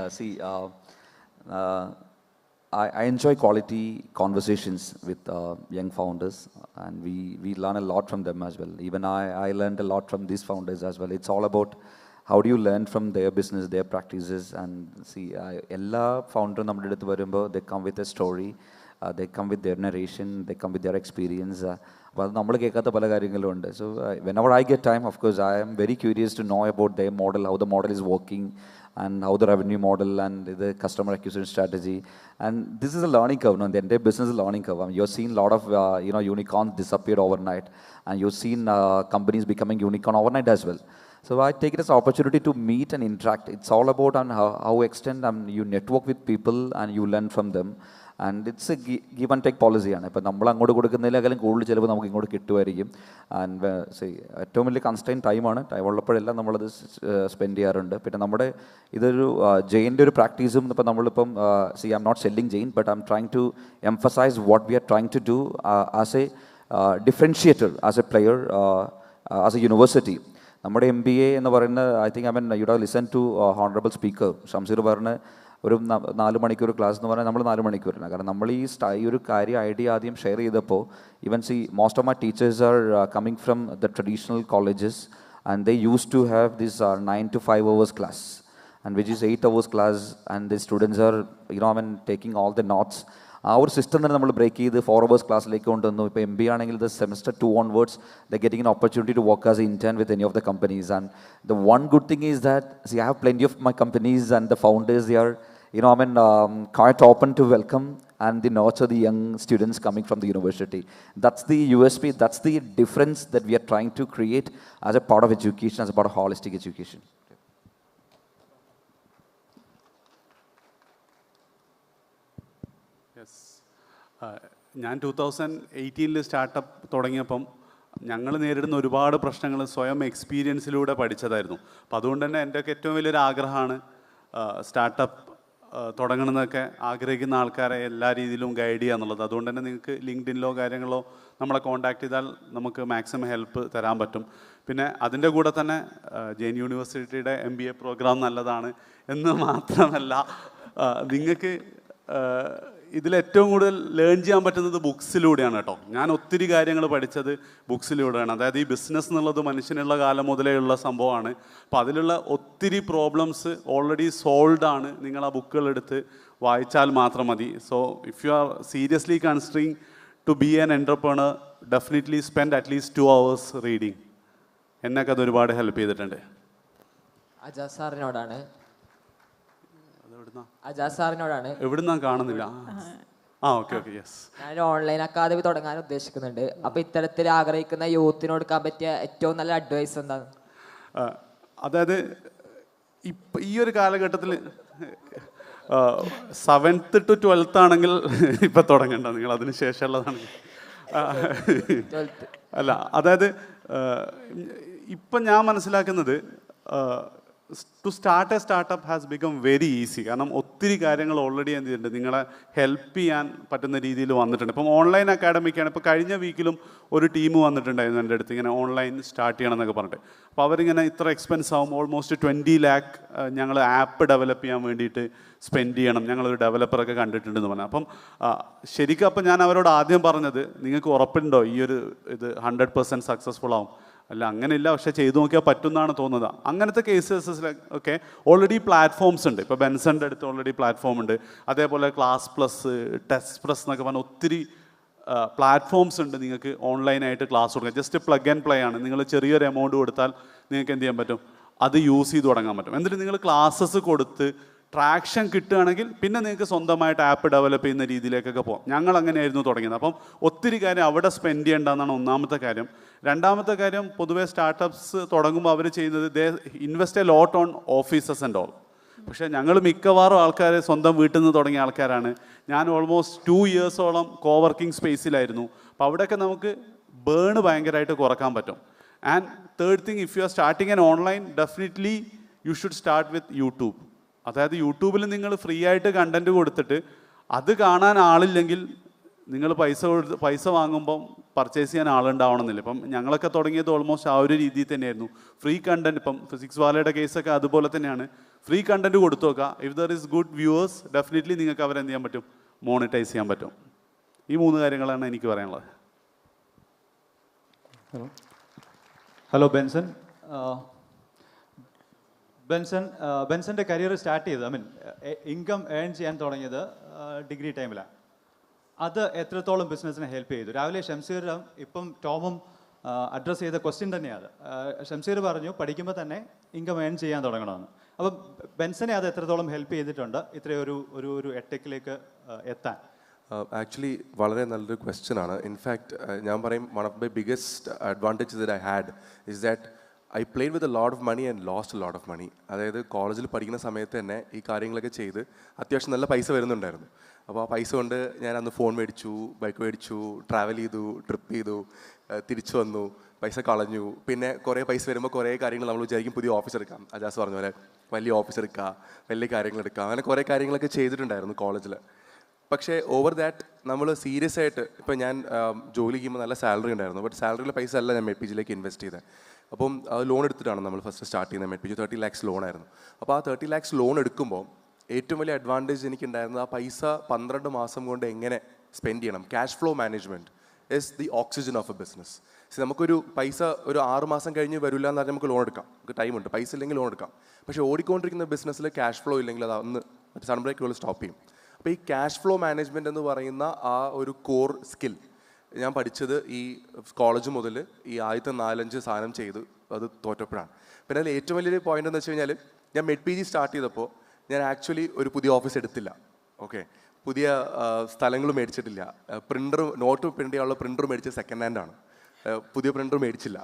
I enjoy quality conversations with young founders, and we learn a lot from them as well. Even I learned a lot from these founders as well. It's all about how do you learn from their business, their practices, and see, എല്ലാ ഫൗണ്ടറും നമ്മുടെ അടുത്ത് വരുമ്പോൾ they come with a story, they come with their narration, they come with their experience. അപ്പോൾ അത് നമ്മൾ കേൾക്കാത്ത പല കാര്യങ്ങളും ഉണ്ട്. So whenever I get time, of course, I am very curious to know about their model, how the model is working, and how the revenue model and the customer acquisition strategy. And this is a learning curve. No? The entire business is a learning curve. I mean, you've seen a lot of unicorns disappear overnight, and you've seen companies becoming unicorn overnight as well. So I take it as an opportunity to meet and interact. It's all about on how extend you network with people and you learn from them. And it's a give and take policy ആണ്. ഇപ്പോൾ നമ്മൾ അങ്ങോട്ട് കൊടുക്കുന്നതിലേക്കാളും കൂടുതൽ ചിലപ്പോൾ നമുക്ക് ഇങ്ങോട്ട് കിട്ടുമായിരിക്കും. ആൻഡ് ഏറ്റവും വലിയ കൺസ്റ്റൈൻ ടൈമാണ്. ടൈം ഉള്ളപ്പോഴെല്ലാം നമ്മളത് സ്പെൻഡ് ചെയ്യാറുണ്ട്. പിന്നെ നമ്മുടെ ഇതൊരു ജെയിൻ്റെ ഒരു പ്രാക്ടീസും ഇപ്പോൾ നമ്മളിപ്പം I'm not selling Jain, but I'm trying to emphasise what we are trying to do as a differentiator, as a player, as a university. നമ്മുടെ MBA എന്ന് പറയുന്ന you have listen to honourable speaker Shamseer പറഞ്ഞ ഒരു 4 മണിക്കൂർ ക്ലാസ് എന്ന് പറഞ്ഞാൽ നമ്മൾ 4 മണിക്കൂറിന്. കാരണം നമ്മൾ ഈ ഒരു കാര്യം ഐഡിയ ആദ്യം ഷെയർ ചെയ്തപ്പോൾ most of my teachers are coming from the traditional colleges and they use to have this 9 to 5 hours class, and which is 8 hours class, and the students are taking all the notes. ആ ഒരു സിസ്റ്റം തന്നെ നമ്മൾ ബ്രേക്ക് ചെയ്ത് 4 hours ക്ലാസ്സിലേക്ക് കൊണ്ടുവന്നു. ഇപ്പോൾ MBA ആണെങ്കിൽ the semester 2 onwards the getting an opportunity to work as an intern with any of the companies. And the one good thing is that I have plenty of my companies and the founders, they are quite open to welcome and they nurture the young students coming from the university. That's the USP, that's the difference that we are trying to create as a part of education, as a part of holistic education. Yes. ഞാൻ 2018 സ്റ്റാർട്ടപ്പ് തുടങ്ങിയപ്പം ഞങ്ങൾ നേരിടുന്ന ഒരുപാട് പ്രശ്നങ്ങൾ സ്വയം എക്സ്പീരിയൻസിലൂടെ പഠിച്ചതായിരുന്നു. അപ്പോൾ അതുകൊണ്ട് തന്നെ എൻ്റെയൊക്കെ ഏറ്റവും വലിയൊരു ആഗ്രഹമാണ് സ്റ്റാർട്ടപ്പ് തുടങ്ങണമെന്നൊക്കെ ആഗ്രഹിക്കുന്ന ആൾക്കാരെ എല്ലാ രീതിയിലും ഗൈഡ് ചെയ്യുക എന്നുള്ളത്. അതുകൊണ്ട് തന്നെ നിങ്ങൾക്ക് ലിങ്ക്ഡിനിലോ കാര്യങ്ങളോ നമ്മളെ കോൺടാക്ട് ചെയ്താൽ നമുക്ക് മാക്സിമം ഹെൽപ്പ് തരാൻ പറ്റും. പിന്നെ അതിൻ്റെ കൂടെ തന്നെ ജെയിൻ യൂണിവേഴ്സിറ്റിയുടെ MBA പ്രോഗ്രാം നല്ലതാണ് എന്ന് മാത്രമല്ല, നിങ്ങൾക്ക് ഇതിലേറ്റവും കൂടുതൽ ലേൺ ചെയ്യാൻ പറ്റുന്നത് ബുക്സിലൂടെയാണ് കേട്ടോ. ഞാൻ ഒത്തിരി കാര്യങ്ങൾ പഠിച്ചത് ബുക്സിലൂടെയാണ്. അതായത് ഈ ബിസിനസ് എന്നുള്ളത് മനുഷ്യനുള്ള കാലം മുതലേ ഉള്ള സംഭവമാണ്. അപ്പോൾ അതിലുള്ള ഒത്തിരി പ്രോബ്ലംസ് ഓൾറെഡി സോൾവ്ഡ് ആണ്. നിങ്ങൾ ആ ബുക്കുകളെടുത്ത് വായിച്ചാൽ മാത്രം മതി. So if you are seriously considering to be an entrepreneur, definitely spend at least 2 hours reading. എന്നൊക്കെ അത് ഒരുപാട് ഹെൽപ്പ് ചെയ്തിട്ടുണ്ട്. അജാസ് സാറിനോടാണ്. അജാസ് സാറിനോടാണ്. എവിടുന്നാ കാണുന്നില്ല. Okay yes. ഞാൻ ഓൺലൈൻ അക്കാദമി തുടങ്ങാൻ ഉദ്ദേശിക്കുന്നുണ്ട്. അപ്പോൾ ഇത്തരത്തിൽ ആഗ്രഹിക്കുന്ന യൂത്തിനോട് കൊടുക്കാൻ പറ്റിയ ഏറ്റവും നല്ല അഡ്വൈസ് എന്താണ്? അതായത് ഇപ്പം ഈ ഒരു കാലഘട്ടത്തിൽ 7th to 12th ആണെങ്കിൽ ഇപ്പം തുടങ്ങണ്ട, നിങ്ങൾ അതിന് ശേഷമുള്ളതാണ്. അല്ല, അതായത് ഇപ്പം ഞാൻ മനസ്സിലാക്കുന്നത് to start a startup has become very easy. കാരണം ഒത്തിരി കാര്യങ്ങൾ ഓൾറെഡി എന്ത് ചെയ്തിട്ടുണ്ട്, നിങ്ങളെ ഹെൽപ്പ് ചെയ്യാൻ പറ്റുന്ന രീതിയിൽ വന്നിട്ടുണ്ട്. ഇപ്പം ഓൺലൈൻ അക്കാഡമിക്കാണ്. ഇപ്പോൾ കഴിഞ്ഞ വീക്കിലും ഒരു ടീം വന്നിട്ടുണ്ടായിരുന്നു എൻ്റെ അടുത്ത്, ഇങ്ങനെ ഓൺലൈൻ സ്റ്റാർട്ട് ചെയ്യണം എന്നൊക്കെ പറഞ്ഞിട്ട്. അപ്പോൾ അവരിങ്ങനെ ഇത്ര എക്സ്പെൻസ് ആവും, ഓൾമോസ്റ്റ് 20 lakh ഞങ്ങൾ ആപ്പ് ഡെവലപ്പ് ചെയ്യാൻ വേണ്ടിയിട്ട് സ്പെൻഡ് ചെയ്യണം, ഞങ്ങളൊരു ഡെവലപ്പറൊക്കെ കണ്ടിട്ടുണ്ടെന്ന് പറഞ്ഞു. അപ്പം ശരിക്കും അപ്പം ഞാൻ അവരോട് ആദ്യം പറഞ്ഞത്, നിങ്ങൾക്ക് ഉറപ്പുണ്ടോ ഈ ഒരു ഇത് 100% സക്സസ്ഫുൾ ആവും? അല്ല, അങ്ങനെയില്ല, പക്ഷേ ചെയ്തു നോക്കിയാൽ പറ്റുമെന്നാണ് തോന്നുന്നത്. അങ്ങനത്തെ കേസസിലൊക്കെ ഓൾറെഡി പ്ലാറ്റ്ഫോംസ് ഉണ്ട്. ഇപ്പോൾ ബെൻസൻ്റെ അടുത്ത് ഓൾറെഡി പ്ലാറ്റ്ഫോം ഉണ്ട്. അതേപോലെ ക്ലാസ് പ്ലസ്, ടെസ്റ്റ് പ്ലസ് എന്നൊക്കെ പറഞ്ഞാൽ ഒത്തിരി പ്ലാറ്റ്ഫോംസ് ഉണ്ട്. നിങ്ങൾക്ക് ഓൺലൈനായിട്ട് ക്ലാസ് കൊടുക്കാം. ജസ്റ്റ് പ്ലഗ് ആൻഡ് പ്ലേ ആണ്. നിങ്ങൾ ചെറിയൊരു എമൗണ്ട് കൊടുത്താൽ നിങ്ങൾക്ക് എന്ത് ചെയ്യാൻ പറ്റും, അത് യൂസ് ചെയ്ത് തുടങ്ങാൻ പറ്റും. എന്നിട്ട് നിങ്ങൾ ക്ലാസ്സസ് കൊടുത്ത് ട്രാക്ഷൻ കിട്ടുകയാണെങ്കിൽ പിന്നെ നിങ്ങൾക്ക് സ്വന്തമായിട്ട് ആപ്പ് ഡെവലപ്പ് ചെയ്യുന്ന രീതിയിലേക്കൊക്കെ പോകാം. ഞങ്ങൾ അങ്ങനെയായിരുന്നു തുടങ്ങിയത്. അപ്പം ഒത്തിരി കാര്യം അവിടെ സ്പെൻഡ് ചെയ്യേണ്ടതെന്നാണ് ഒന്നാമത്തെ കാര്യം. രണ്ടാമത്തെ കാര്യം, പൊതുവേ സ്റ്റാർട്ടപ്സ് തുടങ്ങുമ്പോൾ അവർ ചെയ്യുന്നത് they invest a lot on offices and all. പക്ഷേ ഞങ്ങൾ മിക്കവാറും ആൾക്കാർ സ്വന്തം വീട്ടിൽ നിന്ന് തുടങ്ങിയ ആൾക്കാരാണ്. ഞാൻ ഓൾമോസ്റ്റ് 2 years കോ വർക്കിംഗ് സ്പേസിലായിരുന്നു. അപ്പോൾ അവിടെയൊക്കെ നമുക്ക് ബേൺ ഭയങ്കരമായിട്ട് കുറക്കാൻ പറ്റും. And third thing, if you R starting an online, definitely you should start with YouTube. അതായത് യൂട്യൂബിൽ നിങ്ങൾ ഫ്രീ ആയിട്ട് കണ്ടൻറ്റ് കൊടുത്തിട്ട് അത് കാണാൻ ആളില്ലെങ്കിൽ നിങ്ങൾ പൈസ വാങ്ങുമ്പം പർച്ചേസ് ചെയ്യാൻ ആളുണ്ടാവണമെന്നില്ല. ഇപ്പം ഞങ്ങളൊക്കെ തുടങ്ങിയത് ഓൾമോസ്റ്റ് ആ ഒരു രീതിയിൽ തന്നെയായിരുന്നു. ഫ്രീ കണ്ടൻറ്റ്, ഇപ്പം ഫിസിക്സ് വാലയുടെ കേസൊക്കെ അതുപോലെ തന്നെയാണ്. ഫ്രീ കണ്ടൻറ്റ് കൊടുത്തു നോക്കുക. If there is good viewers, definitely നിങ്ങൾക്ക് അവരെന്ത് ചെയ്യാൻ പറ്റും, മോണിറ്റൈസ് ചെയ്യാൻ പറ്റും. ഈ 3 കാര്യങ്ങളാണ് എനിക്ക് പറയാനുള്ളത്. Hello Benson. ബെൻസൻ്റെ കരിയർ സ്റ്റാർട്ട് ചെയ്തത്, ഇൻകം ഏൺ ചെയ്യാൻ തുടങ്ങിയത് ഡിഗ്രി ടൈമിലാണ്. അത് എത്രത്തോളം ബിസിനസ്സിനെ ഹെൽപ്പ് ചെയ്തു? രാവിലെ ഷംസീറും ഇപ്പം ടോമും അഡ്രസ്സ് ചെയ്ത ക്വസ്റ്റ്യൻ തന്നെയാണ്. ഷംസീർ പറഞ്ഞു പഠിക്കുമ്പോൾ തന്നെ ഇൻകം ഏൺ ചെയ്യാൻ തുടങ്ങണമെന്ന്. അപ്പം ബെൻസനെ അത് എത്രത്തോളം ഹെൽപ്പ് ചെയ്തിട്ടുണ്ട് ഇത്രയൊരു ഒരു എട്ടെക്കിലേക്ക് എത്താൻ? ആക്ച്വലി വളരെ നല്ലൊരു ക്വസ്റ്റ്യൻ ആണ്. ഇൻഫാക്ട് ഞാൻ പറയും, one of my biggest advantage that I had is that I played with a lot of money and lost a lot of money. അതായത് കോളേജിൽ പഠിക്കുന്ന സമയത്ത് തന്നെ ഈ കാര്യങ്ങളൊക്കെ ചെയ്ത് അത്യാവശ്യം നല്ല പൈസ വരുന്നുണ്ടായിരുന്നു. അപ്പോൾ ആ പൈസ കൊണ്ട് ഞാൻ അന്ന് ഫോൺ മേടിച്ചു, ബൈക്ക് മേടിച്ചു, ട്രാവൽ ചെയ്തു, ട്രിപ്പ് ചെയ്തു, തിരിച്ചു വന്നു, പൈസ കളഞ്ഞു. പിന്നെ കുറേ പൈസ വരുമ്പോൾ കുറേ കാര്യങ്ങൾ നമ്മൾ വിചാരിക്കും പുതിയ ഓഫീസ് എടുക്കാം, അജാസ് പറഞ്ഞ പോലെ വലിയ ഓഫീസ് എടുക്കുക, വലിയ കാര്യങ്ങൾ എടുക്കുക, അങ്ങനെ കുറേ കാര്യങ്ങളൊക്കെ ചെയ്തിട്ടുണ്ടായിരുന്നു കോളേജിൽ. പക്ഷേ ഓവർ ദാറ്റ് നമ്മൾ സീരിയസ് ആയിട്ട്, ഇപ്പോൾ ഞാൻ ജോലി ചെയ്യുമ്പോൾ നല്ല സാലറി ഉണ്ടായിരുന്നു, ബട്ട് സാലറിയിലെ പൈസ അല്ല ഞാൻ MEDPG ഇൻവെസ്റ്റ് ചെയ്തത്. അപ്പം അത് ലോൺ എടുത്തിട്ടാണ് നമ്മൾ ഫസ്റ്റ് സ്റ്റാർട്ട് ചെയ്യുന്നത്. MEDPG 30 lakhs ലോണായിരുന്നു. അപ്പോൾ ആ 30 lakhs ലോൺ എടുക്കുമ്പോൾ ഏറ്റവും വലിയ അഡ്വാൻറ്റേജ് എനിക്കുണ്ടായിരുന്നത് ആ പൈസ 12 മാസം കൊണ്ട് എങ്ങനെ സ്പെൻഡ് ചെയ്യണം. Cash flow management is the oxygen of A business. നമുക്കൊരു പൈസ ഒരു 6 മാസം കഴിഞ്ഞ് വരില്ല എന്ന് പറഞ്ഞാൽ നമുക്ക് ലോൺ എടുക്കാം, നമുക്ക് ടൈമുണ്ട്, പൈസ ഇല്ലെങ്കിൽ ലോൺ എടുക്കാം. പക്ഷേ ഓടിക്കൊണ്ടിരിക്കുന്ന ബിസിനസ്സിൽ ക്യാഷ് ഫ്ലോ ഇല്ലെങ്കിൽ അത് അന്ന് സഡൻ ബ്രേക്കുകൾ സ്റ്റോപ്പ് ചെയ്യും. അപ്പോൾ ഈ ക്യാഷ് ഫ്ലോ മാനേജ്മെൻറ്റ് എന്ന് പറയുന്ന ആ ഒരു കോർ സ്കിൽ ഞാൻ പഠിച്ചത് ഈ കോളേജ് മുതൽ ഈ ആദ്യത്തെ 4-5 സാധനം ചെയ്ത് അത് തോറ്റപ്പോഴാണ്. പിന്നെ അതിൽ ഏറ്റവും വലിയൊരു പോയിന്റ് എന്ന് വെച്ച് കഴിഞ്ഞാൽ, ഞാൻ MEDPG സ്റ്റാർട്ട് ചെയ്തപ്പോൾ ഞാൻ ആക്ച്വലി ഒരു പുതിയ ഓഫീസ് എടുത്തില്ല. ഓക്കെ, പുതിയ സ്ഥലങ്ങൾ മേടിച്ചിട്ടില്ല. പ്രിൻ്റർ, നോട്ട് പ്രിൻ്റ് ചെയ്യാനുള്ള പ്രിൻ്റർ മേടിച്ചത് സെക്കൻഡ് ഹാൻഡാണ്, പുതിയ പ്രിൻ്റർ മേടിച്ചില്ല.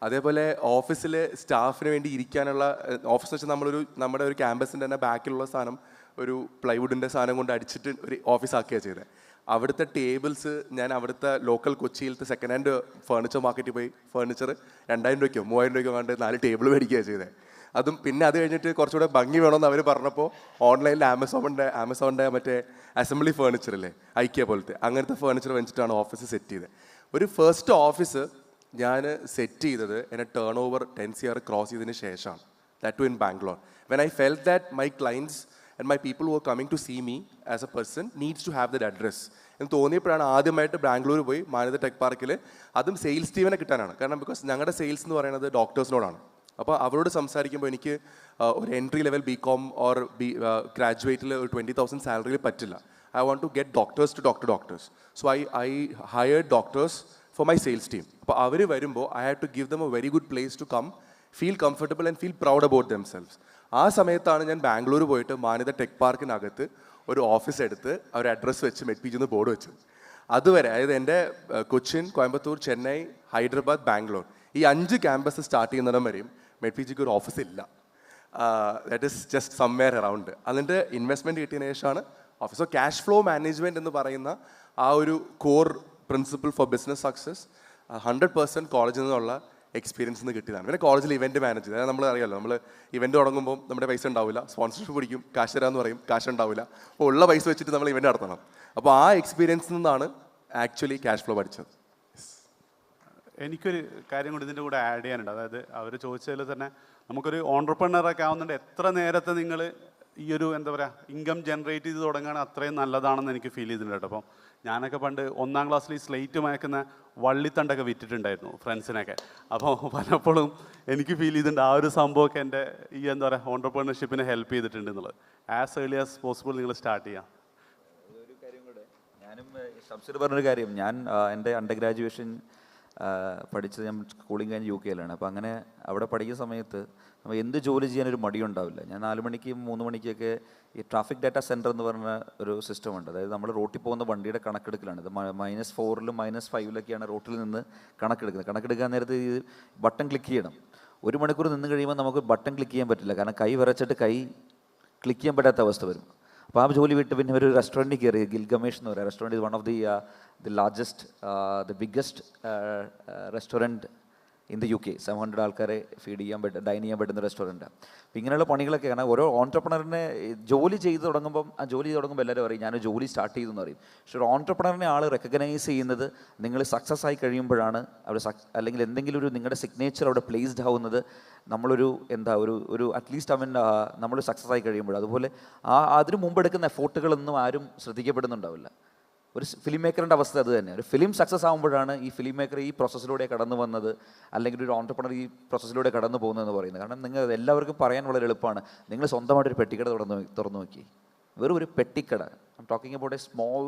അതേപോലെ ഓഫീസിൽ സ്റ്റാഫിന് വേണ്ടി ഇരിക്കാനുള്ള ഓഫീസ് വെച്ചാൽ നമ്മുടെ ഒരു ക്യാമ്പസിൻ്റെ തന്നെ ബാക്കിലുള്ള സാധനം ഒരു പ്ലൈവുഡിൻ്റെ സാധനം കൊണ്ട് അടിച്ചിട്ട് ഒരു ഓഫീസാക്കുകയാണ് ചെയ്തത്. അവിടുത്തെ ടേബിൾസ് ഞാൻ അവിടുത്തെ ലോക്കൽ കൊച്ചിയിലത്തെ സെക്കൻഡ് ഹാൻഡ് ഫർണിച്ചർ മാർക്കറ്റിൽ പോയി ഫർണിച്ചർ 2000 രൂപയ്ക്കോ 3000 രൂപയ്ക്കോ കണ്ട് 4 ടേബിൾ മേടിക്കുകയാണ് ചെയ്തത്. അതും പിന്നെ അത് കഴിഞ്ഞിട്ട് കുറച്ചുകൂടെ ഭംഗി വേണമെന്ന് അവർ പറഞ്ഞപ്പോൾ ഓൺലൈനിൽ ആമസോണിൻ്റെ മറ്റേ അസംബ്ലി ഫർണിച്ചറില്ലേ, ഐക്യ പോലത്തെ അങ്ങനത്തെ ഫർണിച്ചർ വെച്ചിട്ടാണ് ഓഫീസ് സെറ്റ് ചെയ്തത്. ഒരു ഫസ്റ്റ് ഓഫീസ് ഞാൻ സെറ്റ് ചെയ്തത് എൻ്റെ ടേൺ ഓവർ 10 CR ക്രോസ് ചെയ്തതിന് ശേഷമാണ്. That too in Bangalore. When I felt that my clients and my people who are coming to see me as a person needs to have that address എന്ന് തോന്നിയപ്പോഴാണ് ആദ്യമായിട്ട് ബാംഗ്ലൂർ പോയി മാനന്ത ടെക് പാർക്കിൽ, അതും സെയിൽസ് ടീമിനെ കിട്ടാനാണ്. കാരണം ബിക്കോസ് ഞങ്ങളുടെ സെയിൽസ് എന്ന് പറയുന്നത് ഡോക്ടേഴ്സിനോടാണ്. അപ്പോൾ അവരോട് സംസാരിക്കുമ്പോൾ എനിക്ക് ഒരു എൻട്രി ലെവൽ BCom ഓർ ഗ്രാജുവേറ്റിൽ ഒരു 20,000 സാലറിയിൽ പറ്റില്ല. I want to get doctors to talk to doctors. So I hired doctors for my sales team. അപ്പോൾ അവർ വരുമ്പോൾ I had to give them a very good place to come, feel comfortable and feel proud about themselves. ആ സമയത്താണ് ഞാൻ ബാംഗ്ലൂർ പോയിട്ട് മാനന്ത ടെക് പാർക്കിനകത്ത് ഒരു ഓഫീസ് എടുത്ത് അവർ അഡ്രസ്സ് വെച്ച് MEDPG എന്ന് ബോർഡ് വെച്ചു. അതുവരെ, അതായത് എൻ്റെ കൊച്ചിൻ, കോയമ്പത്തൂർ, ചെന്നൈ, ഹൈദരാബാദ്, ബാംഗ്ലൂർ ഈ 5 ക്യാമ്പസ് സ്റ്റാർട്ട് ചെയ്യുന്നിടം വരെയും MEDPGക്ക് ഒരു ഓഫീസ് ഇല്ല. That is just somewhere around. അതിൻ്റെ ഇൻവെസ്റ്റ്മെൻറ്റ് കിട്ടിയതിന് ശേഷമാണ് office. So cash flow management എന്ന് പറയുന്ന ആ ഒരു core principle four business success 100% കോളേജിൽ നിന്നുള്ള എക്സ്പീരിയൻസ് നിന്ന് കിട്ടിയതാണ്. പിന്നെ കോളേജിൽ ഇവൻറ്റ് മാനേജ് ചെയ്ത്, അതായത് നമ്മൾ അറിയാമല്ലോ, നമ്മൾ ഇവൻറ്റ് തുടങ്ങുമ്പോൾ നമ്മുടെ പൈസ ഉണ്ടാവില്ല, സ്പോൺസർഷിപ്പ് പിടിക്കും, കാശ് തരാമെന്ന് പറയും, കാശ് ഉണ്ടാവില്ല. അപ്പോൾ ഉള്ള പൈസ വെച്ചിട്ട് നമ്മൾ ഇവൻറ്റ് നടത്തണം. അപ്പോൾ ആ എക്സ്പീരിയൻസിൽ നിന്നാണ് ആക്ച്വലി ക്യാഷ് ഫ്ലോ പഠിച്ചത്. എനിക്കൊരു കാര്യം കൂടി ഇതിൻ്റെ കൂടെ ആഡ് ചെയ്യാനുണ്ട്. അതായത് അവർ ചോദിച്ചതിൽ തന്നെ നമുക്കൊരു ഓൺട്രപ്രനറൊക്കെ ആവുന്നുണ്ട്, എത്ര നേരത്തെ നിങ്ങൾ ഈ ഒരു എന്താ പറയുക ഇൻകം ജനറേറ്റ് ചെയ്ത് തുടങ്ങുകയാണ് അത്രയും നല്ലതാണെന്ന് എനിക്ക് ഫീൽ ചെയ്തിട്ടുണ്ട് കേട്ടോ. അപ്പം ഞാനൊക്കെ പണ്ട് 1ാം ക്ലാസ്സിൽ ഈ സ്ലേറ്റ് മയക്കുന്ന വള്ളിത്തണ്ടൊക്കെ വിറ്റിട്ടുണ്ടായിരുന്നു ഫ്രണ്ട്സിനൊക്കെ. അപ്പോൾ പലപ്പോഴും എനിക്ക് ഫീൽ ചെയ്തിട്ടുണ്ട് ആ ഒരു സംഭവമൊക്കെ എൻ്റെ ഈ എന്താ പറയുക ഓൺട്രപ്രനർഷിപ്പിനെ ഹെൽപ്പ് ചെയ്തിട്ടുണ്ട് എന്നുള്ളത്. ആസ് ഏർലി ആസ് പോസിബിൾ നിങ്ങൾ സ്റ്റാർട്ട് ചെയ്യാം. ഒരു കാര്യം കൂടെ, ഞാനും ഷംസീർ പറഞ്ഞൊരു കാര്യം, ഞാൻ എൻ്റെ അണ്ടർ ഗ്രാജുവേഷൻ പഠിച്ചത് ഞാൻ സ്കൂളിങ് കഴിഞ്ഞ് UK അപ്പോൾ അങ്ങനെ അവിടെ പഠിക്കുന്ന സമയത്ത് നമ്മൾ എന്ത് ജോലി ചെയ്യാനൊരു മടിയുണ്ടാവില്ല. ഞാൻ 4 മണിക്കും 3 മണിക്കൊക്കെ ഈ ട്രാഫിക് ഡാറ്റ സെൻറ്റർ എന്ന് പറഞ്ഞ ഒരു സിസ്റ്റമുണ്ട്. അതായത് നമ്മൾ റോട്ടിൽ പോകുന്ന വണ്ടിയുടെ കണക്കെടുക്കലാണ്. ഇത് -4ലും -5ലൊക്കെയാണ് റോട്ടിൽ നിന്ന് കണക്കെടുക്കുന്നത്. കണക്കെടുക്കാൻ നേരത്ത് ഈ ബട്ടൺ ക്ലിക്ക് ചെയ്യണം. 1 മണിക്കൂർ നിന്ന് കഴിയുമ്പോൾ നമുക്ക് ബട്ടൺ ക്ലിക്ക് ചെയ്യാൻ പറ്റില്ല, കാരണം കൈ വിറച്ചിട്ട് കൈ ക്ലിക്ക് ചെയ്യാൻ പറ്റാത്ത അവസ്ഥ വരും. അപ്പോൾ ആ ജോലി വിട്ട് പിന്നെ ഒരു റെസ്റ്റോറൻറ്റിൽ കയറി, ഗിൽഗമേഷ് എന്ന് പറയുക restaurant. Is one of the largest the biggest restaurant in the UK. 700 ആൾക്കാരെ ഫീഡ് ചെയ്യാൻ ഡൈൻ ചെയ്യാൻ പറ്റുന്ന റെസ്റ്റോറൻറ്റാണ്. അപ്പോൾ ഇങ്ങനെയുള്ള പണികളൊക്കെയാണ് ഓരോ ഓൺട്രപ്രണറിനെ ജോലി ചെയ്ത് തുടങ്ങുമ്പം. ആ ജോലി തുടങ്ങുമ്പോൾ എല്ലാവരും പറയും ഞാൻ ജോലി സ്റ്റാർട്ട് ചെയ്തു എന്ന് പറയും. പക്ഷേ ഒരു ഓൺട്രപ്രണറിനെ ആൾ റെക്കഗ്നൈസ് ചെയ്യുന്നത് നിങ്ങൾ സക്സസ് ആയി കഴിയുമ്പോഴാണ്. അവിടെ അല്ലെങ്കിൽ എന്തെങ്കിലും ഒരു നിങ്ങളുടെ സിഗ്നേച്ചർ അവിടെ പ്ലേസ്ഡ് ആവുന്നത് നമ്മളൊരു ഒരു അറ്റ്ലീസ്റ്റ് നമ്മൾ സക്സസ് ആയി കഴിയുമ്പോൾ. അതുപോലെ അതിന് മുമ്പെടുക്കുന്ന എഫോർട്ടുകളൊന്നും ആരും ശ്രദ്ധിക്കപ്പെടുന്നുണ്ടാവില്ല. ഒരു ഫിലിം മേക്കറിൻ്റെ അവസ്ഥ അത് തന്നെ. ഒരു ഫിലിം സക്സസ് ആകുമ്പോഴാണ് ഈ ഫിലിം മേക്കർ ഈ പ്രോസസ്സിലൂടെ കടന്നു വന്നത്, അല്ലെങ്കിൽ ഒരു ഓൺട്രപ്രണർ ഈ പ്രോസസ്സിലൂടെ കടന്നു പോകുന്നതെന്ന് പറയുന്നത്. കാരണം നിങ്ങൾ എല്ലാവർക്കും പറയാൻ വളരെ എളുപ്പമാണ്. നിങ്ങൾ സ്വന്തമായിട്ടൊരു പെട്ടിക്കട തുറന്നു നോക്കി. വെറും ഒരു പെട്ടിക്കട. I'm talking about a small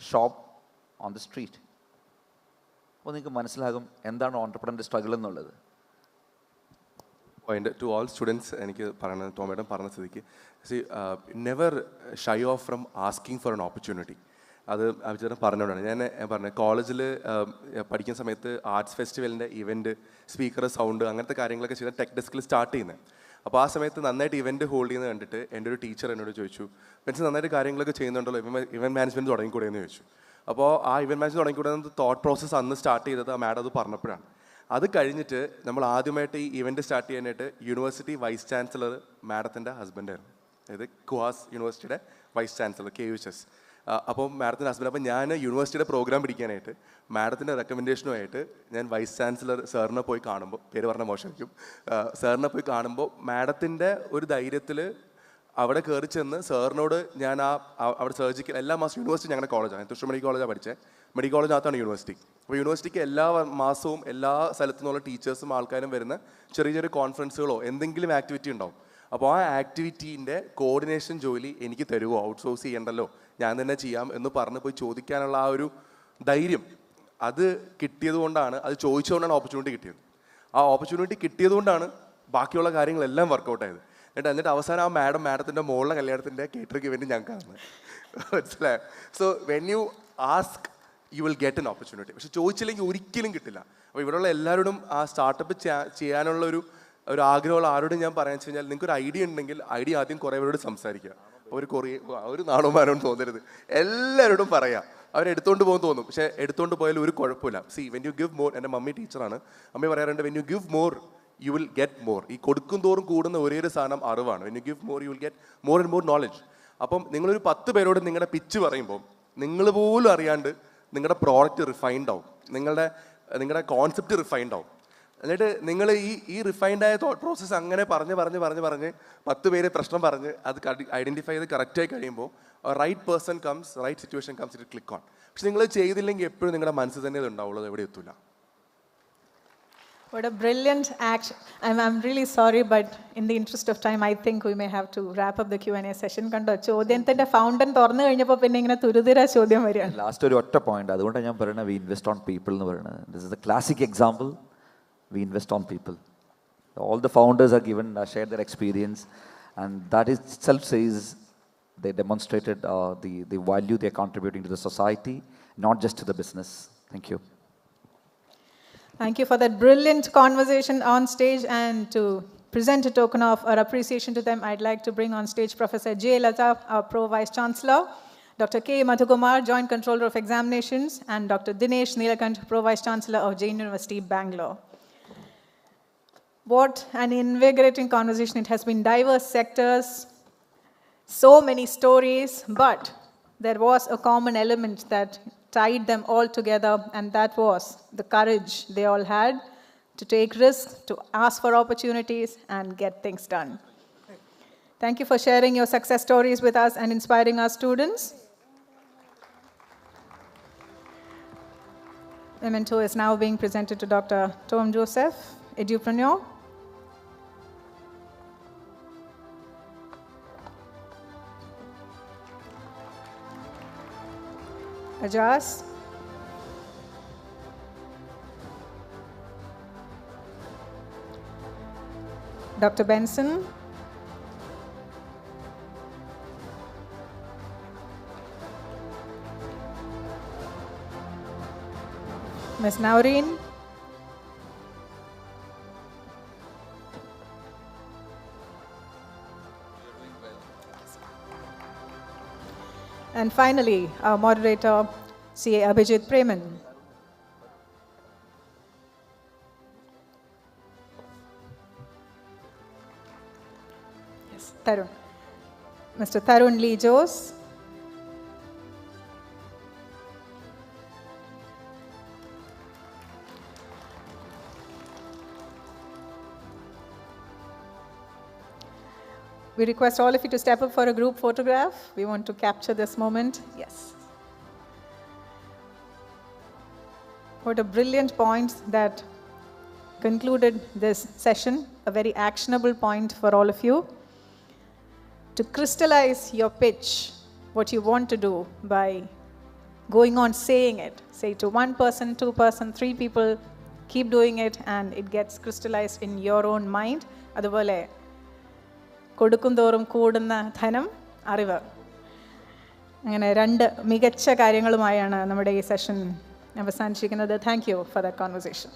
shop on the street. അപ്പോൾ നിങ്ങൾക്ക് മനസ്സിലാകും എന്താണ് ഓൺട്രപ്രണറിൻ്റെ സ്ട്രഗിൾ എന്നുള്ളത്. പോയിന്റ് ടു ഓൾ സ്റ്റുഡൻസ് എനിക്ക് പറയുന്നത്, ടോമേട്ടൻ പറഞ്ഞ സ്ഥിതിക്ക്, never shy off from asking for an opportunity. അത് അഭിജിത്ത് പറഞ്ഞുകൊണ്ടാണ് ഞാൻ പറഞ്ഞത്. കോളേജിൽ പഠിക്കുന്ന സമയത്ത് ആർട്സ് ഫെസ്റ്റിവലിൻ്റെ ഇവൻറ്റ്, സ്പീക്കർ, സൗണ്ട്, അങ്ങനത്തെ കാര്യങ്ങളൊക്കെ ചെയ്ത ടെക് ഡെസ്കിൽ സ്റ്റാർട്ട് ചെയ്യുന്നത്. അപ്പോൾ ആ സമയത്ത് നന്നായിട്ട് ഇവൻറ്റ് ഹോൾഡ് ചെയ്യുന്നത് കണ്ടിട്ട് എൻ്റെ ഒരു ടീച്ചർ എന്നോട് ചോദിച്ചു, ബെൻസൺ നന്നായിട്ട് കാര്യങ്ങളൊക്കെ ചെയ്യുന്നുണ്ടല്ലോ, ഇവൻറ്റ് മാനേജ്മെൻറ്റ് തുടങ്ങിക്കൂടെ എന്ന് ചോദിച്ചു. അപ്പോൾ ആ ഇവൻറ്റ് മാനേജ്മെൻറ്റ് തുടങ്ങിക്കൂടെ തോട്ട് പ്രോസസ്സ് അന്ന് സ്റ്റാർട്ട് ചെയ്തത് ആ മാഡം അത് പറഞ്ഞപ്പോഴാണ്. അത് കഴിഞ്ഞിട്ട് നമ്മൾ ആദ്യമായിട്ട് ഈ ഇവൻറ്റ് സ്റ്റാർട്ട് ചെയ്യാനായിട്ട് യൂണിവേഴ്സിറ്റി വൈസ് ചാൻസലർ മാഡത്തിൻ്റെ ഹസ്ബൻഡായിരുന്നു. അതായത് കുഹാസ് യൂണിവേഴ്സിറ്റിയുടെ വൈസ് ചാൻസലർ KUHS. അപ്പോൾ മാഡത്തിൻ്റെ ഹസ്ബൻഡ്. അപ്പോൾ ഞാൻ യൂണിവേഴ്സിറ്റിയുടെ പ്രോഗ്രാം പിടിക്കാനായിട്ട് മാഡത്തിൻ്റെ റെക്കമെൻഡേഷനുമായിട്ട് ഞാൻ വൈസ് ചാൻസലർ സാറിനെ പോയി കാണുമ്പോൾ, പേര് പറഞ്ഞ മോശമായിരിക്കും, സാറിനെ പോയി കാണുമ്പോൾ മാഡത്തിൻ്റെ ഒരു ധൈര്യത്തിൽ അവിടെ കയറി ചെന്ന് സാറിനോട് ഞാൻ അവിടെ സർജിക്കൽ എല്ലാ മാസവും യൂണിവേഴ്സിറ്റി ഞങ്ങളുടെ കോളേജാണ്, ഞാൻ തൃശ്ശൂർ മെഡിക്കൽ കോളേജാണ് പഠിച്ചത്. മെഡിക്കൽ കോളേജിനകത്താണ് യൂണിവേഴ്സിറ്റി. അപ്പോൾ യൂണിവേഴ്സിറ്റിക്ക് എല്ലാ മാസവും എല്ലാ സ്ഥലത്തു നിന്നുള്ള ടീച്ചേഴ്സും ആൾക്കാരും വരുന്ന ചെറിയ ചെറിയ കോൺഫറൻസുകളോ എന്തെങ്കിലും ആക്ടിവിറ്റി ഉണ്ടാവും. അപ്പോൾ ആ ആക്ടിവിറ്റീൻ്റെ കോർഡിനേഷൻ ജോലി എനിക്ക് തരുമോ, ഔട്ട്സോഴ്സ് ചെയ്യണ്ടല്ലോ, ഞാൻ തന്നെ ചെയ്യാം എന്ന് പറഞ്ഞ് പോയി ചോദിക്കാനുള്ള ആ ഒരു ധൈര്യം അത് കിട്ടിയത് കൊണ്ടാണ്, അത് ചോദിച്ചുകൊണ്ടാണ് ഓപ്പർച്യൂണിറ്റി കിട്ടിയത്. ആ ഓപ്പർച്യൂണിറ്റി കിട്ടിയത് കൊണ്ടാണ് ബാക്കിയുള്ള കാര്യങ്ങളെല്ലാം വർക്കൗട്ട് ആയത്. എന്നിട്ട് അവസാനം ആ മാഡത്തിൻ്റെ മോളുടെ കല്യാണത്തിൻ്റെ കേറ്ററിംഗ് ഇവൻറ്റ് ഞങ്ങൾക്കാണ് മനസ്സിലായോ. So when you ask you will get an opportunity. പക്ഷെ ചോദിച്ചില്ലെങ്കിൽ ഒരിക്കലും കിട്ടില്ല. അപ്പോൾ ഇവിടെയുള്ള എല്ലാവരോടും ആ സ്റ്റാർട്ടപ്പ് ചെയ്യാനുള്ള ഒരു ആഗ്രഹമുള്ള ആരോടും ഞാൻ പറയാൻ വെച്ച് കഴിഞ്ഞാൽ, നിങ്ങൾക്ക് ഒരു ഐഡിയ ഉണ്ടെങ്കിൽ ഐഡിയ ആദ്യം കുറേ പേരോട് സംസാരിക്കുക. ഒരു നാണോമാനോട് തോന്നരുത്, എല്ലാവരോടും പറയാം. അവരെടുത്തോണ്ട് പോകും തോന്നും, പക്ഷേ എടുത്തോണ്ട് പോയാലും ഒരു കുഴപ്പമില്ല. വെൻ യു ഗിവ് മോർ, എൻ്റെ മമ്മി ടീച്ചറാണ്, അമ്മ പറയാറുണ്ട് when you give more you will get more. ഈ കൊടുക്കും തോറും കൂടുന്ന ഒരേ ഒരു സാധനം അറിവാണ്. When you give more you will get more and more knowledge. അപ്പം നിങ്ങളൊരു 10 പേരോട് നിങ്ങളുടെ പിച്ച് പറയുമ്പോൾ നിങ്ങൾ പോലും അറിയാണ്ട് നിങ്ങളുടെ പ്രോഡക്റ്റ് റിഫൈൻഡ് ആവും, നിങ്ങളുടെ കോൺസെപ്റ്റ് റിഫൈൻഡ് ആവും. എന്നിട്ട് നിങ്ങൾ ഈ റിഫൈൻഡായ തോട്ട് പ്രോസസ്സ് അങ്ങനെ പറഞ്ഞ് 10 പേര് പ്രശ്നം പറഞ്ഞ് അത് ഐഡൻറ്റിഫൈ ചെയ്ത് കറക്റ്റായി കഴിയുമ്പോൾ right person comes, right situation comes, it click on. പക്ഷെ നിങ്ങൾ ചെയ്തില്ലെങ്കിൽ എപ്പോഴും നിങ്ങളുടെ മനസ്സിൽ തന്നെ അത് ഉണ്ടാവുള്ളൂ, എവിടെ എത്തില്ല. What a brilliant action. I'm really sorry, but in the interest of time, I think we may have to wrap up the Q&A session. കണ്ടോ, ചോദ്യത്തിൻ്റെ ഫൗണ്ടൻ തുറന്നു കഴിഞ്ഞപ്പോൾ പിന്നെ ഇങ്ങനെ തുരുതിര ചോദ്യം വരികയാണ്. ലാസ്റ്റ് ഒരു ഒറ്റ പോയിന്റ്, അതുകൊണ്ടാണ് ഞാൻ പറയുന്നത് വി ഇൻവെസ്റ്റ് ഓൺ പീപ്പിൾ എന്ന് പറയുന്നത്. This is A classic example. We invest on people. All the founders are shared their experience, and that itself says they demonstrated the value they are contributing to the society, not just to the business. Thank you. Thank you for that brilliant conversation on stage, and to present a token of our appreciation to them, I'd like to bring on stage Professor J. Lata, our Pro Vice Chancellor, Dr. K. Madhukumar, Joint Controller of Examinations, and Dr. Dinesh Neelakant, Pro Vice Chancellor of JAIN University, Bangalore. What an invigorating conversation. It has been diverse sectors, so many stories, but there was a common element that tied them all together, and that was the courage they all had to take risks, to ask for opportunities, and get things done. Thank you for sharing your success stories with us and inspiring our students. Memento is now being presented to Dr. Tom Joseph, Edupreneur. Ajas. Dr. Benson. Ms. Noureen. And finally, our moderator, CA Abhijith Preman. Yes, Tharun. Mr. Tharun Lee Jose. We request all of you to step up for a group photograph. We want to capture this moment. Yes. What a brilliant point that concluded this session, a very actionable point for all of you. To crystallize your pitch, what you want to do by going on saying it. Say to one person, 2 person, 3 people, keep doing it and it gets crystallized in your own mind. അതുപോലെ കൊടുക്കുന്തോറും കൂടുന്ന ധനം അറിവ്. അങ്ങനെ 2 മികച്ച കാര്യങ്ങളുമായാണ് നമ്മുടെ ഈ session അവസാനിച്ചിരിക്കുന്നത്. Thank you for that conversation.